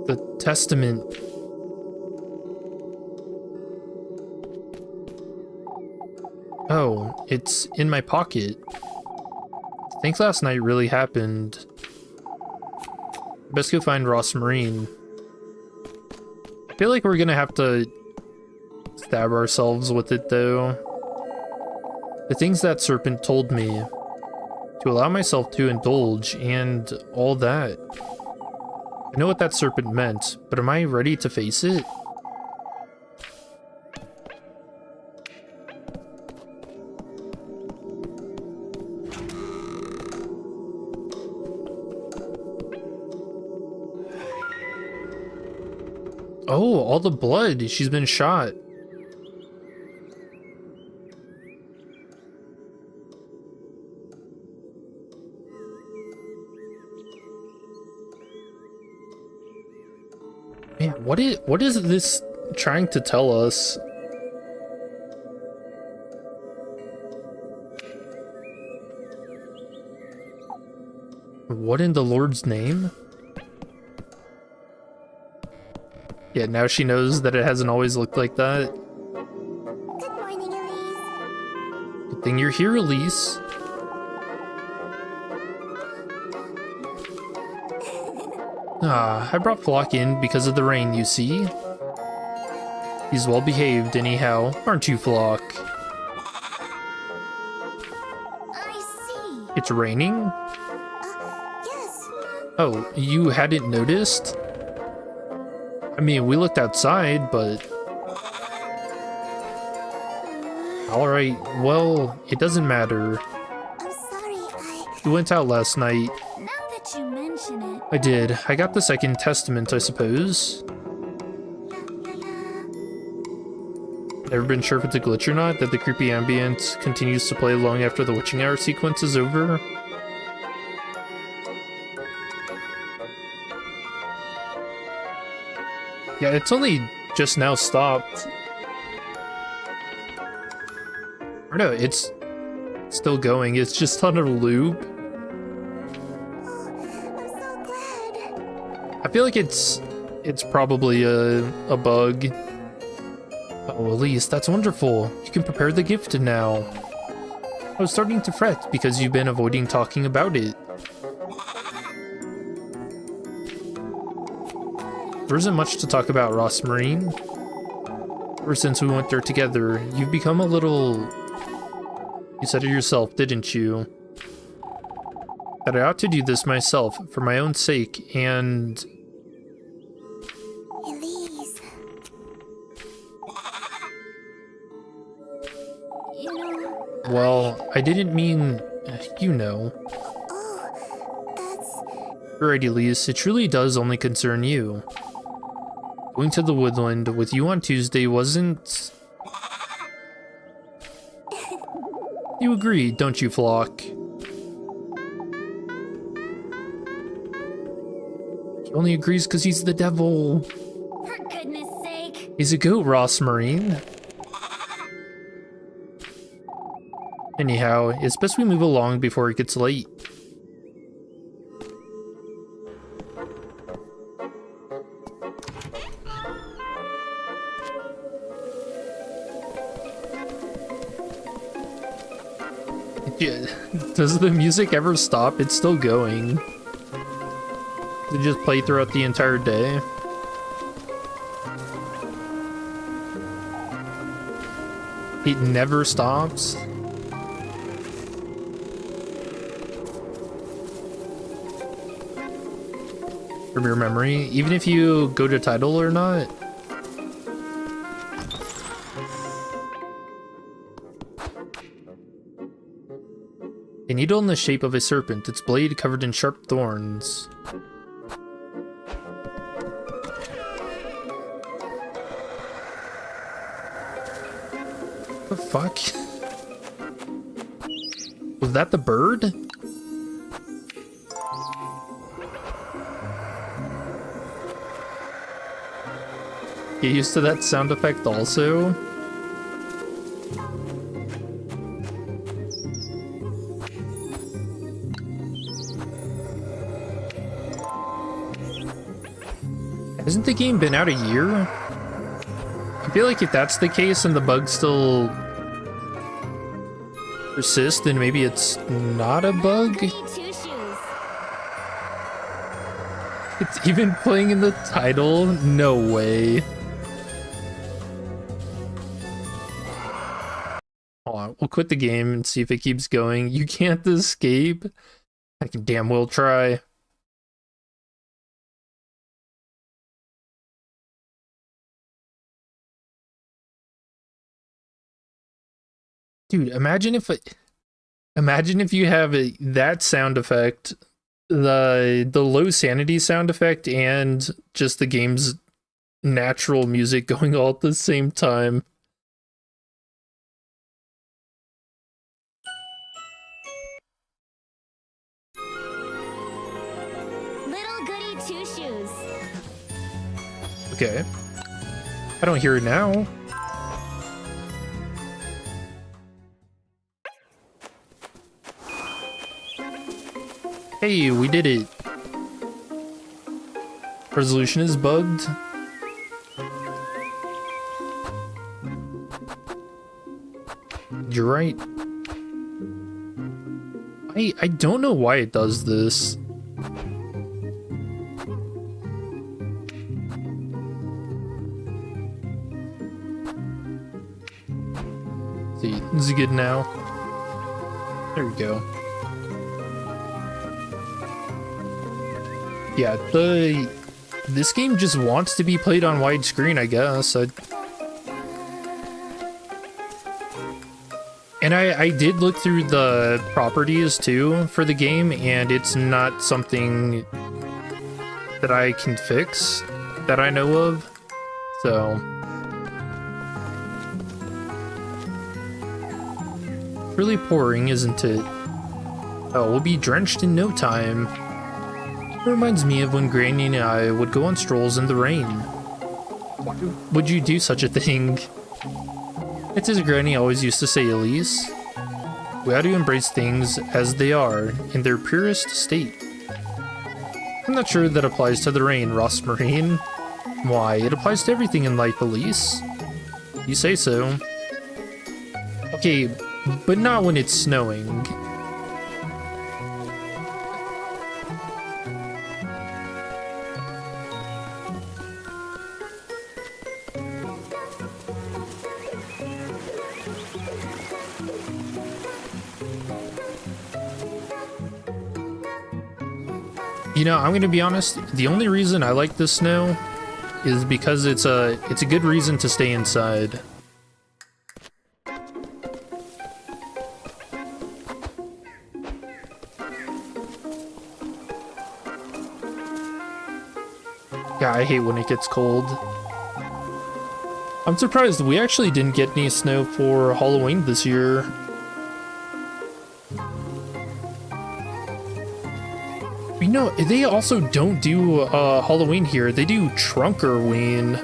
The testament. Oh, it's in my pocket. I think last night really happened. Best go find Ross Marine. I feel like we're gonna have to stab ourselves with it though. The things that serpent told me, to allow myself to indulge and all that. I know what that serpent meant, but am I ready to face it? Oh, all the blood. She's been shot. Man, what is this trying to tell us? What in the Lord's name? Yeah, now she knows that it hasn't always looked like that. Good morning, Elise. Good thing you're here, Elise. Ah, I brought Flock in because of the rain, you see. He's well behaved anyhow, aren't you, Flock? I see. It's raining? Yes. Oh, you hadn't noticed? I mean, we looked outside, but... Alright, well, it doesn't matter. I'm sorry, You went out last night. Now that you mention it... I did. I got the second testament, I suppose. Never been sure if it's a glitch or not, that the creepy ambient continues to play long after the witching hour sequence is over. Yeah, it's only just now stopped. Or no, it's still going. It's just on a loop. I'm so glad. I feel like it's probably a bug. Oh, Elise, that's wonderful. You can prepare the gift now. I was starting to fret because you've been avoiding talking about it. There isn't much to talk about, Ross Marine. Ever since we went there together, you've become a little... You said it yourself, didn't you? That I ought to do this myself, for my own sake, and... Elise. You know... Well, I didn't mean... you know. Oh, that's... You're right, Elise, it truly does only concern you. Going to the woodland with you on Tuesday wasn't... You agree, don't you, Flock? He only agrees because he's the devil. For goodness sake. He's a goat, Ross Marine. Anyhow, it's best we move along before it gets late. Yeah, does the music ever stop? It's still going. Does it just play throughout the entire day? It never stops? From your memory? Even if you go to title or not? A needle in the shape of a serpent, its blade covered in sharp thorns. The fuck? Was that the bird? get used to that sound effect also. Hasn't the game been out a year? I feel like if that's the case and the bugs still persist, then maybe it's not a bug. It's even playing in the title? No way. Hold on, we'll quit the game and see if it keeps going. You can't escape? I can damn well try. Dude, imagine if you have that sound effect, the low sanity sound effect, and just the game's natural music going all at the same time. Little Goody Two Shoes. Okay. I don't hear it now. Hey, we did it. Resolution is bugged. You're right. I don't know why it does this. See, this is good now. There we go. Yeah, this game just wants to be played on widescreen, I guess. And I did look through the properties too for the game, and it's not something that I can fix that I know of. So really pouring, isn't it? Oh, we'll be drenched in no time. It reminds me of when Granny and I would go on strolls in the rain. Why would you do such a thing? It's as Granny always used to say, Elise. We ought to embrace things as they are, in their purest state. I'm not sure that applies to the rain, Ross Marine. Why, it applies to everything in life, Elise. You say so. Okay, but not when it's snowing. You know, I'm gonna be honest, the only reason I like this snow is because it's a good reason to stay inside. Yeah, I hate when it gets cold. I'm surprised we actually didn't get any snow for Halloween this year. You know, they also don't do Halloween here. They do Trunkerween,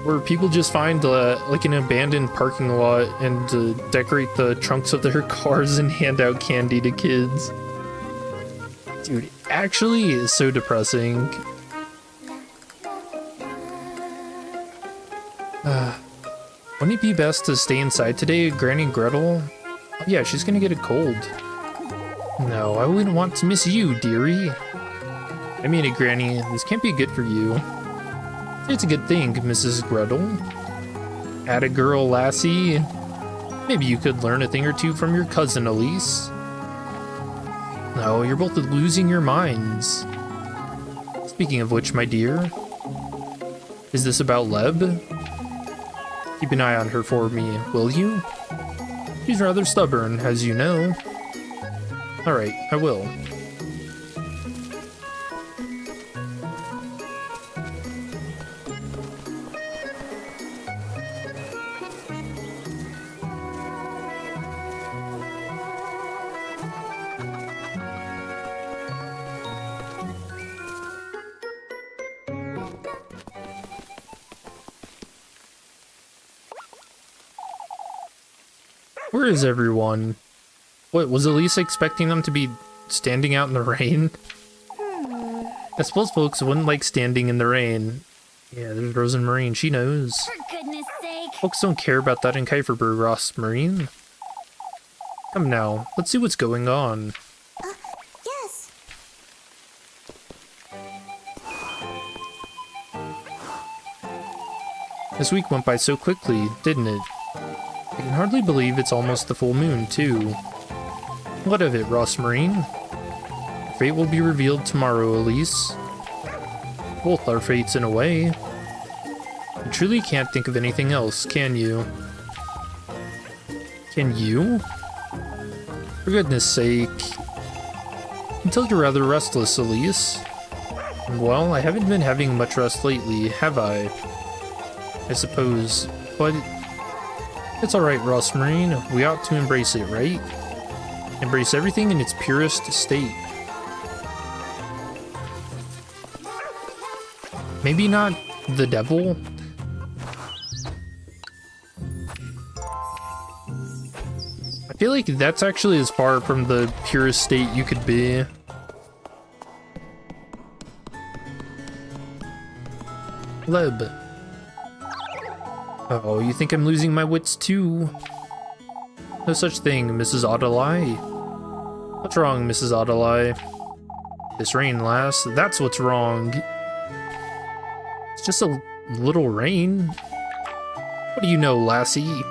where people just find like an abandoned parking lot and decorate the trunks of their cars and hand out candy to kids. Dude, it actually is so depressing. Wouldn't it be best to stay inside today, Granny Gretel? Oh, yeah, she's gonna get a cold. No, I wouldn't want to miss you, dearie. I mean it, Granny. This can't be good for you. It's a good thing, Mrs. Gretel. Atta girl, lassie. Maybe you could learn a thing or two from your cousin, Elise. No, you're both losing your minds. Speaking of which, my dear, is this about Leb? Keep an eye on her for me, will you? She's rather stubborn, as you know. Alright, I will. Where is everyone? What, was Elise expecting them to be standing out in the rain? I suppose folks wouldn't like standing in the rain. Yeah, there's Rose and Marine, she knows. For goodness sake. Folks don't care about that in Kieferberg, Ross Marine. Come now, let's see what's going on. Yes. This week went by so quickly, didn't it? I can hardly believe it's almost the full moon, too. What of it, Ross Marine? Fate will be revealed tomorrow, Elise. Both our fates in a way. You truly can't think of anything else, can you? Can you? For goodness sake. I can tell you're rather restless, Elise. Well, I haven't been having much rest lately, have I? I suppose. But it's alright, Ross Marine. We ought to embrace it, right? Embrace everything in its purest state. Maybe not the devil? I feel like that's actually as far from the purest state you could be. Leb. Oh, you think I'm losing my wits too? No such thing, Mrs. Audelai. What's wrong, Mrs. Audelai? This rain, lass, that's what's wrong. It's just a little rain. What do you know, lassie?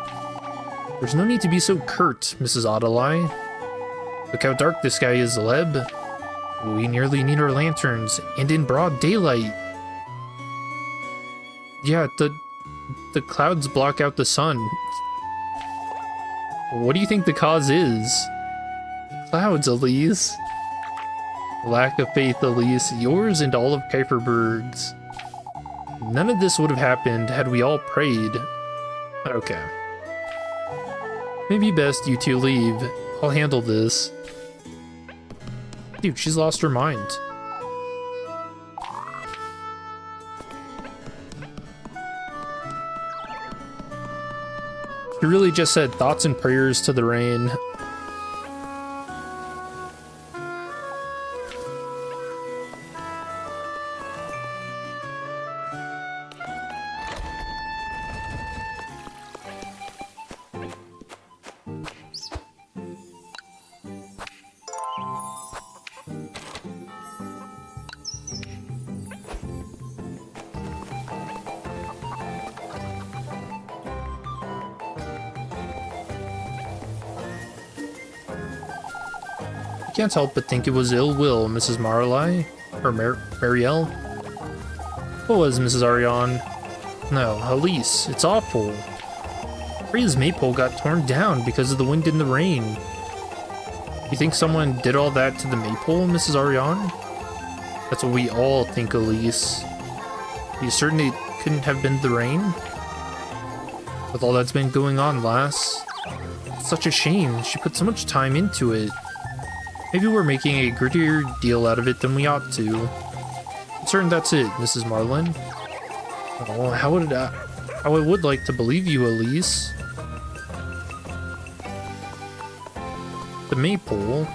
There's no need to be so curt, Mrs. Audelai. Look how dark the sky is, Leb. We nearly need our lanterns, and in broad daylight. Yeah, the clouds block out the sun. What do you think the cause is? Clouds, Elise. Lack of faith, Elise, yours and all of Kieferberg's. None of this would have happened had we all prayed. Okay. Maybe best you two leave. I'll handle this. Dude, she's lost her mind. She really just said thoughts and prayers to the rain. I can't help but think it was ill will, Mrs. Marley, or Marielle. What was, Mrs. Ariane? No, Elise, it's awful. Freya's maypole got torn down because of the wind and the rain. You think someone did all that to the maypole, Mrs. Ariane? That's what we all think, Elise. You certain it couldn't have been the rain? With all that's been going on, lass. It's such a shame, she put so much time into it. Maybe we're making a grittier deal out of it than we ought to. I'm certain that's it, Mrs. Marlin. Oh, how I would like to believe you, Elise. The maypole?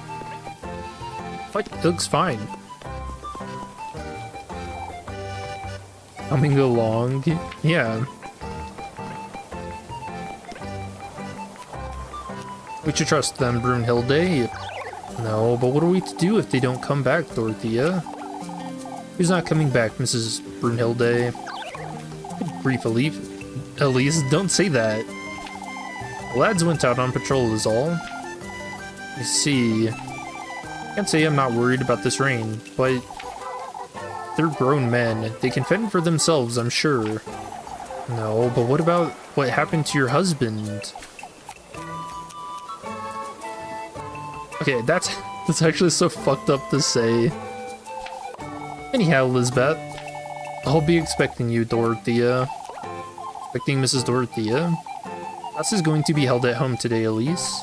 It looks fine. Coming along, yeah. We should trust them, Brunhilde. No, but what are we to do if they don't come back, Dorothea? Who's not coming back, Mrs. Brunhilde? Good grief, Elise, don't say that. The lads went out on patrol is all. You see, I can't say I'm not worried about this rain, but they're grown men. They can fend for themselves, I'm sure. No, but what about what happened to your husband? Okay, that's actually so fucked up to say. Anyhow, Lisbeth, I'll be expecting you, Dorothea. Expecting Mrs. Dorothea? Class is going to be held at home today, Elise.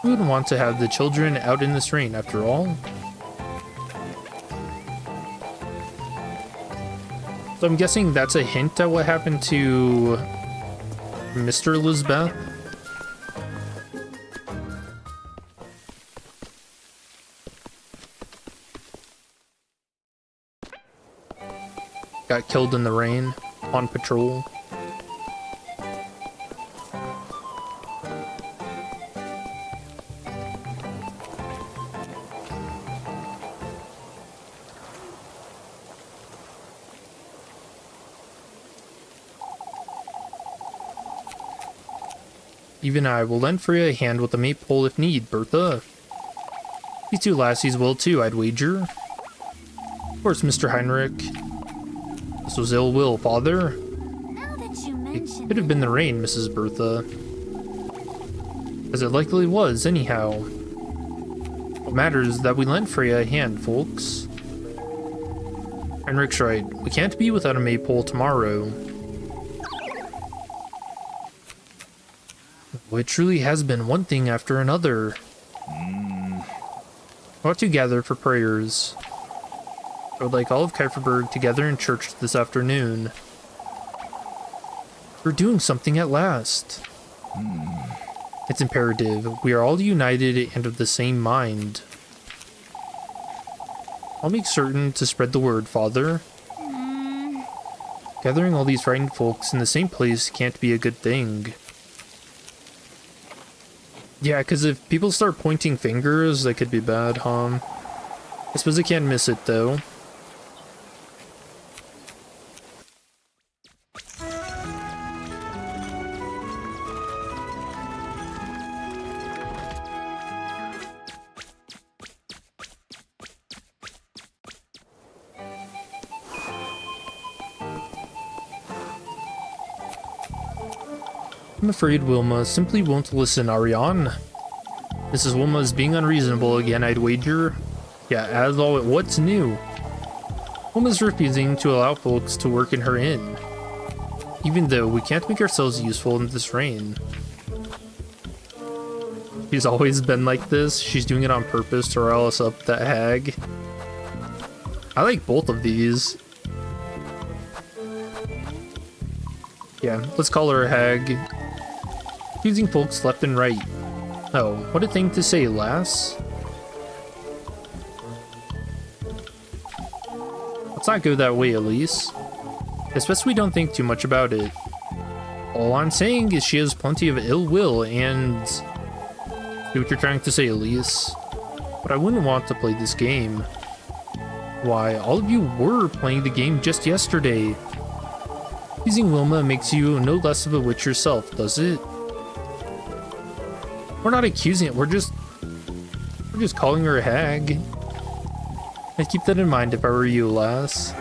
Who would want to have the children out in this rain, after all? So I'm guessing that's a hint at what happened to Mr. Lisbeth? got killed in the rain on patrol. Even I will lend Freya a hand with the maypole if need, Bertha. These two lassies will too, I'd wager. Of course, Mr. Heinrich. This was ill will, father. Now that you mention It could have been the rain, Mrs. Bertha. As it likely was, anyhow. What matters is that we lent Freya a hand, folks. Heinrich's right. We can't be without a maypole tomorrow. Well, it truly has been one thing after another. I want to gather for prayers. I would like all of Kieferberg together in church this afternoon. We're doing something at last. It's imperative. We are all united and of the same mind. I'll make certain to spread the word, Father. Gathering all these frightened folks in the same place can't be a good thing. Yeah, because if people start pointing fingers, that could be bad, huh? I suppose I can't miss it, though. I'm afraid Wilma simply won't listen, Ariane. Mrs. Wilma is being unreasonable again, I'd wager. Yeah, as always, what's new? Wilma's refusing to allow folks to work in her inn. Even though we can't make ourselves useful in this rain. She's always been like this. She's doing it on purpose to rile us up, that hag. I like both of these. Yeah, let's call her a hag. Using folks left and right. Oh, what a thing to say, lass. Let's not go that way, Elise. Especially we don't think too much about it. All I'm saying is she has plenty of ill will and... See what you're trying to say, Elise. But I wouldn't want to play this game. Why, all of you were playing the game just yesterday. Using Wilma makes you no less of a witch yourself, does it? We're not accusing it, we're just calling her a hag. I'd keep that in mind if I were you, lass.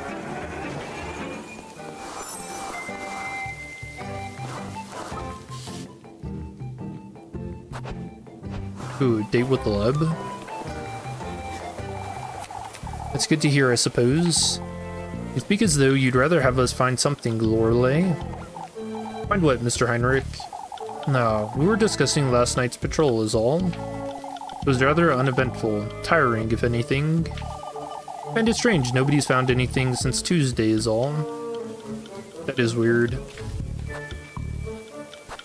Ooh, date with Leb? That's good to hear, I suppose. You speak as though you'd rather have us find something, Lorelei. Find what, Mr. Heinrich? No, we were discussing last night's patrol is all. It was rather uneventful, tiring if anything. And it's strange, nobody's found anything since Tuesday is all. That is weird.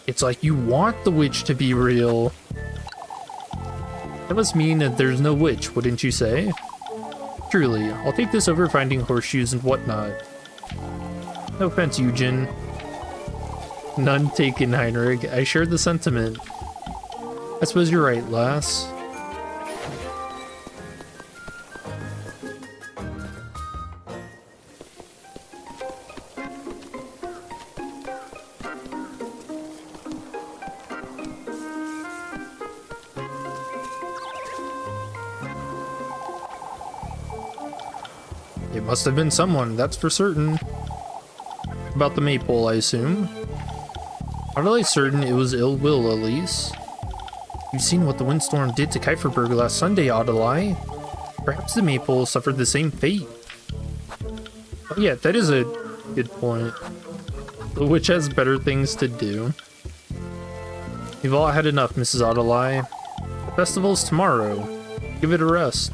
It's like you want the witch to be real. That must mean that there's no witch, wouldn't you say? Truly, I'll take this over finding horseshoes and whatnot. No offense, Eugen. None taken, Heinrich. I share the sentiment. I suppose you're right, lass. It must have been someone, that's for certain. About the maypole, I assume. Utterly certain it was ill will, Elise. You've seen what the windstorm did to Kieferberg last Sunday, Adelai. Perhaps the maypole suffered the same fate. Oh yeah, that is a good point. The witch has better things to do. You've all had enough, Mrs. Adelai. The festival's tomorrow. Give it a rest.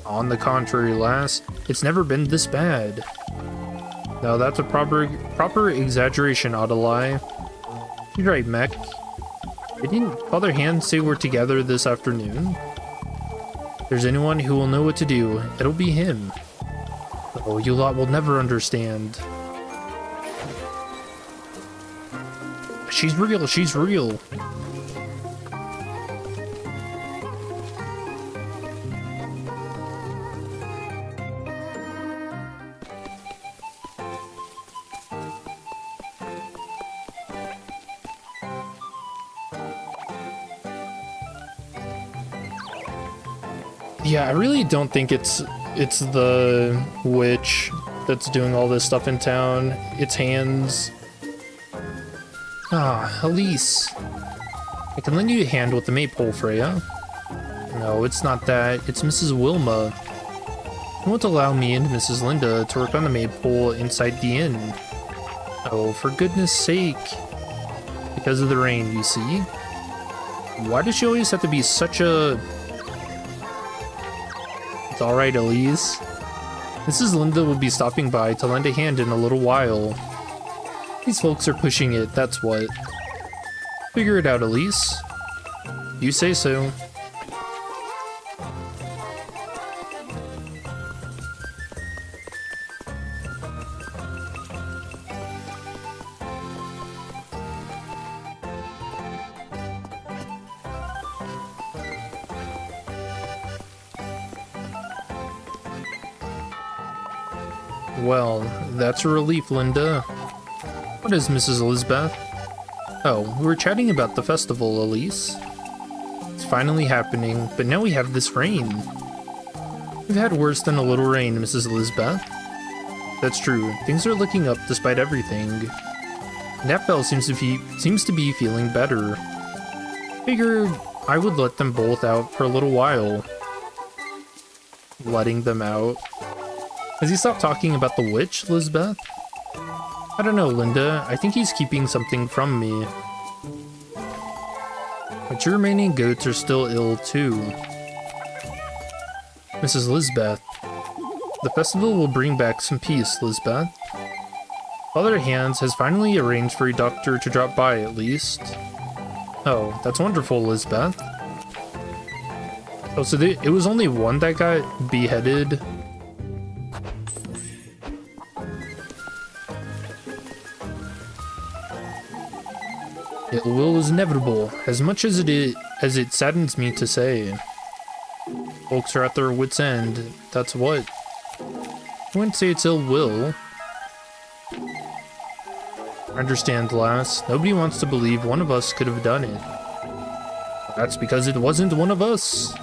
On the contrary, lass, it's never been this bad. No, that's a proper exaggeration, Adelai. You're right, Mech. Didn't Father Hand say we're together this afternoon? If there's anyone who will know what to do, it'll be him. Oh, you lot will never understand. She's real, she's real. Yeah, I really don't think it's the witch that's doing all this stuff in town. It's Hands. Ah, Elise. I can lend you a hand with the maypole, Freya. No, it's not that. It's Mrs. Wilma. You won't allow me and Mrs. Linda to work on the maypole inside the inn. Oh, for goodness sake. Because of the rain, you see? Why does she always have to be such a... It's alright, Elise. Mrs. Linda will be stopping by to lend a hand in a little while. These folks are pushing it, that's what. Figure it out, Elise. You say so. Well, that's a relief, Linda. What is Mrs. Elizabeth? Oh, we were chatting about the festival, Elise. It's finally happening, but now we have this rain. We've had worse than a little rain, Mrs. Elizabeth. That's true. Things are looking up despite everything. Napbell seems to be feeling better. Figured I would let them both out for a little while. Letting them out. Has he stopped talking about the witch, Elizabeth? I don't know, Linda. I think he's keeping something from me. But your remaining goats are still ill, too. Mrs. Elizabeth. The festival will bring back some peace, Elizabeth. Father Hands has finally arranged for a doctor to drop by, at least. Oh, that's wonderful, Elizabeth. Oh, so it was only one that got beheaded? Ill will is inevitable, as much as it saddens me to say. Folks are at their wits' end, that's what. I wouldn't say it's ill will. I understand, lass. Nobody wants to believe one of us could have done it. That's because it wasn't one of us.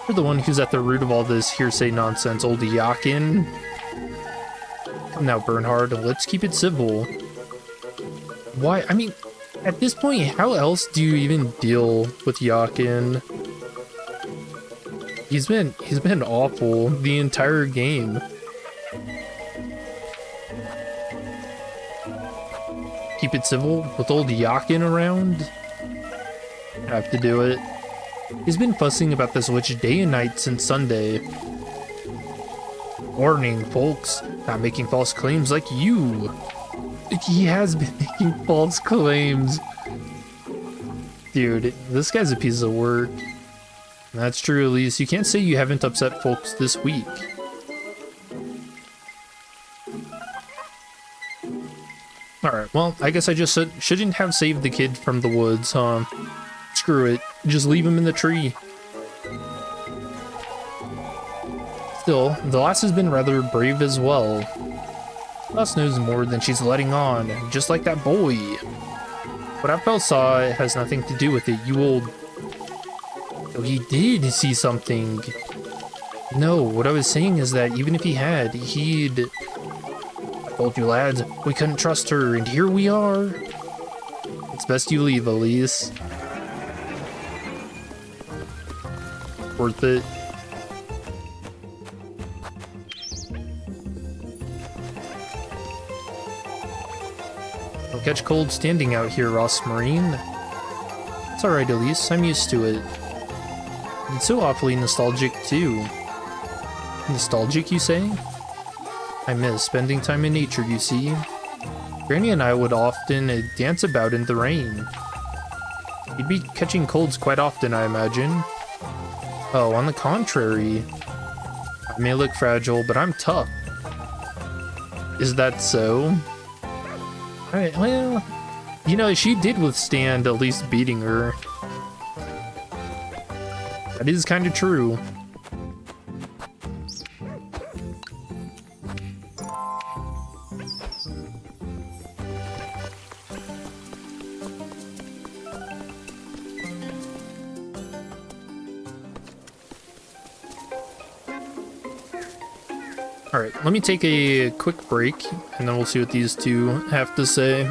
You're the one who's at the root of all this hearsay nonsense, old Yakin. Come now, Bernhard, let's keep it civil. Why? I mean, at this point, how else do you even deal with Yakin? He's been awful the entire game. Keep it civil with old Yakin around? Have to do it. He's been fussing about this witch day and night since Sunday. Warning, folks, not making false claims like you. He has been making false claims. Dude, this guy's a piece of work. That's true, Elise. You can't say you haven't upset folks this week. Alright, well, I guess I just shouldn't have saved the kid from the woods, huh? Screw it. Just leave him in the tree. Still, the lass has been rather brave as well. Lass knows more than she's letting on, just like that boy. What Appel saw has nothing to do with it, you old... Oh, he did see something. No, what I was saying is that even if he had, he'd... I told you, lads, we couldn't trust her, and here we are. It's best you leave, Elise. Worth it. Don't catch cold standing out here, Ross Marine. It's alright, Elise, I'm used to it. It's so awfully nostalgic, too. Nostalgic, you say? I miss spending time in nature, you see. Granny and I would often dance about in the rain. You'd be catching colds quite often, I imagine. Oh, on the contrary. I may look fragile, but I'm tough. Is that so? Alright, well, you know, she did withstand at least beating her. That is kind of true. Alright, let me take a quick break, and then we'll see what these two have to say.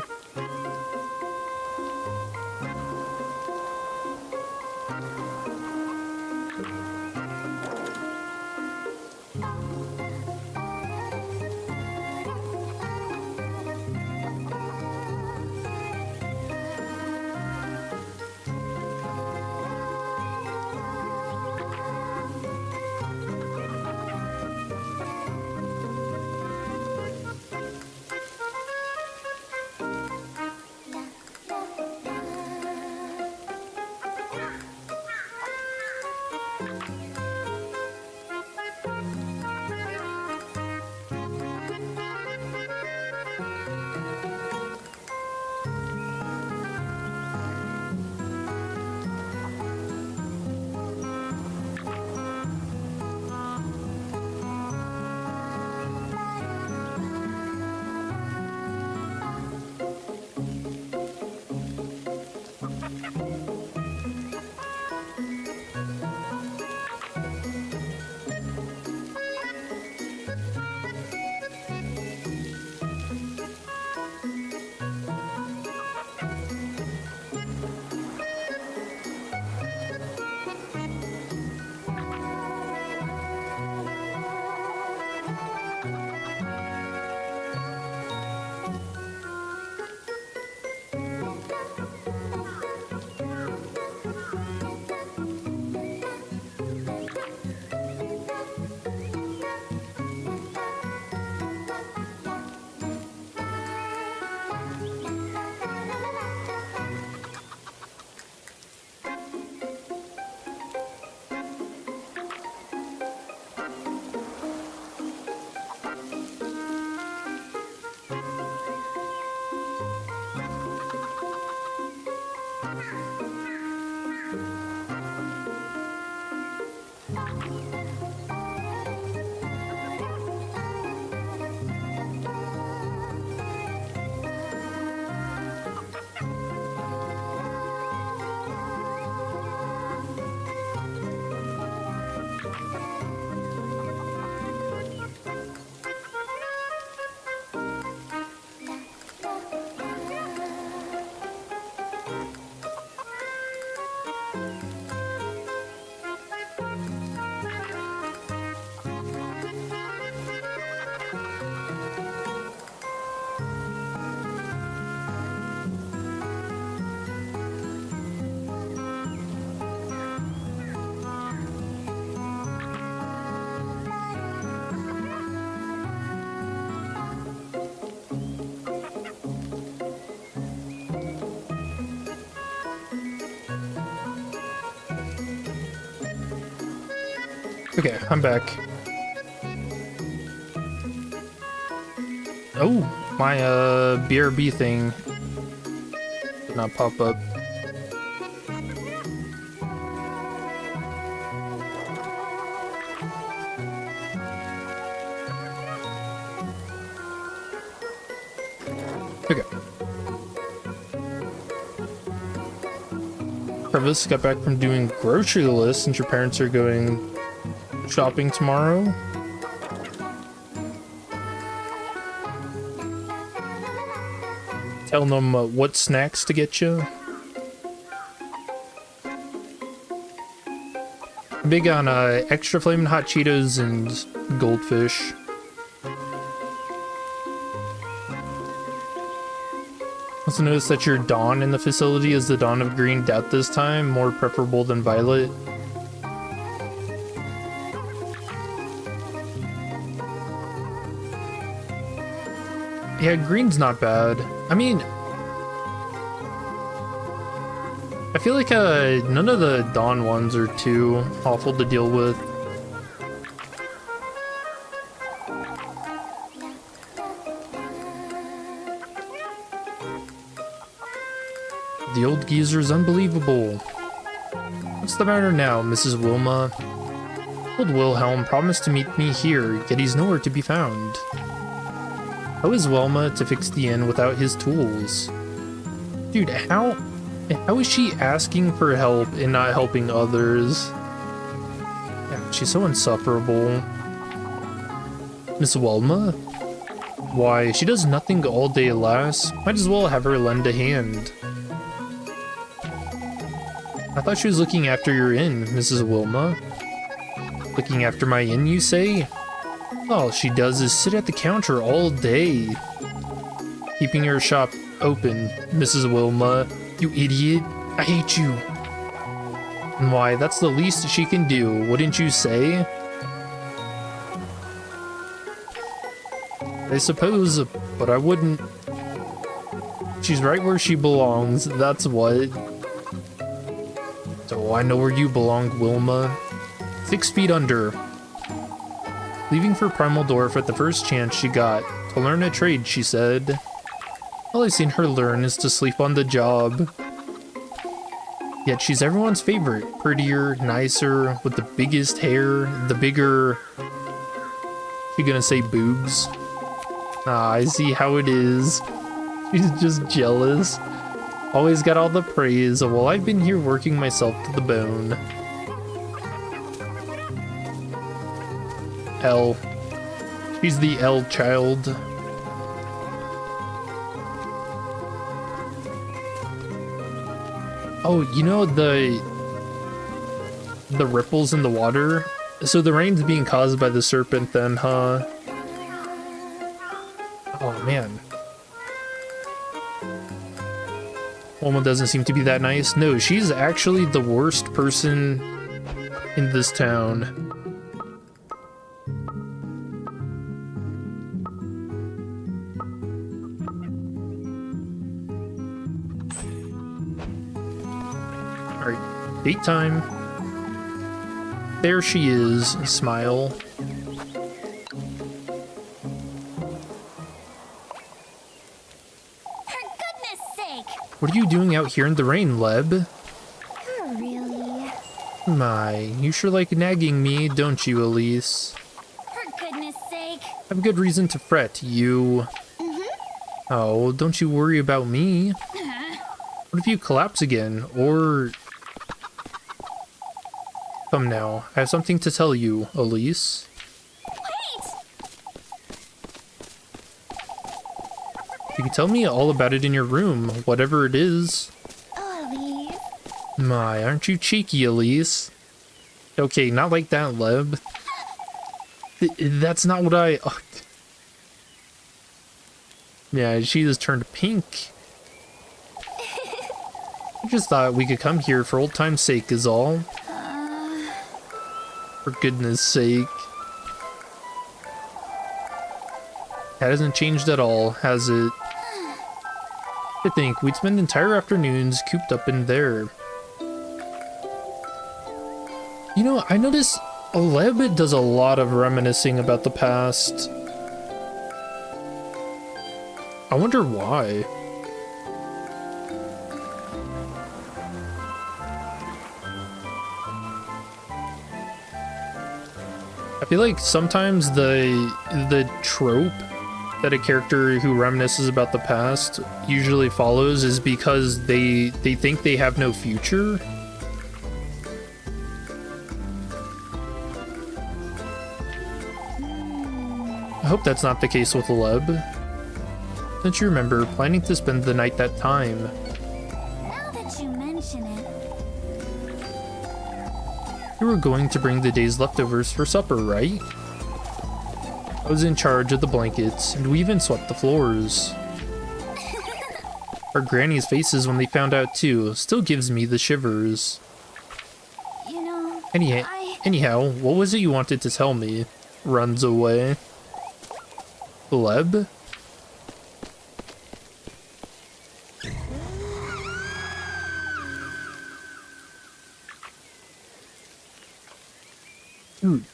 Okay, I'm back. Oh, my BRB thing did not pop up. Okay. Travis got back from doing grocery lists since your parents are going shopping tomorrow. Tell them what snacks to get you. Big on extra flaming hot Cheetos and goldfish. Also notice that your dawn in the facility is the dawn of green death this time, more preferable than violet. Yeah, green's not bad. I mean, I feel like none of the dawn ones are too awful to deal with. The old geezer's unbelievable. What's the matter now, Mrs. Wilma? Old Wilhelm promised to meet me here, yet he's nowhere to be found. How is Wilma to fix the inn without his tools? Dude, how is she asking for help and not helping others? Yeah, she's so insufferable. Miss Wilma? Why, she does nothing all day, lass. Might as well have her lend a hand. I thought she was looking after your inn, Mrs. Wilma. Looking after my inn, you say? All she does is sit at the counter all day. Keeping her shop open, Mrs. Wilma. You idiot. I hate you. And why, that's the least she can do, wouldn't you say? I suppose, but I wouldn't. She's right where she belongs, that's what. So I know where you belong, Wilma. 6 feet under. Leaving for Primal Dwarf at the first chance she got. To learn a trade, she said. All I've seen her learn is to sleep on the job. Yet she's everyone's favorite. Prettier, nicer, with the biggest hair, the bigger... You gonna say boobs? Ah, I see how it is. She's just jealous. Always got all the praise, while I've been here working myself to the bone. L. She's the L child. Oh, you know the ripples in the water? So the rain's being caused by the serpent then, huh? Oh man. Wilma doesn't seem to be that nice. No, she's actually the worst person in this town. Alright, date time. There she is, smile. What are you doing out here in the rain, Leb? Oh, really? My, you sure like nagging me, don't you, Elise? For goodness sake. I've good reason to fret, you. Oh, don't you worry about me. What if you collapse again, or... Come now, I have something to tell you, Elise. Wait! You can tell me all about it in your room, whatever it is. Oh, Elise. My, aren't you cheeky, Elise? Okay, not like that, Leb. That's not what I... Oh. Yeah, she just turned pink. I just thought we could come here for old time's sake is all. For goodness sake. That hasn't changed at all, has it? I think we'd spend entire afternoons cooped up in there. You know, I noticed Leb does a lot of reminiscing about the past. I wonder why. I feel like sometimes the trope that a character who reminisces about the past usually follows is because they think they have no future. I hope that's not the case with Leb. Don't you remember planning to spend the night that time? Now that you mention it. You were going to bring the day's leftovers for supper, right? I was in charge of the blankets, and we even swept the floors. Our granny's faces when they found out too still gives me the shivers. You know, Anyhow, what was it you wanted to tell me? Runs away. Leb? Dude.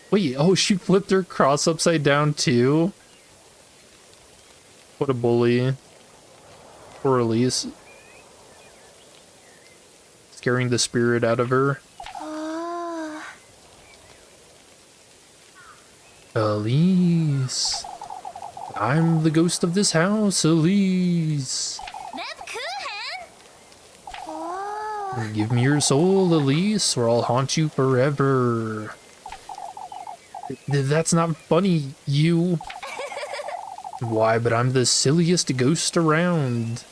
Wait, oh, she flipped her cross upside down too? What a bully. Poor Elise. scaring the spirit out of her. Oh. Elise. I'm the ghost of this house, Elise. Oh. Give me your soul, Elise, or I'll haunt you forever. That's not funny, you. Why, but I'm the silliest ghost around.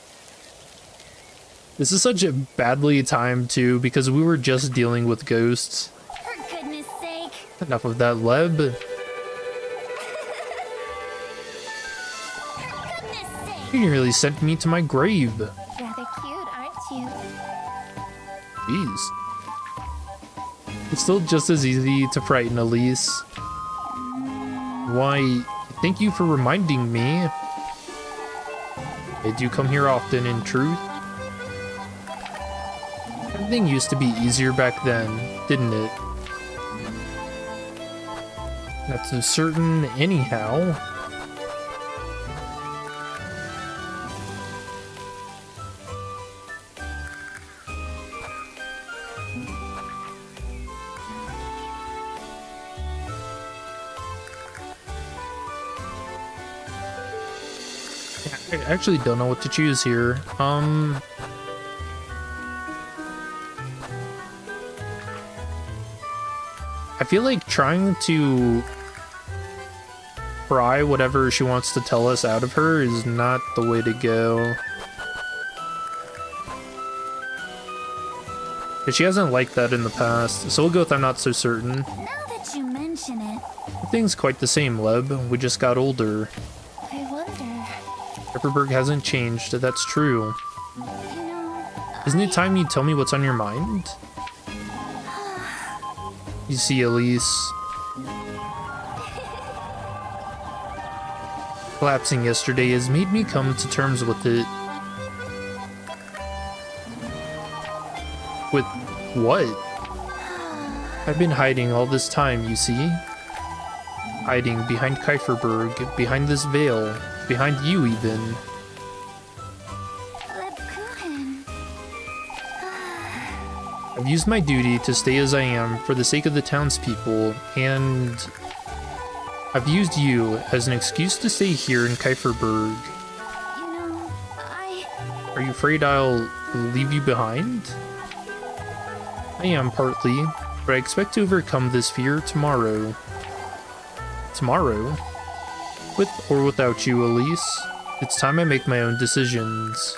This is such a badly timed, too, because we were just dealing with ghosts. For goodness sake. Enough of that, Leb. For goodness sake. You nearly sent me to my grave. Rather cute, aren't you? Jeez. It's still just as easy to frighten Elise. Why, thank you for reminding me. Did you come here often, in truth? Everything used to be easier back then, didn't it? That's so certain anyhow. I actually don't know what to choose here. I feel like trying to pry whatever she wants to tell us out of her is not the way to go. But she hasn't liked that in the past, so we'll go with I'm not so certain. Now that you mention it, Everything's quite the same, Leb. We just got older. I wonder. Pepperberg hasn't changed, that's true. You know, Isn't it time you tell me what's on your mind? You see, Elise. Collapsing yesterday has made me come to terms with it. With what? I've been hiding all this time, you see? Hiding behind Kieferberg, behind this veil, behind you even. Lebkuchen. I've used my duty to stay as I am for the sake of the townspeople, and I've used you as an excuse to stay here in Kieferberg. You know, Are you afraid I'll leave you behind? I am partly, but I expect to overcome this fear tomorrow. Tomorrow? With or without you, Elise. It's time I make my own decisions.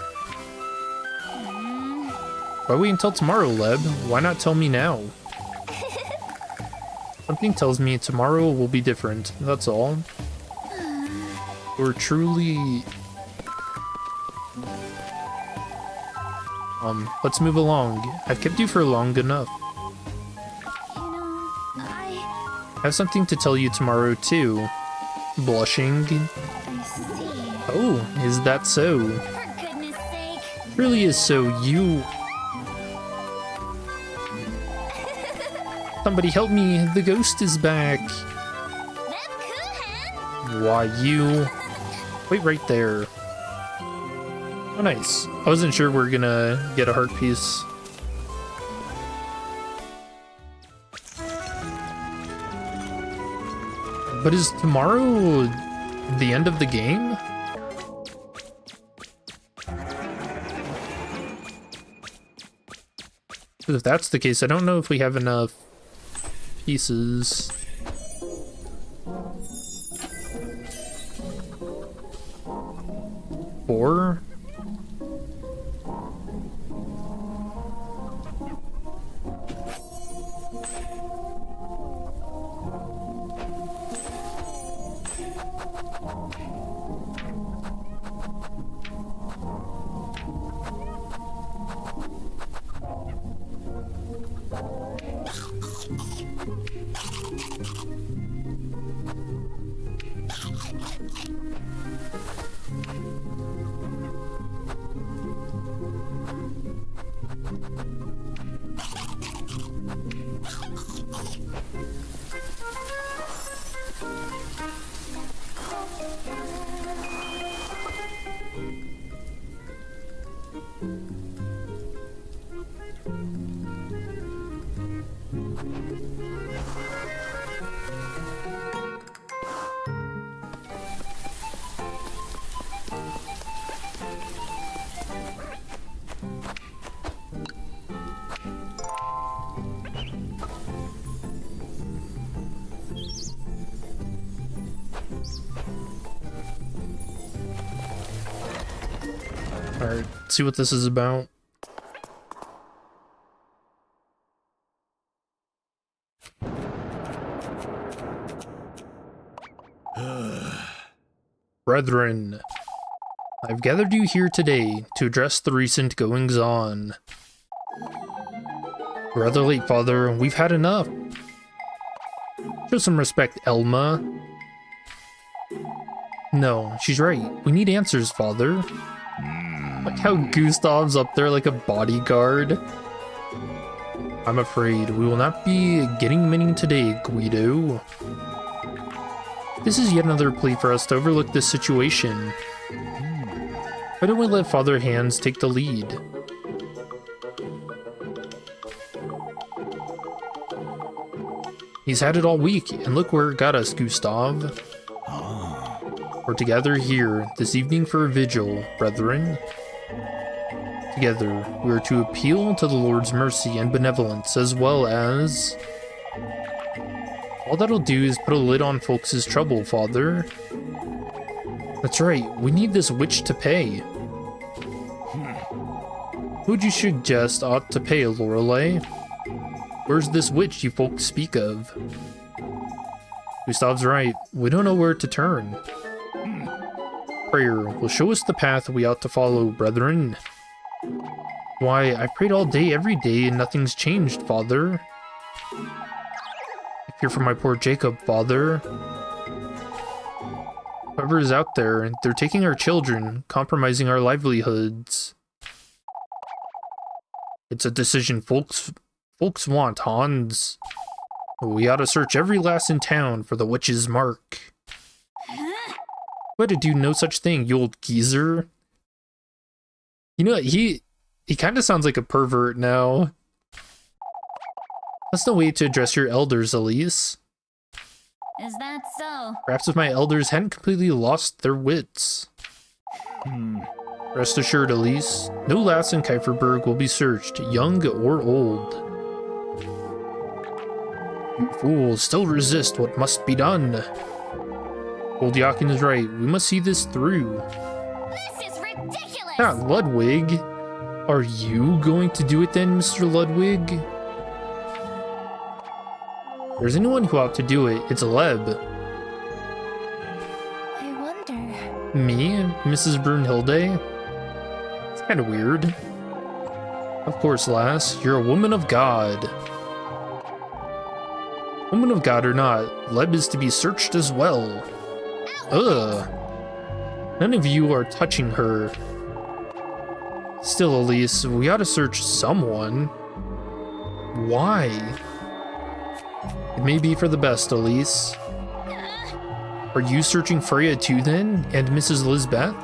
Why wait until tomorrow, Leb? Why not tell me now? Something tells me tomorrow will be different, that's all. Or truly... let's move along. I've kept you for long enough. you know, I have something to tell you tomorrow, too. Blushing. I see. Oh, is that so? For goodness sake. Really is so. You... Somebody help me, the ghost is back. Lebkuchen. Why, you... Wait right there. Oh, nice. I wasn't sure we were gonna get a heart piece. But is tomorrow the end of the game? If that's the case, I don't know if we have enough pieces. Four? Alright, see what this is about. Brethren, I've gathered you here today to address the recent goings-on. Rather late, Father. We've had enough. Show some respect, Elma. No, she's right. We need answers, Father. Like how Gustav's up there like a bodyguard. I'm afraid we will not be getting many today, Guido. This is yet another plea for us to overlook this situation. Why don't we let Father Hans take the lead? He's had it all week, and look where it got us, Gustav. We're together here this evening for a vigil, brethren. Together, we are to appeal to the Lord's mercy and benevolence, as well as... All that'll do is put a lid on folks' trouble, Father. That's right, we need this witch to pay. Who'd you suggest ought to pay, Lorelei? Where's this witch you folks speak of? Gustav's right, we don't know where to turn. Prayer will show us the path we ought to follow, brethren. Why, I've prayed all day, every day, and nothing's changed, Father. I fear for my poor Jacob, Father. Whoever is out there, they're taking our children, compromising our livelihoods. It's a decision folks want, Hans. We ought to search every lass in town for the witch's mark. But to do no such thing, you old geezer. You know, he kind of sounds like a pervert now. That's no way to address your elders, Elise. Is that so? Perhaps if my elders hadn't completely lost their wits. Rest assured, Elise, no lass in Kieferberg will be searched, young or old. You fools still resist what must be done. Old Joachim is right, we must see this through. This is ridiculous! Not Ludwig. Are you going to do it then, Mr. Ludwig? If there's anyone who ought to do it, it's Leb. I wonder. Me? Mrs. Brunhilde? It's kind of weird. Of course, lass, you're a woman of God. Woman of God or not, Leb is to be searched as well. Ugh. None of you are touching her. Still, Elise, we ought to search someone. Why? It may be for the best, Elise. Are you searching Freya too then? And Mrs. Lisbeth?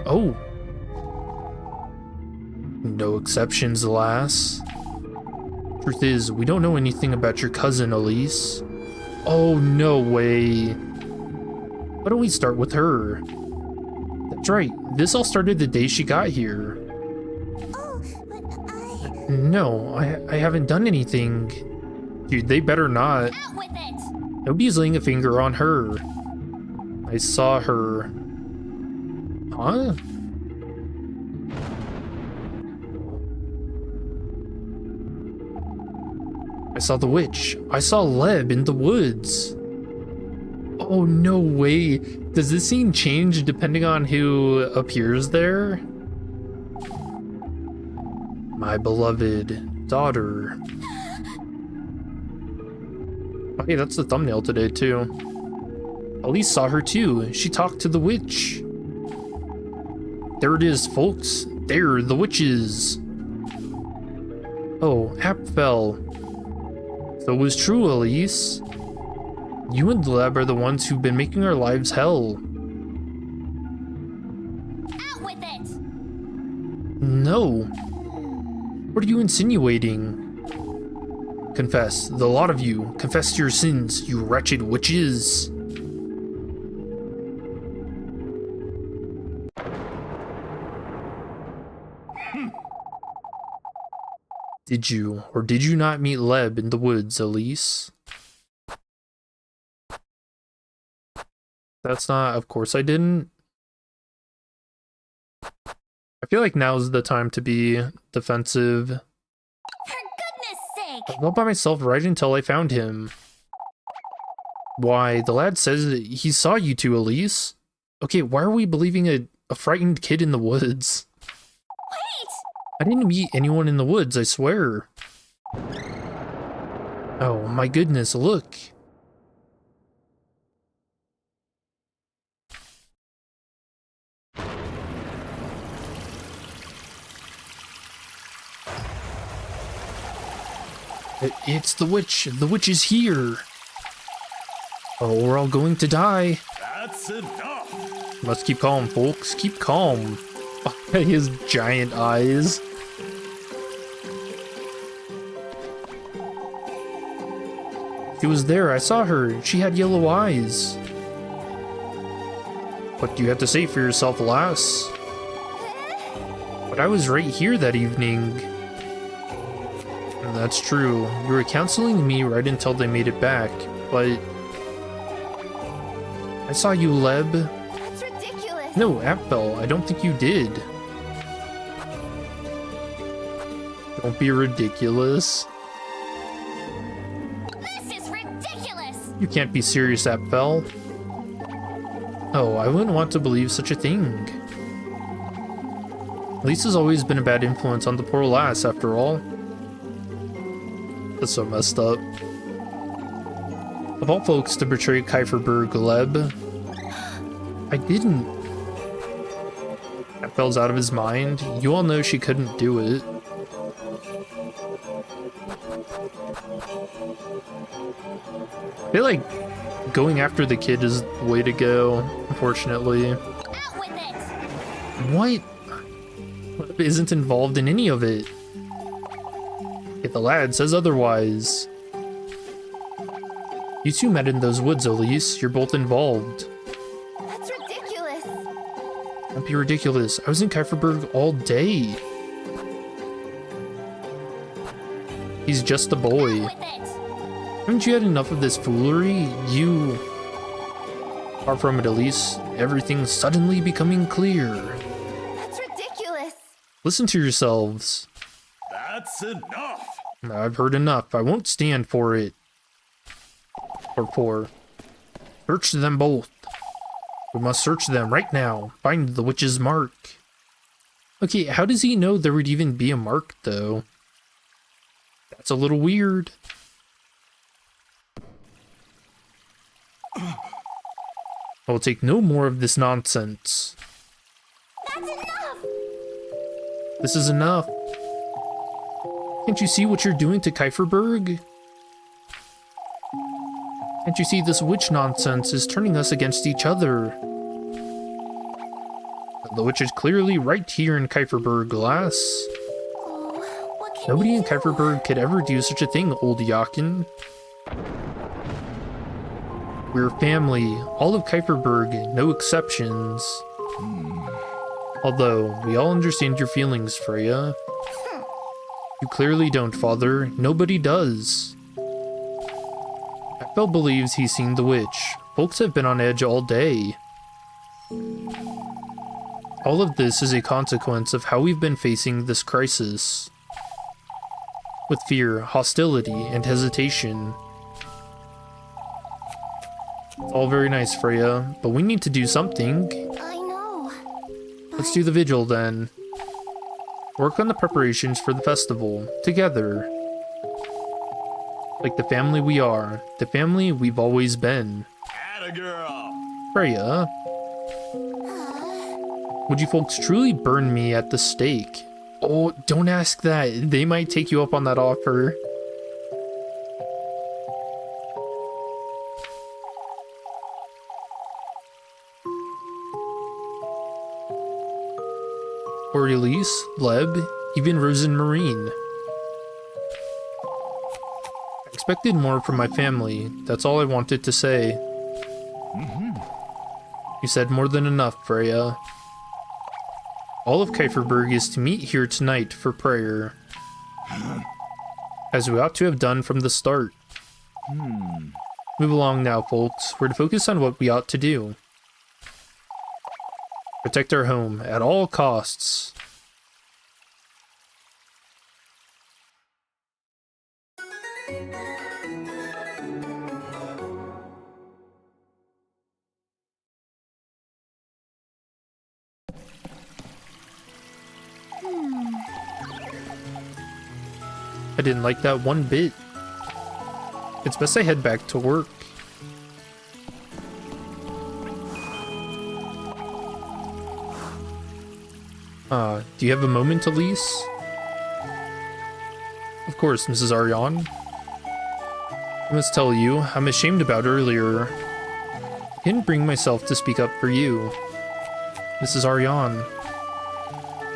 Oh. No exceptions, lass. Truth is, we don't know anything about your cousin, Elise. Oh, no way. Why don't we start with her? That's right, this all started the day she got here. Oh, but I... No, I haven't done anything. Dude, they better not. Out with it! Nobody's laying a finger on her. I saw her. Huh? I saw the witch. I saw Leb in the woods. Oh, no way. Does this scene change depending on who appears there? My beloved daughter. Okay, that's the thumbnail today, too. Elise saw her, too. She talked to the witch. There it is, folks. There, the witches. Oh, Apfel. So it was true, Elise. You and Leb are the ones who've been making our lives hell. Out with it! No. What are you insinuating? Confess, the lot of you. Confess your sins, you wretched witches. Did you or did you not meet Leb in the woods, Elise? That's not... Of course I didn't. I feel like now's the time to be defensive. For goodness sake! I was all by myself right until I found him. Why, the lad says that he saw you two, Elise. Okay, why are we believing a frightened kid in the woods? Wait! I didn't meet anyone in the woods, I swear. Oh my goodness, look. It's the witch. The witch is here. Oh, we're all going to die. That's enough. Let's keep calm, folks. Keep calm. His giant eyes. She was there. I saw her. She had yellow eyes. What do you have to say for yourself, lass? But I was right here that evening. That's true. You were counseling me right until they made it back, but... I saw you, Leb. That's ridiculous. No, Appel, I don't think you did. Don't be ridiculous. This is ridiculous! You can't be serious, Appel. Oh, I wouldn't want to believe such a thing. Lisa's always been a bad influence on the poor lass, after all. That's so messed up. Of all folks to betray Kieferberg, Leb. I didn't. Appel's out of his mind. You all know she couldn't do it. I feel like going after the kid is the way to go, unfortunately. Out with it! What? Leb isn't involved in any of it. Yet the lad says otherwise. You two met in those woods, Elise. You're both involved. That's ridiculous. Don't be ridiculous. I was in Kieferberg all day. He's just a boy. Out with it! Haven't you had enough of this foolery? You... Far from it, Elise. Everything's suddenly becoming clear. That's ridiculous. Listen to yourselves. That's enough. I've heard enough. I won't stand for it. Or for... Search them both. We must search them right now. Find the witch's mark. Okay, how does he know there would even be a mark, though? That's a little weird. I will take no more of this nonsense. That's enough. This is enough. Can't you see what you're doing to Kieferberg? Can't you see this witch nonsense is turning us against each other? The witch is clearly right here in Kieferberg, lass. Oh, what can Nobody we in do? Kieferberg could ever do such a thing, old Yakin. We're family, all of Kieferberg, no exceptions. Although, we all understand your feelings, Freya. You clearly don't, Father. Nobody does. Appel believes he's seen the witch. Folks have been on edge all day. All of this is a consequence of how we've been facing this crisis. With fear, hostility, and hesitation. It's all very nice, Freya, but we need to do something. I know. Let's do the vigil then. Work on the preparations for the festival, together. Like the family we are, the family we've always been. Atta girl. Freya, would you folks truly burn me at the stake? Oh, don't ask that. They might take you up on that offer. Or Elise, Leb, even Rosen Marine. I expected more from my family. That's all I wanted to say. You said more than enough, Freya. All of Kieferberg is to meet here tonight for prayer. As we ought to have done from the start. Move along now, folks. We're to focus on what we ought to do. Protect our home at all costs. I didn't like that one bit. It's best I head back to work. Do you have a moment, Elise? Of course, Mrs. Ariane. I must tell you, I'm ashamed about earlier. I didn't bring myself to speak up for you. Mrs. Ariane.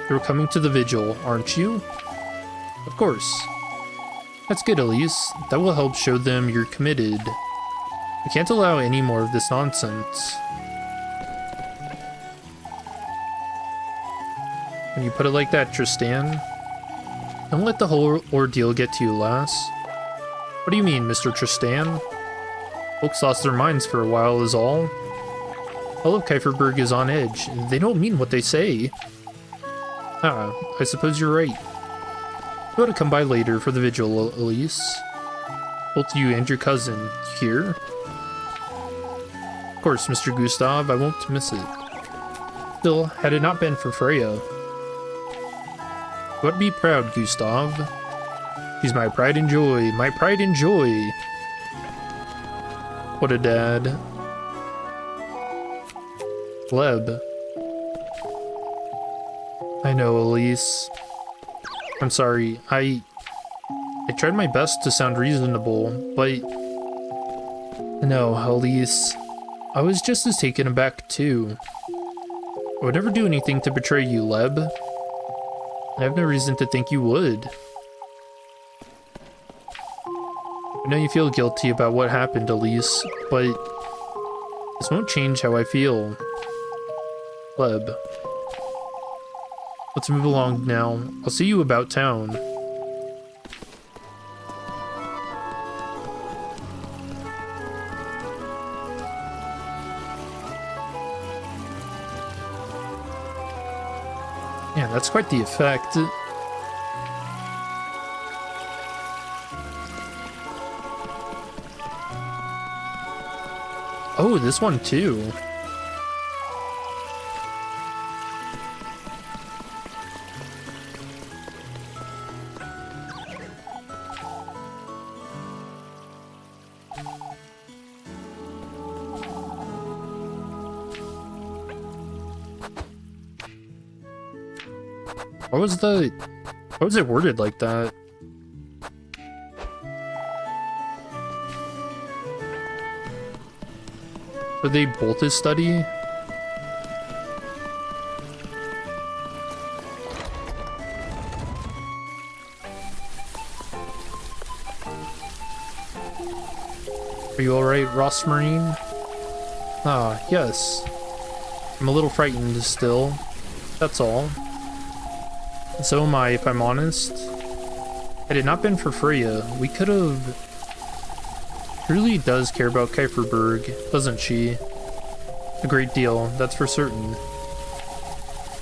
You're coming to the vigil, aren't you? Of course. That's good, Elise. That will help show them you're committed. We can't allow any more of this nonsense. When you put it like that, Tristan, don't let the whole ordeal get to you, lass. What do you mean, Mr. Tristan? Folks lost their minds for a while is all. All of Kieferberg is on edge. They don't mean what they say. Ah, I suppose you're right. You ought to come by later for the vigil, Elise. Both you and your cousin, here? Of course, Mr. Gustav, I won't miss it. Still, had it not been for Freya. You ought to be proud, Gustav. She's my pride and joy, my pride and joy. What a dad. Gleb. I know, Elise. I'm sorry, I tried my best to sound reasonable, but... No, Elise. I was just as taken aback, too. I would never do anything to betray you, Leb. I have no reason to think you would. I know you feel guilty about what happened, Elise, but this won't change how I feel. Leb. Let's move along now. I'll see you about town. Yeah, that's quite the effect. Oh, this one too. Why was it worded like that? Were they both his study? Are you alright, Rosmarine? Ah, yes. I'm a little frightened still. That's all. And so am I, if I'm honest. Had it not been for Freya, we could have... She really does care about Kieferberg, doesn't she? A great deal, that's for certain.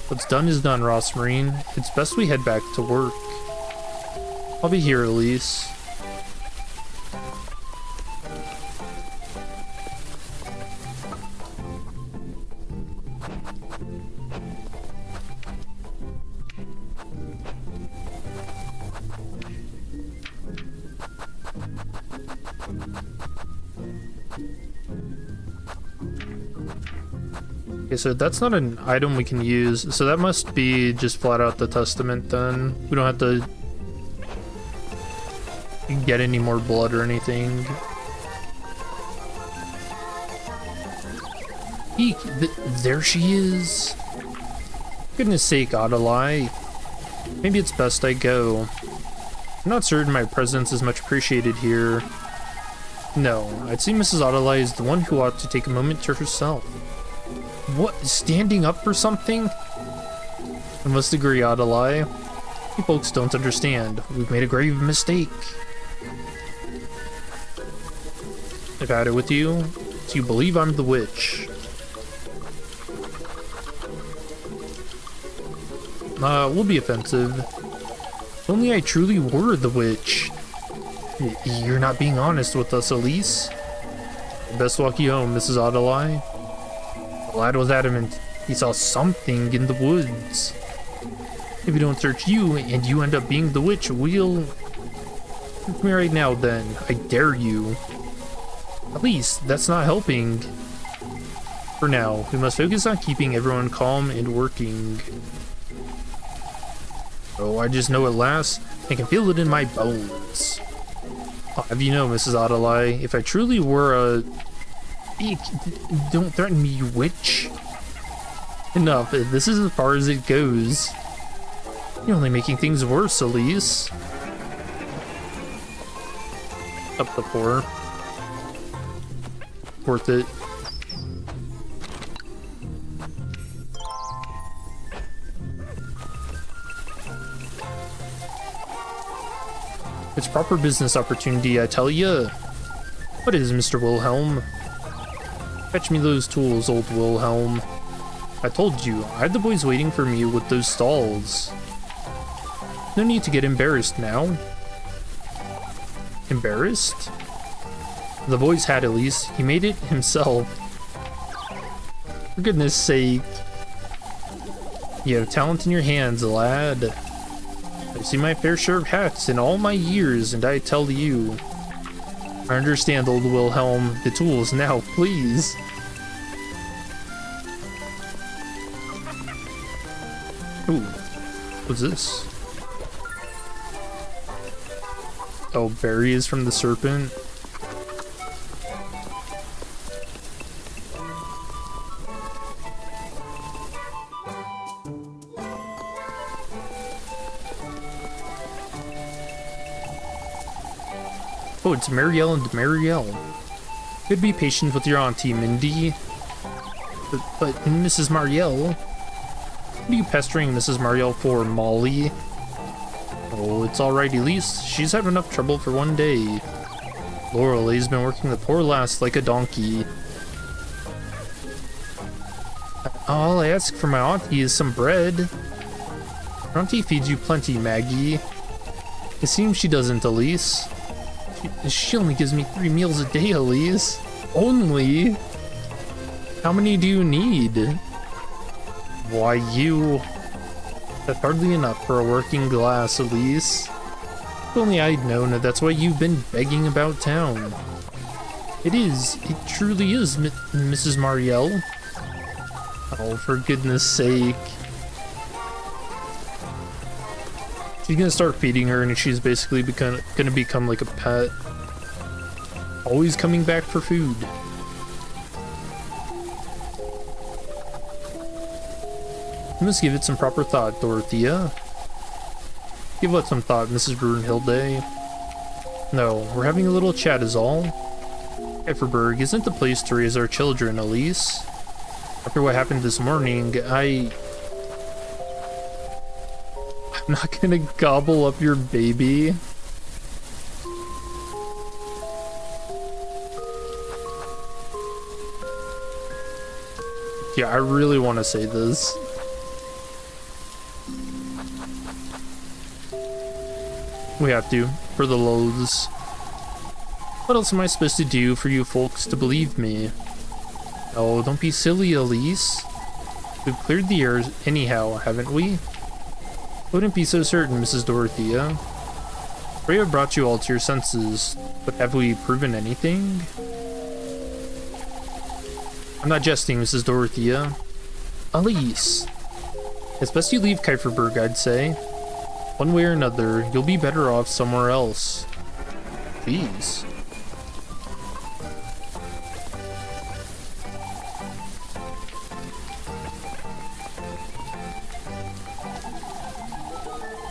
What's done is done, Rosmarine. It's best we head back to work. I'll be here, Elise. Okay, so that's not an item we can use, so that must be just flat out the testament then. We don't have to get any more blood or anything. Eek, there she is. Goodness sake, Adalai. Maybe it's best I go. I'm not certain my presence is much appreciated here. No, I'd say Mrs. Adalai is the one who ought to take a moment to herself. What? Standing up for something? I must agree, Adalai. You folks don't understand. We've made a grave mistake. I've had it with you, so you believe I'm the witch. will be offensive. If only I truly were the witch. You're not being honest with us, Elise. Best walk you home, Mrs. Adelai. The lad was adamant he saw something in the woods. If we don't search you and you end up being the witch, we'll... Search me right now then. I dare you. At least, that's not helping. For now, we must focus on keeping everyone calm and working. Oh, I just know at last. I can feel it in my bones. I'll have you know, Mrs. Adelai, if I truly were a... Don't threaten me, you witch. Enough, this is as far as it goes. You're only making things worse, Elise. Up the floor. Worth it. It's proper business opportunity, I tell ya. What is, Mr. Wilhelm? Fetch me those tools, old Wilhelm. I told you, I had the boys waiting for me with those stalls. No need to get embarrassed now. Embarrassed? The boys had, at least. He made it himself. For goodness sake. You have talent in your hands, lad. I've seen my fair share of hats in all my years, and I tell you. I understand, old Wilhelm. The tools now, please. Ooh, what's this? Oh, berries from the serpent. Oh, it's Marielle and Marielle. Could be patient with your auntie, Mindy. But Mrs. Marielle? What are you pestering Mrs. Marielle for, Molly? Oh, it's alright, Elise. She's had enough trouble for one day. Lorelei's been working the poor lass like a donkey. All I ask for my auntie is some bread. Her auntie feeds you plenty, Maggie. It seems she doesn't, Elise. She only gives me 3 meals a day, Elise. Only? How many do you need? Why, you... That's hardly enough for a working glass, Elise. If only I'd known that's why you've been begging about town. It is. It truly is, Mrs. Marielle. Oh, for goodness sake. She's gonna start feeding her and she's basically gonna become like a pet. Always coming back for food. You must give it some proper thought, Dorothea. Give what some thought, Mrs. Brunhilde. No, we're having a little chat is all. Efferberg isn't the place to raise our children, Elise. After what happened this morning, I'm not gonna gobble up your baby. Yeah, I really want to say this. We have to, for the loathes. What else am I supposed to do for you folks to believe me? Oh, don't be silly, Elise. We've cleared the air anyhow, haven't we? Wouldn't be so certain, Mrs. Dorothea. Freya brought you all to your senses, but have we proven anything? I'm not jesting, Mrs. Dorothea. Elise! It's best you leave Kieferberg, I'd say. One way or another, you'll be better off somewhere else. Jeez.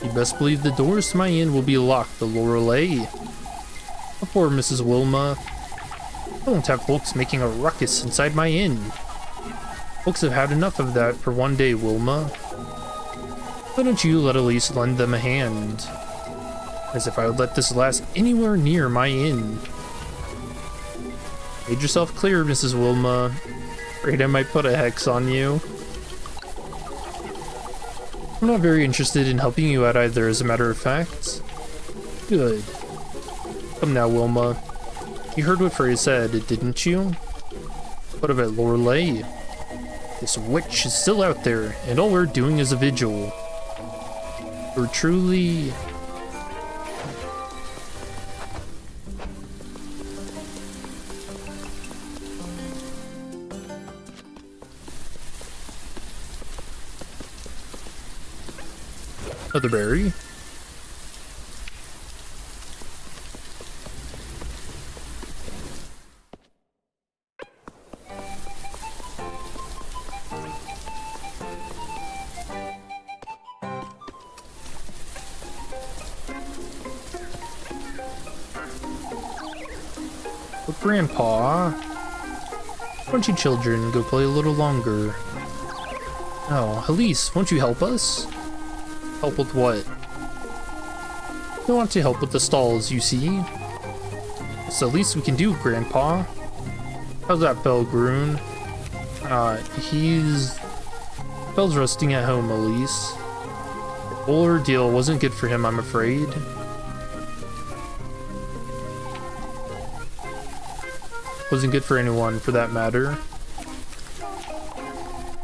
You best believe the doors to my inn will be locked, the Lorelei. Poor Mrs. Wilma. I won't have folks making a ruckus inside my inn. Folks have had enough of that for one day, Wilma. Why don't you let Elise lend them a hand? As if I would let this lass anywhere near my inn. Made yourself clear, Mrs. Wilma. Afraid I might put a hex on you. I'm not very interested in helping you out either, as a matter of fact. Good. Come now, Wilma. You heard what Freya said, didn't you? What about Lorelei? This witch is still out there, and all we're doing is a vigil. We're truly... Another berry. But Grandpa, why don't you children go play a little longer? Oh, Elise, won't you help us? Help with what? We want to help with the stalls, you see. It's the least we can do, Grandpa. How's that bell, Groon? Bell's resting at home, Elise. The whole ordeal wasn't good for him, I'm afraid. Wasn't good for anyone, for that matter.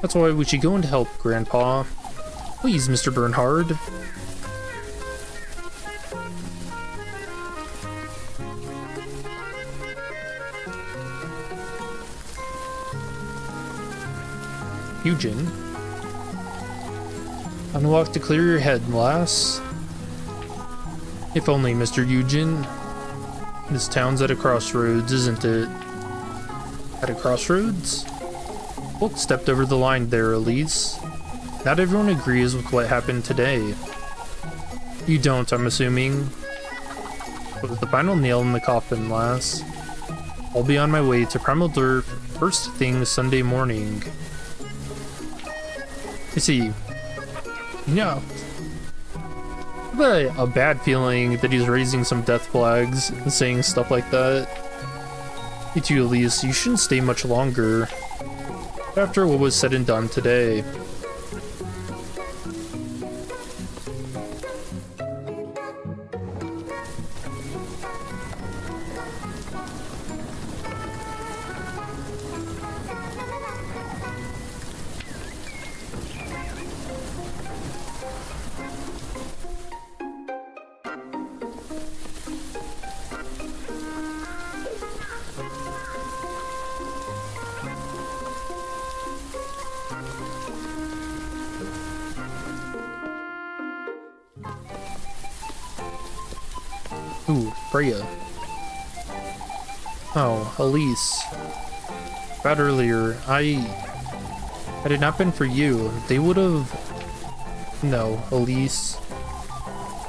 That's why we should go and help, Grandpa. Please, Mr. Bernhard. Eugen. Unwalk to clear your head, lass. If only, Mr. Eugen. This town's at a crossroads, isn't it? At a crossroads? Bolt stepped over the line there, Elise. Not everyone agrees with what happened today. You don't, I'm assuming. But with the final nail in the coffin, lass. I'll be on my way to Primal Durf first thing Sunday morning. You see, I have a bad feeling that he's raising some death flags and saying stuff like that. You too, Elise, you shouldn't stay much longer. After what was said and done today. Ooh, Freya. Oh, Elise. About earlier, had it not been for you, they would have... No, Elise.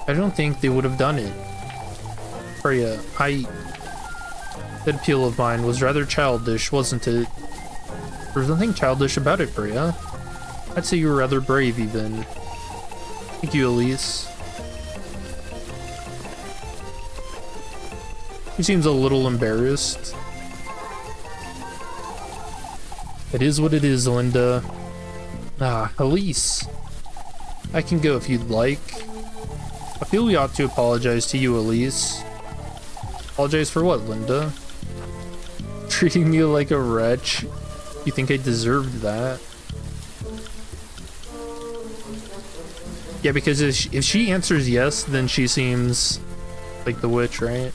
I don't think they would have done it. Freya, that appeal of mine was rather childish, wasn't it? There was nothing childish about it, Freya. I'd say you were rather brave, even. Thank you, Elise. He seems a little embarrassed. It is what it is, Linda. Elise. I can go if you'd like. I feel we ought to apologize to you, Elise. Apologize for what, Linda? Treating me like a wretch? You think I deserved that? Yeah, because if she answers yes, then she seems like the witch, right?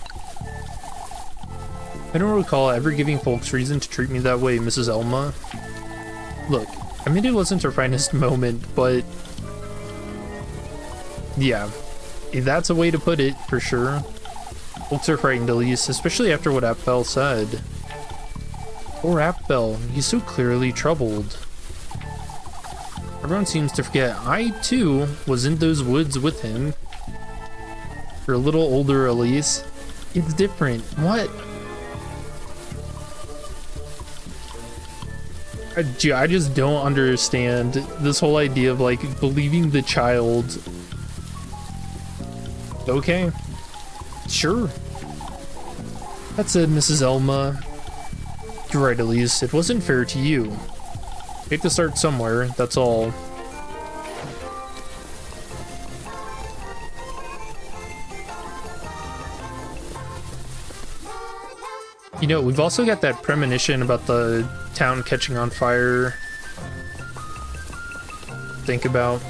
I don't recall ever giving folks reason to treat me that way, Mrs. Elma. Look, I mean, it wasn't her finest moment, but... yeah, that's a way to put it, for sure. Folks are frightened, Elise, especially after what Apfel said. Poor Apfel, he's so clearly troubled. Everyone seems to forget I, too, was in those woods with him. You're a little older, Elise. It's different. What? I just don't understand this whole idea of, like, believing the child. Okay. Sure. That said, Mrs. Elma, you're right, Elise. It wasn't fair to you. You have to start somewhere, that's all. You know, we've also got that premonition about the town catching on fire. Think about.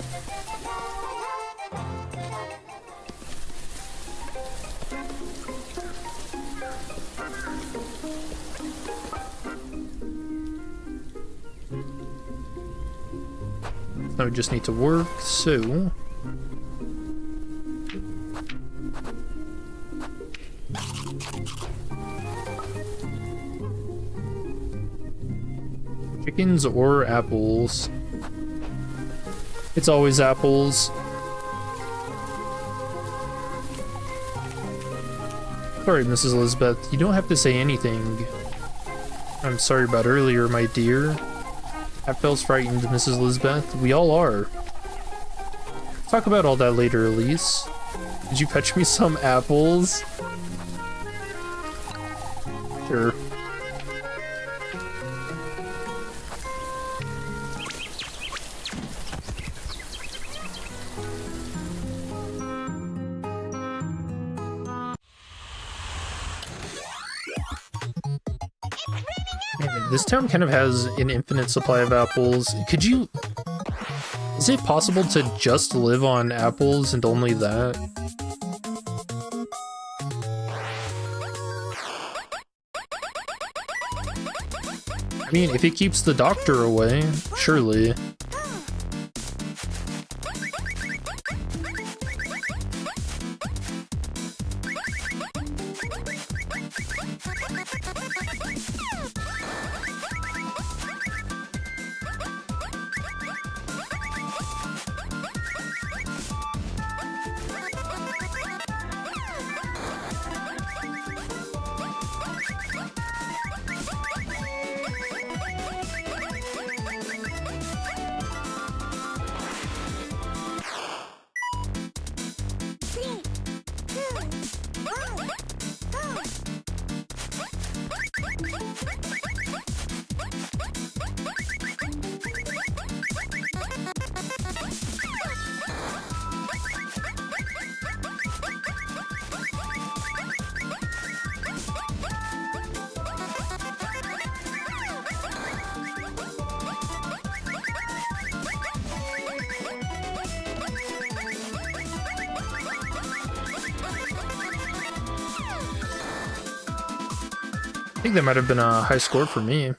Now we just need to work, so... Chickens or apples? It's always apples. Sorry, Mrs. Elizabeth, you don't have to say anything. I'm sorry about earlier, my dear. Apple's frightened, Mrs. Elizabeth. We all are. Talk about all that later, Elise. Did you fetch me some apples? Sure. Man, this town kind of has an infinite supply of apples. Could you... Is it possible to just live on apples and only that? I mean, if it keeps the doctor away, surely. I think that might have been a high score for me.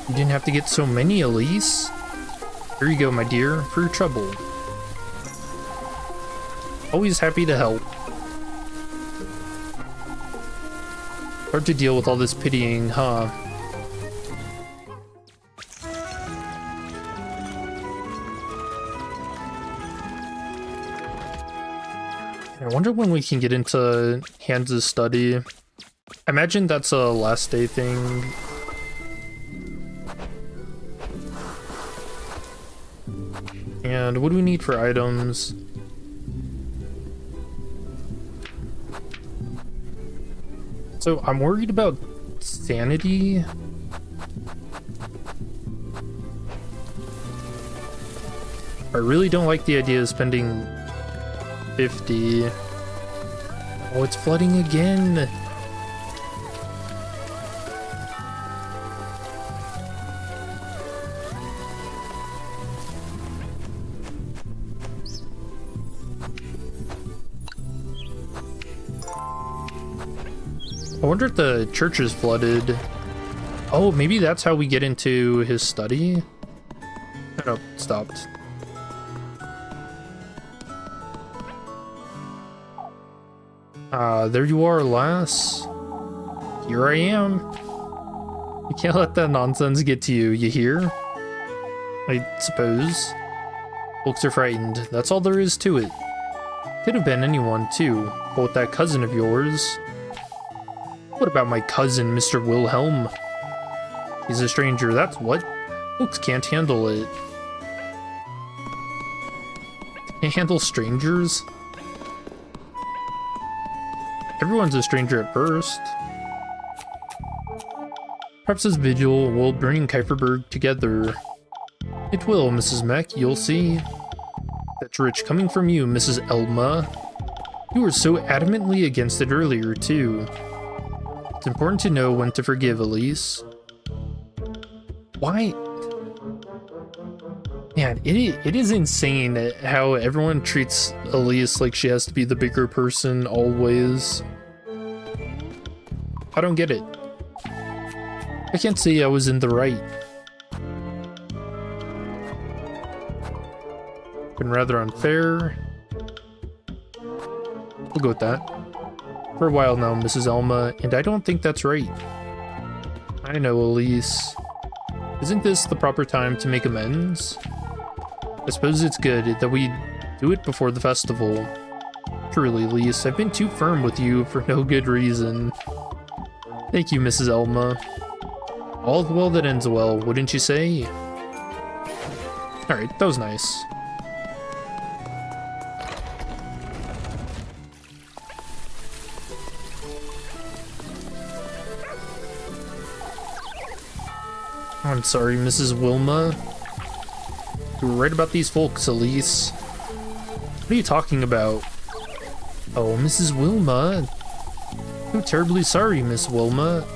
You didn't have to get so many, Elise. Here you go, my dear, for your trouble. Always happy to help. Hard to deal with all this pitying, huh? I wonder when we can get into Hans' study. I imagine that's a last day thing. And what do we need for items? So I'm worried about sanity. I really don't like the idea of spending 50. Oh, it's flooding again. I wonder if the church is flooded. Oh, maybe that's how we get into his study? Oh, stopped. There you are, lass. Here I am. You can't let that nonsense get to you, you hear? I suppose. Folks are frightened. That's all there is to it. Could have been anyone, too. But with that cousin of yours... What about my cousin, Mr. Wilhelm? He's a stranger, that's what. Folks can't handle it. Can't handle strangers? Everyone's a stranger at first. Perhaps this vigil will bring Kieferberg together. It will, Mrs. Mech, you'll see. That's rich coming from you, Mrs. Elma. You were so adamantly against it earlier, too. It's important to know when to forgive, Elise. Why? Man, it is insane how everyone treats Elise like she has to be the bigger person always. I don't get it. I can't say I was in the right. Been rather unfair. We'll go with that. For a while now, Mrs. Elma, and I don't think that's right. I know, Elise. Isn't this the proper time to make amends? I suppose it's good that we do it before the festival. Truly, Elise, I've been too firm with you for no good reason. Thank you, Mrs. Elma. All well that ends well, wouldn't you say? Alright, that was nice. I'm sorry, Mrs. Wilma. You were right about these folks, Elise. What are you talking about? Oh, Mrs. Wilma. I'm terribly sorry, Miss Wilma.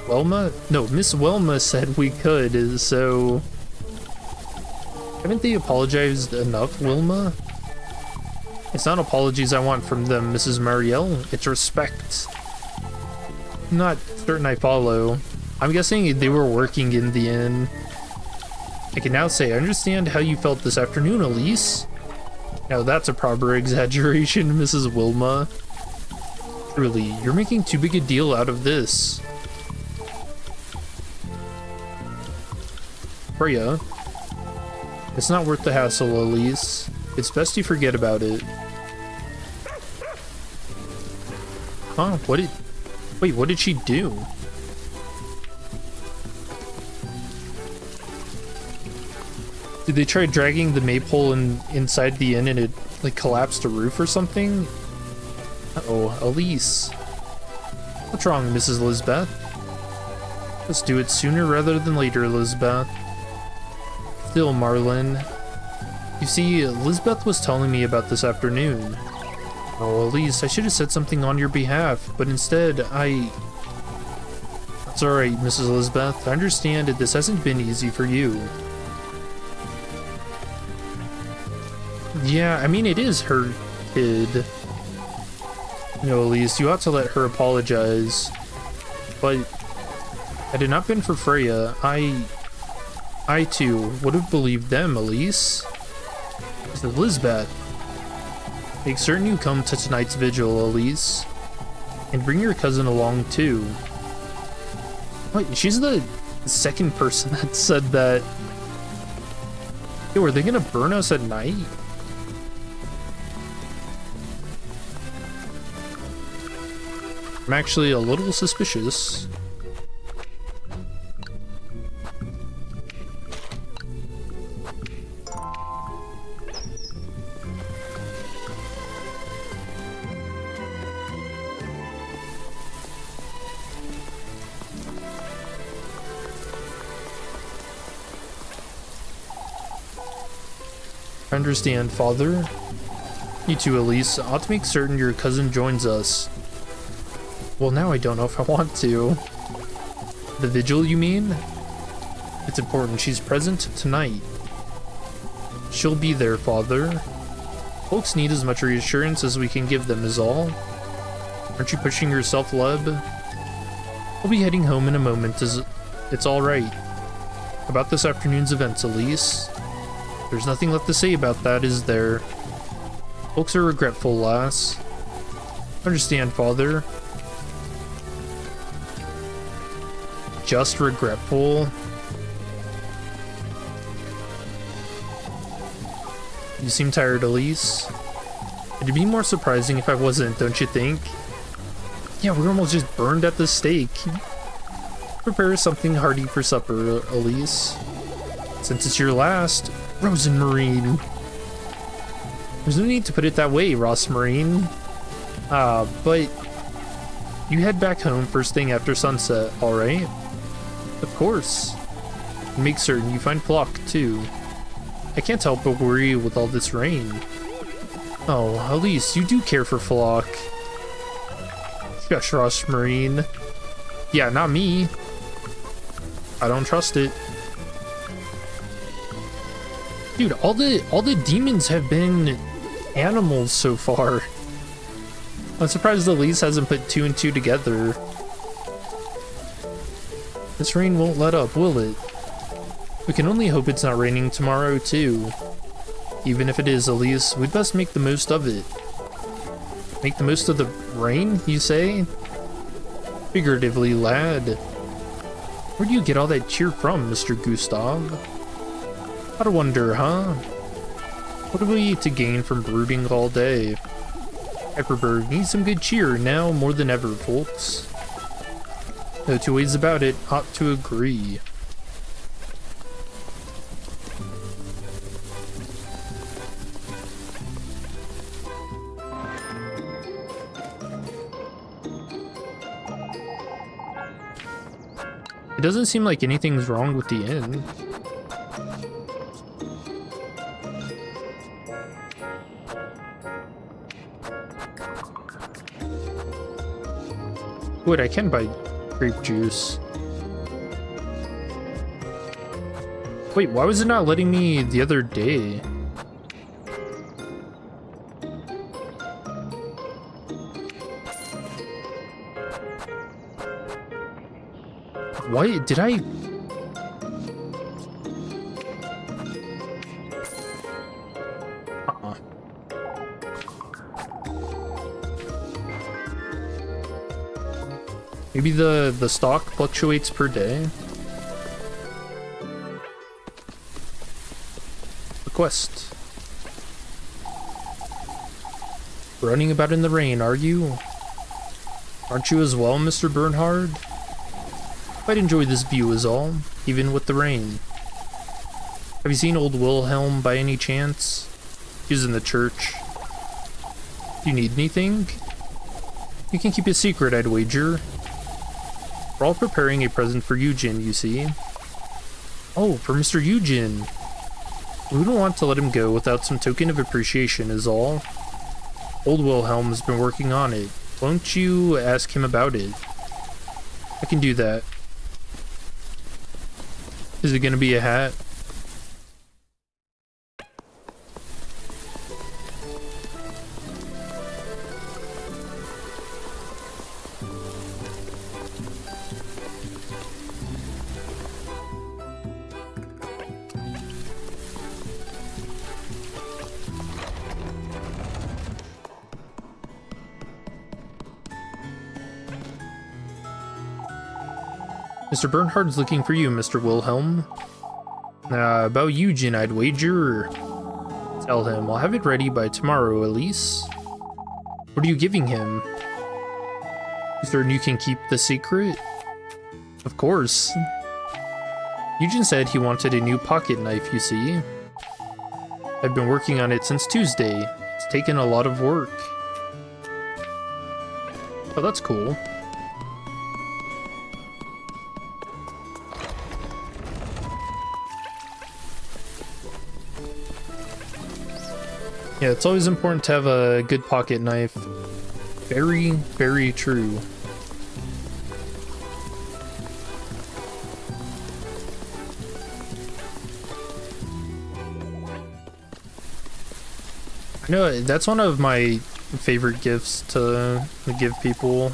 Wilma? No, Miss Wilma said we could, so... Haven't they apologized enough, Wilma? It's not apologies I want from them, Mrs. Marielle. It's respect. I'm not certain I follow. I'm guessing they were working in the inn. I can now say I understand how you felt this afternoon, Elise. Now that's a proper exaggeration, Mrs. Wilma. Truly, you're making too big a deal out of this. Freya, it's not worth the hassle, Elise. It's best you forget about it. Huh? Wait, what did she do? Did they try dragging the maypole inside the inn and it, like, collapsed a roof or something? Uh-oh, Elise. What's wrong, Mrs. Lisbeth? Let's do it sooner rather than later, Lisbeth. Still, Marlin. You see, Lisbeth was telling me about this afternoon. Oh, Elise, I should have said something on your behalf, but instead, It's alright, Mrs. Lisbeth. I understand that this hasn't been easy for you. Yeah, I mean, it is her kid. You know, Elise, you ought to let her apologize. But had it not been for Freya, I too would have believed them, Elise. So, Lisbeth, make certain you come to tonight's vigil, Elise. And bring your cousin along, too. Wait, she's the second person that said that. Yo, are they gonna burn us at night? I'm actually a little suspicious. I understand, Father. You too, Elise. Ought to make certain your cousin joins us. Well, now I don't know if I want to. The vigil, you mean? It's important she's present tonight. She'll be there, Father. Folks need as much reassurance as we can give them is all. Aren't you pushing yourself, Leb? I'll be heading home in a moment. It's alright. About this afternoon's events, Elise. There's nothing left to say about that, is there? Folks are regretful, lass. Understand, Father. Just regretful. You seem tired, Elise. It'd be more surprising if I wasn't, don't you think? Yeah, we're almost just burned at the stake. Prepare something hearty for supper, Elise. Since it's your last, Rosenmarine. There's no need to put it that way, Ross Marine. But You head back home first thing after sunset, alright? Of course. Make certain you find Flock, too. I can't help but worry with all this rain. Oh, Elise, you do care for Flock. Shush, Rush Marine. Yeah, not me. I don't trust it. Dude, all the demons have been animals so far. I'm surprised Elise hasn't put 2 and 2 together. This rain won't let up, will it? We can only hope it's not raining tomorrow, too. Even if it is, Elise, we'd best make the most of it. Make the most of the rain, you say? Figuratively, lad. Where do you get all that cheer from, Mr. Gustav? Gotta wonder, huh? What have we to gain from brooding all day? Hyperberg needs some good cheer now more than ever, folks. No two ways about it, ought to agree. It doesn't seem like anything's wrong with the inn. Wait, I can buy grape juice. Wait, why was it not letting me the other day? Why did I? Maybe the stock fluctuates per day. Request. Running about in the rain, are you? Aren't you as well, Mr. Bernhard? I'd enjoy this view is all, even with the rain. Have you seen old Wilhelm by any chance? He's in the church. Do you need anything? You can keep it secret, I'd wager. We're all preparing a present for Eugen, you see. Oh, for Mr. Eugen. We don't want to let him go without some token of appreciation is all. Old Wilhelm's been working on it. Won't you ask him about it? I can do that. Is it gonna be a hat? Mr. Bernhard's looking for you, Mr. Wilhelm. About Eugen, I'd wager. Tell him, I'll have it ready by tomorrow, Elise. What are you giving him? You certain you can keep the secret? Of course. Eugen said he wanted a new pocket knife, you see. I've been working on it since Tuesday. It's taken a lot of work. Oh, that's cool. Yeah, it's always important to have a good pocket knife. Very, very true. I know that's one of my favorite gifts to give people.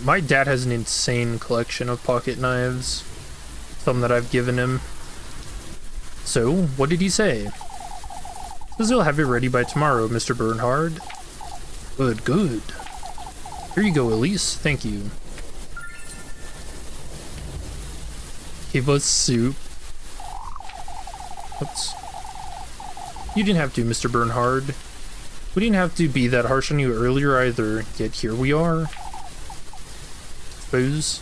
My dad has an insane collection of pocket knives. Some that I've given him. So, what did he say? Says he'll have it ready by tomorrow, Mr. Bernhard. Good, good. Here you go, Elise. Thank you. Give us soup. Oops. You didn't have to, Mr. Bernhard. We didn't have to be that harsh on you earlier either, yet here we are. Suppose.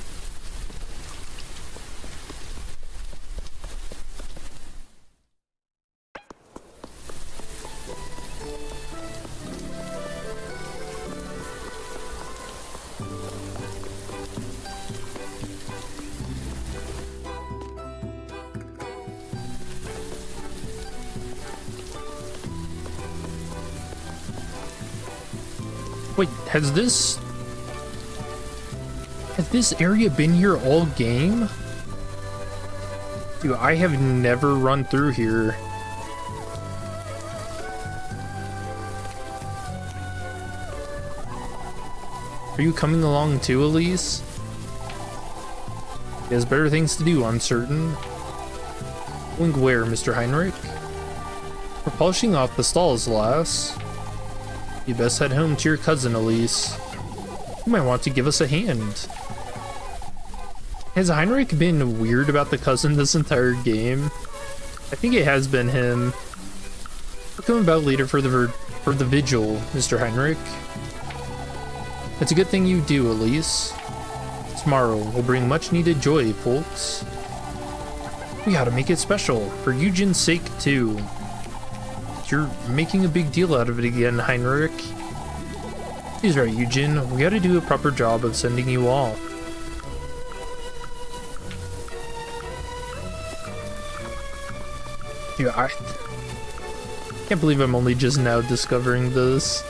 Wait, has this area been here all game? Dude, I have never run through here. Are you coming along too, Elise? He has better things to do, I'm certain. Going where, Mr. Heinrich? We're polishing off the stalls, lass. You best head home to your cousin, Elise. You might want to give us a hand. Has Heinrich been weird about the cousin this entire game? I think it has been him. We're coming about later for the vigil, Mr. Heinrich. It's a good thing you do, Elise. Tomorrow will bring much needed joy, folks. We gotta make it special, for Eugen's sake too. You're making a big deal out of it again, Heinrich. He's right, Eugen. We gotta do a proper job of sending you off. Dude, I can't believe I'm only just now discovering this.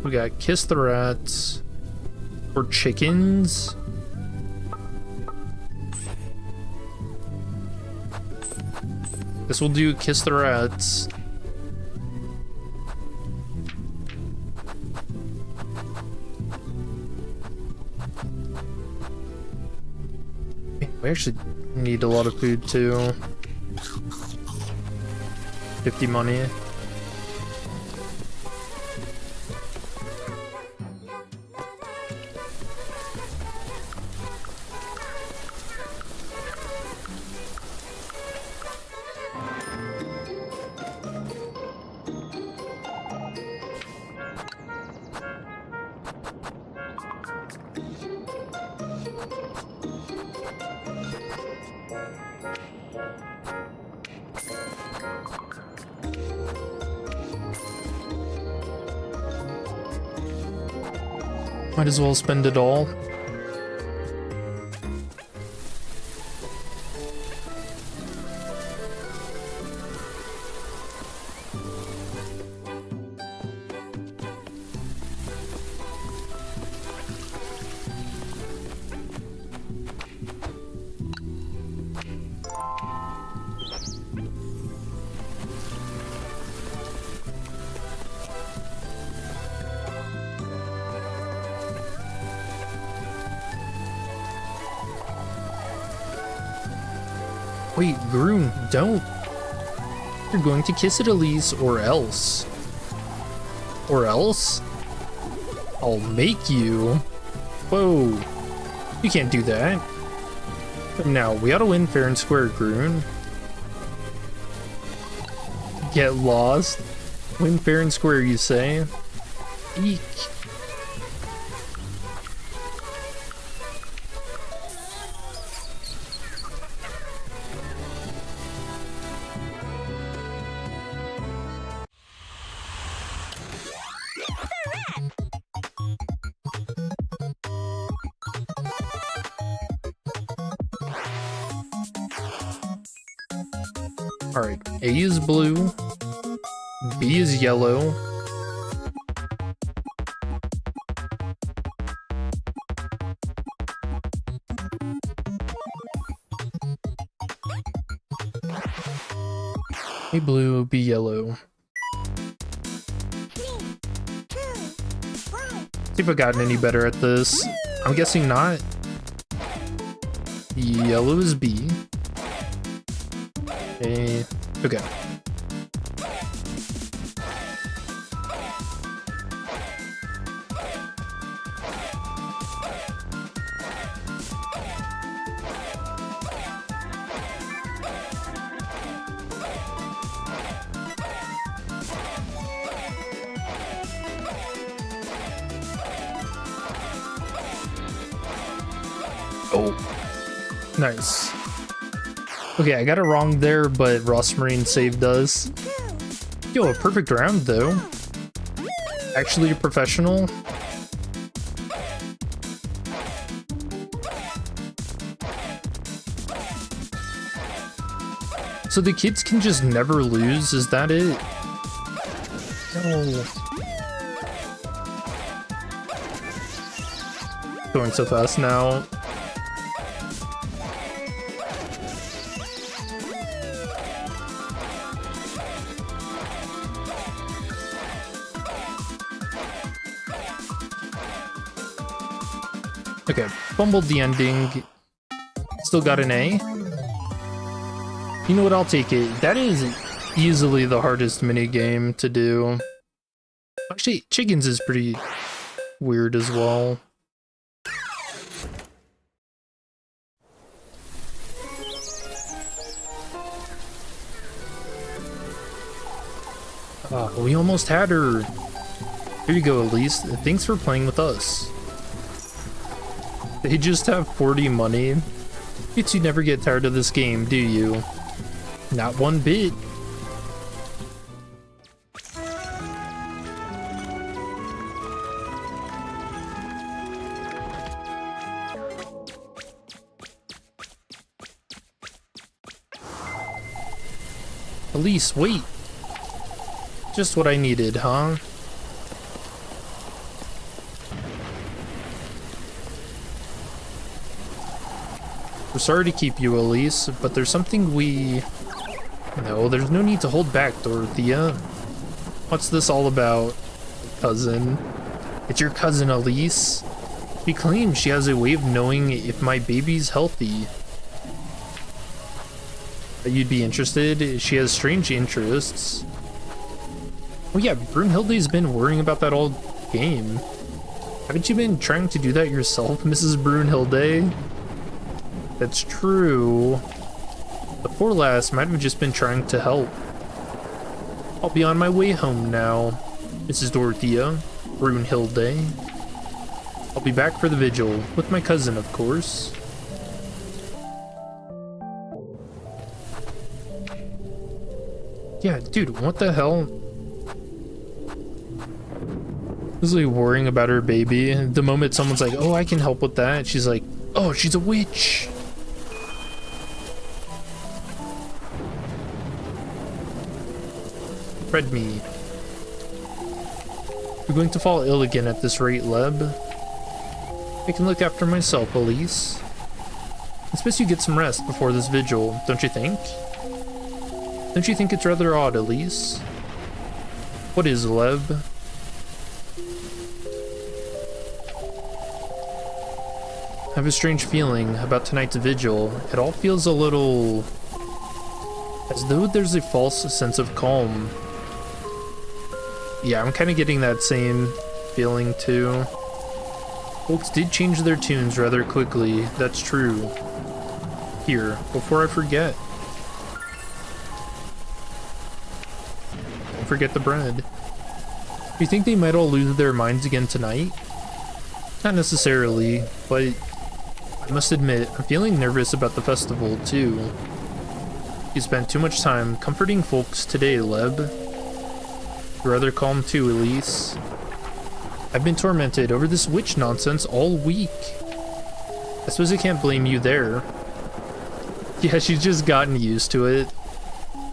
We got Kiss the Rats or chickens. This will do Kiss the Rats. We actually need a lot of food too. 50 money. Might as well spend it all. Wait, Groom, don't. You're going to kiss it, Elise, or else. Or else? I'll make you. Whoa. You can't do that. Now, we ought to win fair and square, Groon. Get lost. Win fair and square, you say? Eek. Alright, A is blue, B is yellow, A blue, B yellow. See if I've gotten any better at this. I'm guessing not. Yellow is B. Okay. Oh, nice. Okay, I got it wrong there, but Ross Marine saved us. Yo, a perfect round though. Actually a professional. So the kids can just never lose, is that it? No. Going so fast now. Okay, fumbled the ending. Still got an A. You know what, I'll take it. That is easily the hardest minigame to do. Actually, chickens is pretty weird as well. Oh, we almost had her. Here you go, Elise. Thanks for playing with us. They just have 40 money. It's you never get tired of this game, do you? Not one bit. Elise, wait. Just what I needed, huh? We're sorry to keep you, Elise, but there's something we... No, there's no need to hold back, Dorothea. What's this all about, cousin? It's your cousin, Elise. She claims she has a way of knowing if my baby's healthy. You'd be interested? She has strange interests. Oh yeah, Brunhilde's been worrying about that all game. Haven't you been trying to do that yourself, Mrs. Brunhilde? That's true. The poor lass might have just been trying to help. I'll be on my way home now, Mrs. Dorothea, Brunhilde. I'll be back for the vigil, with my cousin, of course. Yeah, dude, what the hell? This is like worrying about her baby. The moment someone's like, oh, I can help with that, she's like, oh, she's a witch. Read me. You're going to fall ill again at this rate, Leb. I can look after myself, Elise. It's best you get some rest before this vigil, don't you think? Don't you think it's rather odd, Elise? What is, Leb? I have a strange feeling about tonight's vigil. It all feels a little... as though there's a false sense of calm. Yeah, I'm kind of getting that same feeling too. Folks did change their tunes rather quickly, that's true. Here, before I forget. Don't forget the bread. Do you think they might all lose their minds again tonight? Not necessarily, but I must admit, I'm feeling nervous about the festival too. You spent too much time comforting folks today, Leb. You're rather calm too, Elise. I've been tormented over this witch nonsense all week. I suppose I can't blame you there. Yeah, she's just gotten used to it.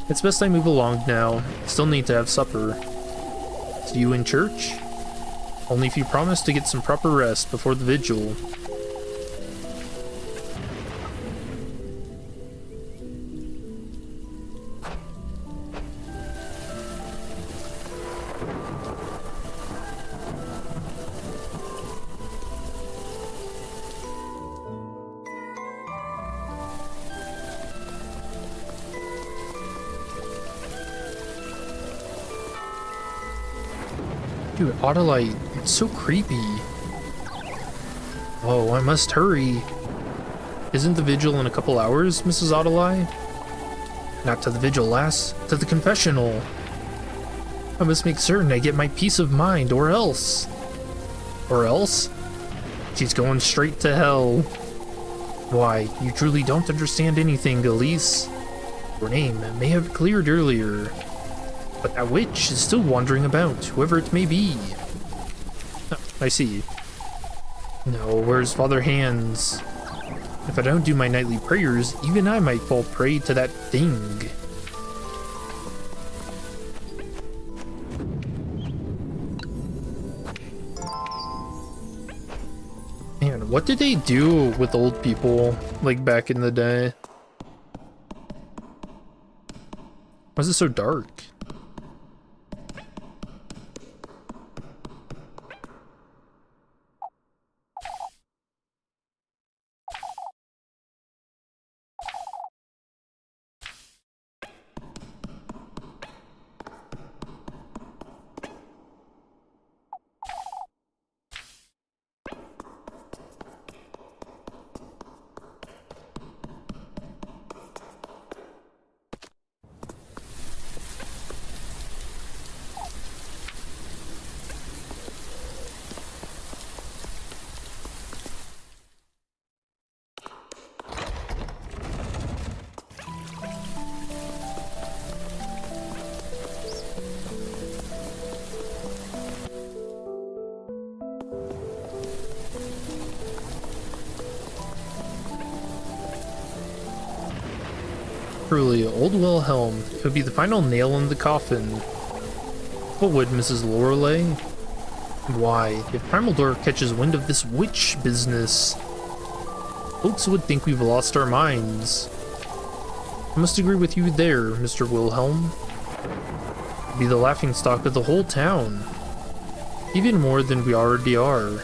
It's best I move along now. Still need to have supper. See you in church? Only if you promise to get some proper rest before the vigil. Dude, Autolite, it's so creepy. Oh, I must hurry. Isn't the vigil in a couple hours, Mrs. Autolite? Not to the vigil, lass. To the confessional. I must make certain I get my peace of mind, or else. Or else? She's going straight to hell. Why, you truly don't understand anything, Elise. Your name may have cleared earlier, but that witch is still wandering about, whoever it may be. Oh, I see. No, where's Father Hands? If I don't do my nightly prayers, even I might fall prey to that thing. Man, what did they do with old people, like, back in the day? Why is it so dark? Truly, old Wilhelm could be the final nail in the coffin. What would Mrs. Lorelei? Why, if Primal Door catches wind of this witch business, folks would think we've lost our minds. I must agree with you there, Mr. Wilhelm. Be the laughingstock of the whole town. Even more than we already are.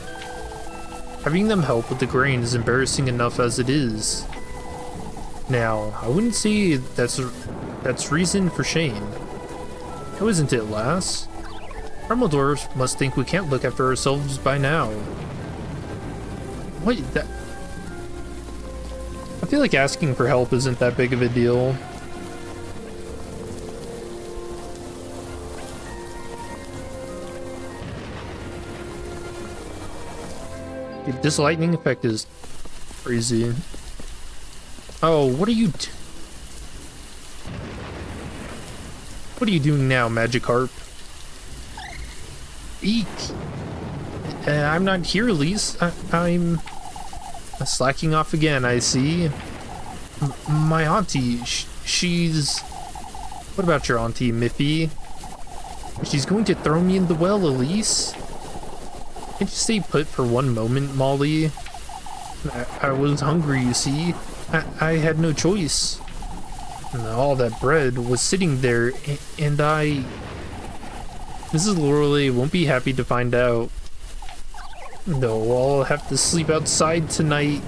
Having them help with the grain is embarrassing enough as it is. Now, I wouldn't say that's reason for shame. How isn't it, lass? Primal Dwarfs must think we can't look after ourselves by now. What? That? I feel like asking for help isn't that big of a deal. Dude, this lightning effect is crazy. Oh, what are you doing now, Magikarp? Eek! I'm not here, Elise. I'm slacking off again, I see. My auntie, she's... What about your auntie, Miffy? She's going to throw me in the well, Elise. Can't you stay put for one moment, Molly? I was hungry, you see. I had no choice. And all that bread was sitting there, and Mrs. Lorelei won't be happy to find out. No, I'll have to sleep outside tonight.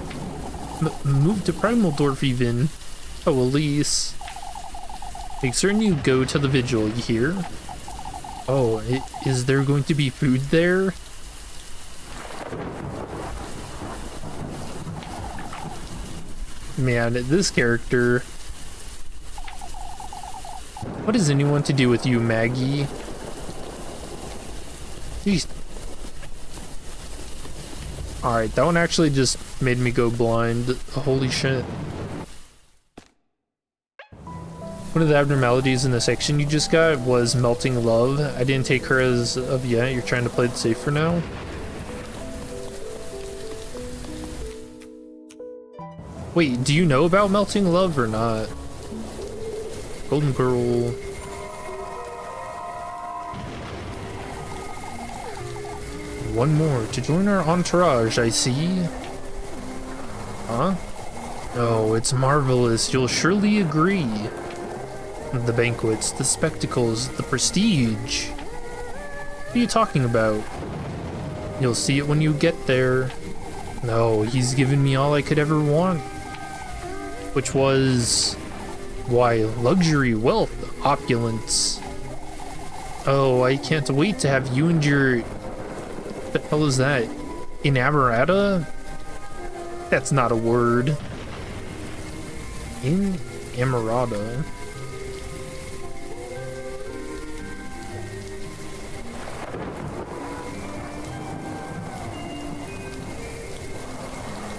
Move to Primaldorf even. Oh, Elise. Make certain you go to the vigil, you hear? Oh, is there going to be food there? Man, this character... What is anyone to do with you, Maggie? Jeez. Alright, that one actually just made me go blind. Holy shit. One of the abnormalities in the section you just got was melting love. I didn't take her as of yet. You're trying to play it safe for now? Wait, do you know about melting love or not? Golden Girl. One more to join our entourage, I see. Huh? Oh, it's marvelous. You'll surely agree. The banquets, the spectacles, the prestige. What are you talking about? You'll see it when you get there. No, he's given me all I could ever want. Which was... why, luxury, wealth, opulence. Oh, I can't wait to have you and your... What the hell is that? Inamorata? That's not a word. Inamorata.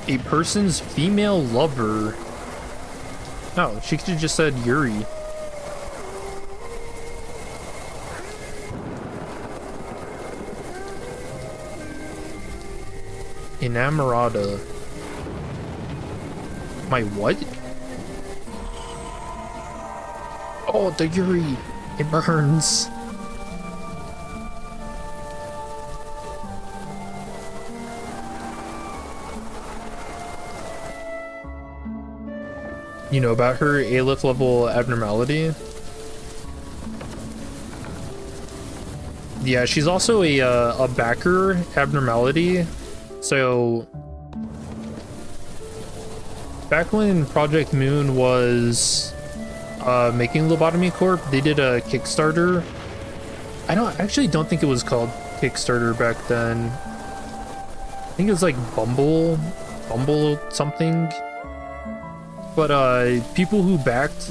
a person's female lover. No, she could have just said Yuri. Enamorada. My what? Oh, the Yuri. It burns. You know about her Aleph level abnormality? Yeah, she's also a backer abnormality. So back when Project Moon was making Lobotomy Corp, they did a Kickstarter. I actually don't think it was called Kickstarter back then. I think it was like Bumble something. But people who backed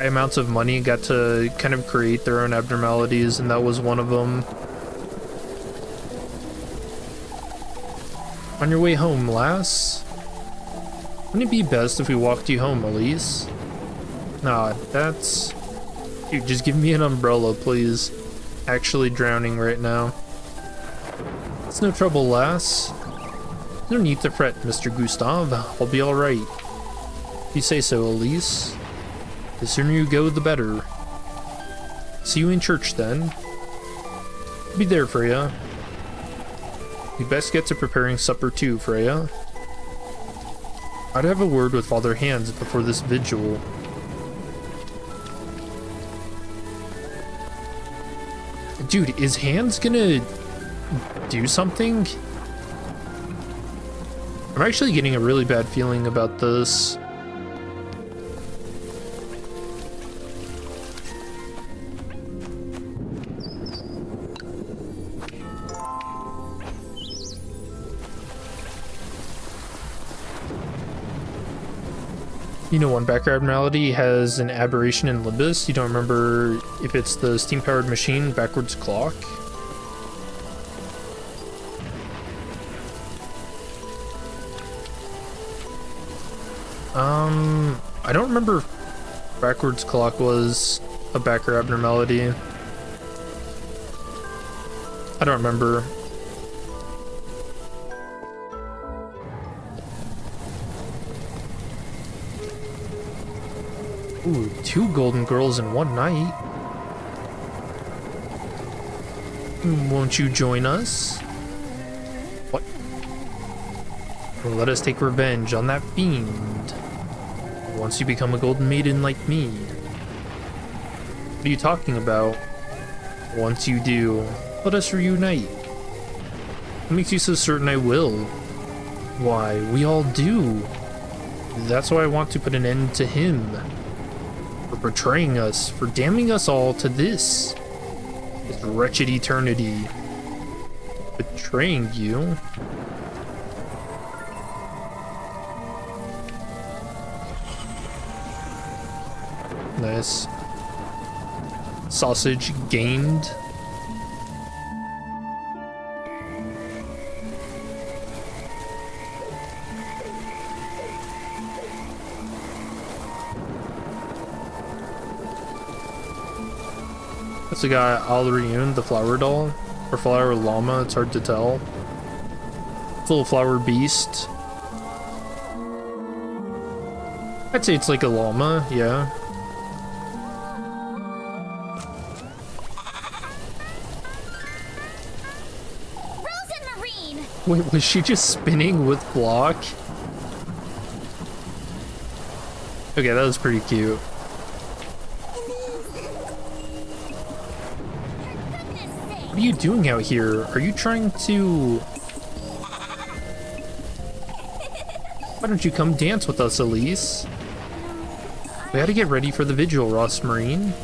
amounts of money got to kind of create their own abnormalities, and that was one of them. On your way home, lass? Wouldn't it be best if we walked you home, Elise? Nah, that's... Dude, just give me an umbrella, please. Actually drowning right now. It's no trouble, lass. No need to fret, Mr. Gustav. I'll be alright. If you say so, Elise. The sooner you go, the better. See you in church, then. Be there, Freya. You best get to preparing supper too, Freya. I'd have a word with Father Hans before this vigil. Dude, is Hans gonna do something? I'm actually getting a really bad feeling about this. You know, one backer abnormality has an aberration in Limbus. You don't remember if it's the steam-powered machine backwards clock? I don't remember if backwards clock was a backer abnormality. I don't remember. Ooh, 2 golden girls in one night. Won't you join us? What? Well, let us take revenge on that fiend. Once you become a golden maiden like me. What are you talking about? Once you do, let us reunite. What makes you so certain I will? Why, we all do. That's why I want to put an end to him. For betraying us, for damning us all to this wretched eternity. Betraying you? Nice. Sausage gained. That's the guy Alriune, the flower doll, or flower llama, it's hard to tell. Little flower beast. I'd say it's like a llama, yeah. Wait, was she just spinning with block? Okay, that was pretty cute. What are you doing out here? Are you trying to... Why don't you come dance with us, Elise? We gotta get ready for the vigil, Ross Marine.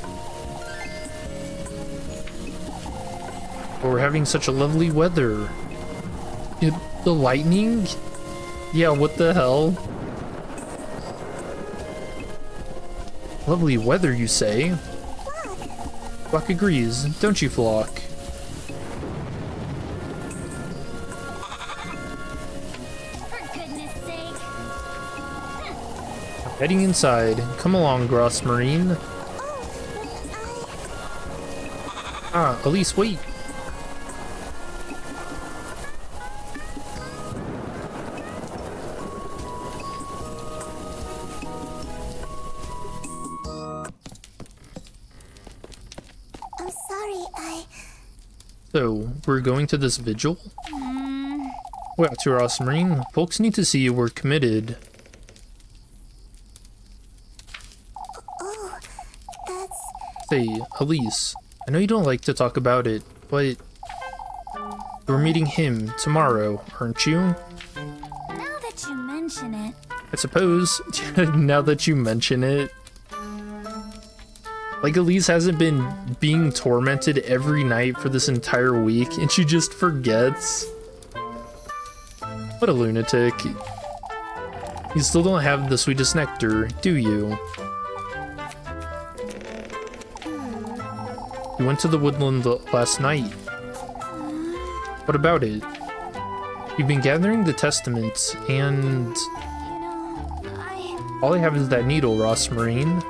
But we're having such a lovely weather. The lightning? Yeah, what the hell? Lovely weather, you say? Flock agrees, don't you, Flock? For goodness Heading inside. Come along, Gross Marine. Ah, Elise, wait. I'm sorry, So, we're going to this vigil? Well, to Ross Marine, folks need to see you were committed. Oh, that's... Say, Elise, I know you don't like to talk about it, but you're meeting him tomorrow, aren't you? Now that you mention it. I suppose, now that you mention it. Like, Elise hasn't been being tormented every night for this entire week, and she just forgets. What a lunatic. You still don't have the sweetest nectar, do you? You went to the woodland last night. What about it? You've been gathering the testaments, and... all I have is that needle, Ross Marine.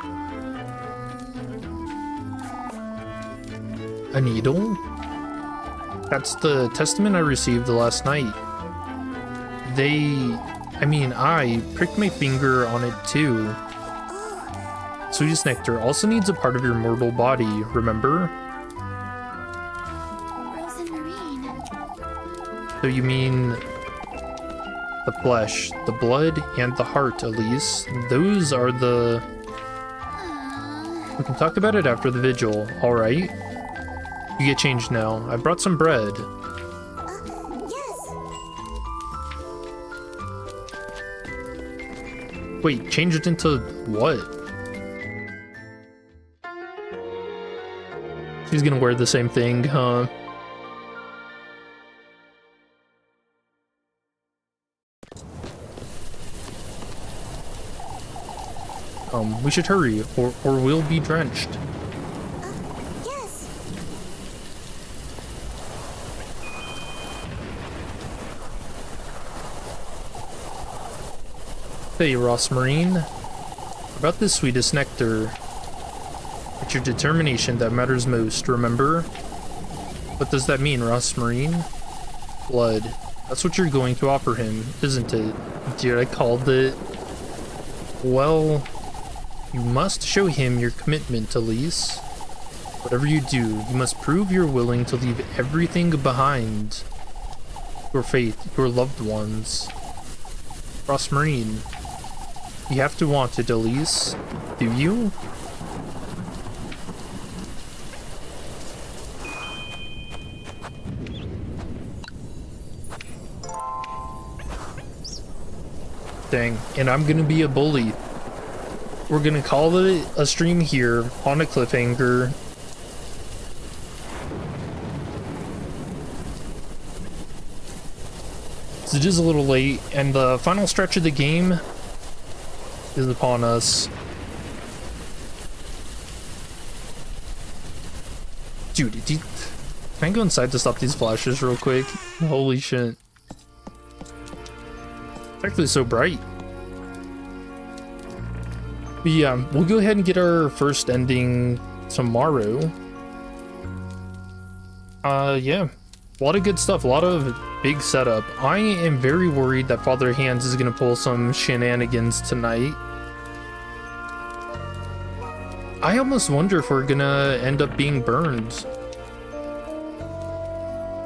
A needle? That's the testament I received last night. I pricked my finger on it too. Sweetest nectar also needs a part of your mortal body, remember? Marine. So you mean the flesh, the blood, and the heart, Elise. Those are the... We can talk about it after the vigil, alright? You get changed now. I brought some bread. yes. Wait, change it into what? She's gonna wear the same thing, huh? We should hurry, or we'll be drenched. Yes. Hey, Ross Marine. About this sweetest nectar. It's your determination that matters most, remember? What does that mean, Ross Marine? Blood. That's what you're going to offer him, isn't it? Dude, I called it. Well, you must show him your commitment, Elise. Whatever you do, you must prove you're willing to leave everything behind. Your faith, your loved ones. Ross Marine. You have to want it, Elise. Do you? Dang, and I'm gonna be a bully. We're gonna call it a stream here on a cliffhanger. So it is a little late, and the final stretch of the game is upon us. Dude, can I go inside to stop these flashes real quick? Holy shit. It's actually so bright. But yeah, we'll go ahead and get our first ending tomorrow. Yeah. A lot of good stuff, a lot of big setup. I am very worried that Father Hands is gonna pull some shenanigans tonight. I almost wonder if we're gonna end up being burned.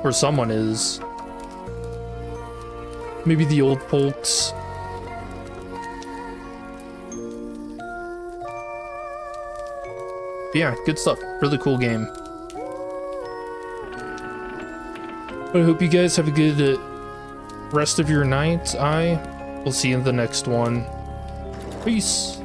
Or someone is. Maybe the old folks. But yeah, good stuff. Really cool game. I hope you guys have a good rest of your night. I will see you in the next one. Peace.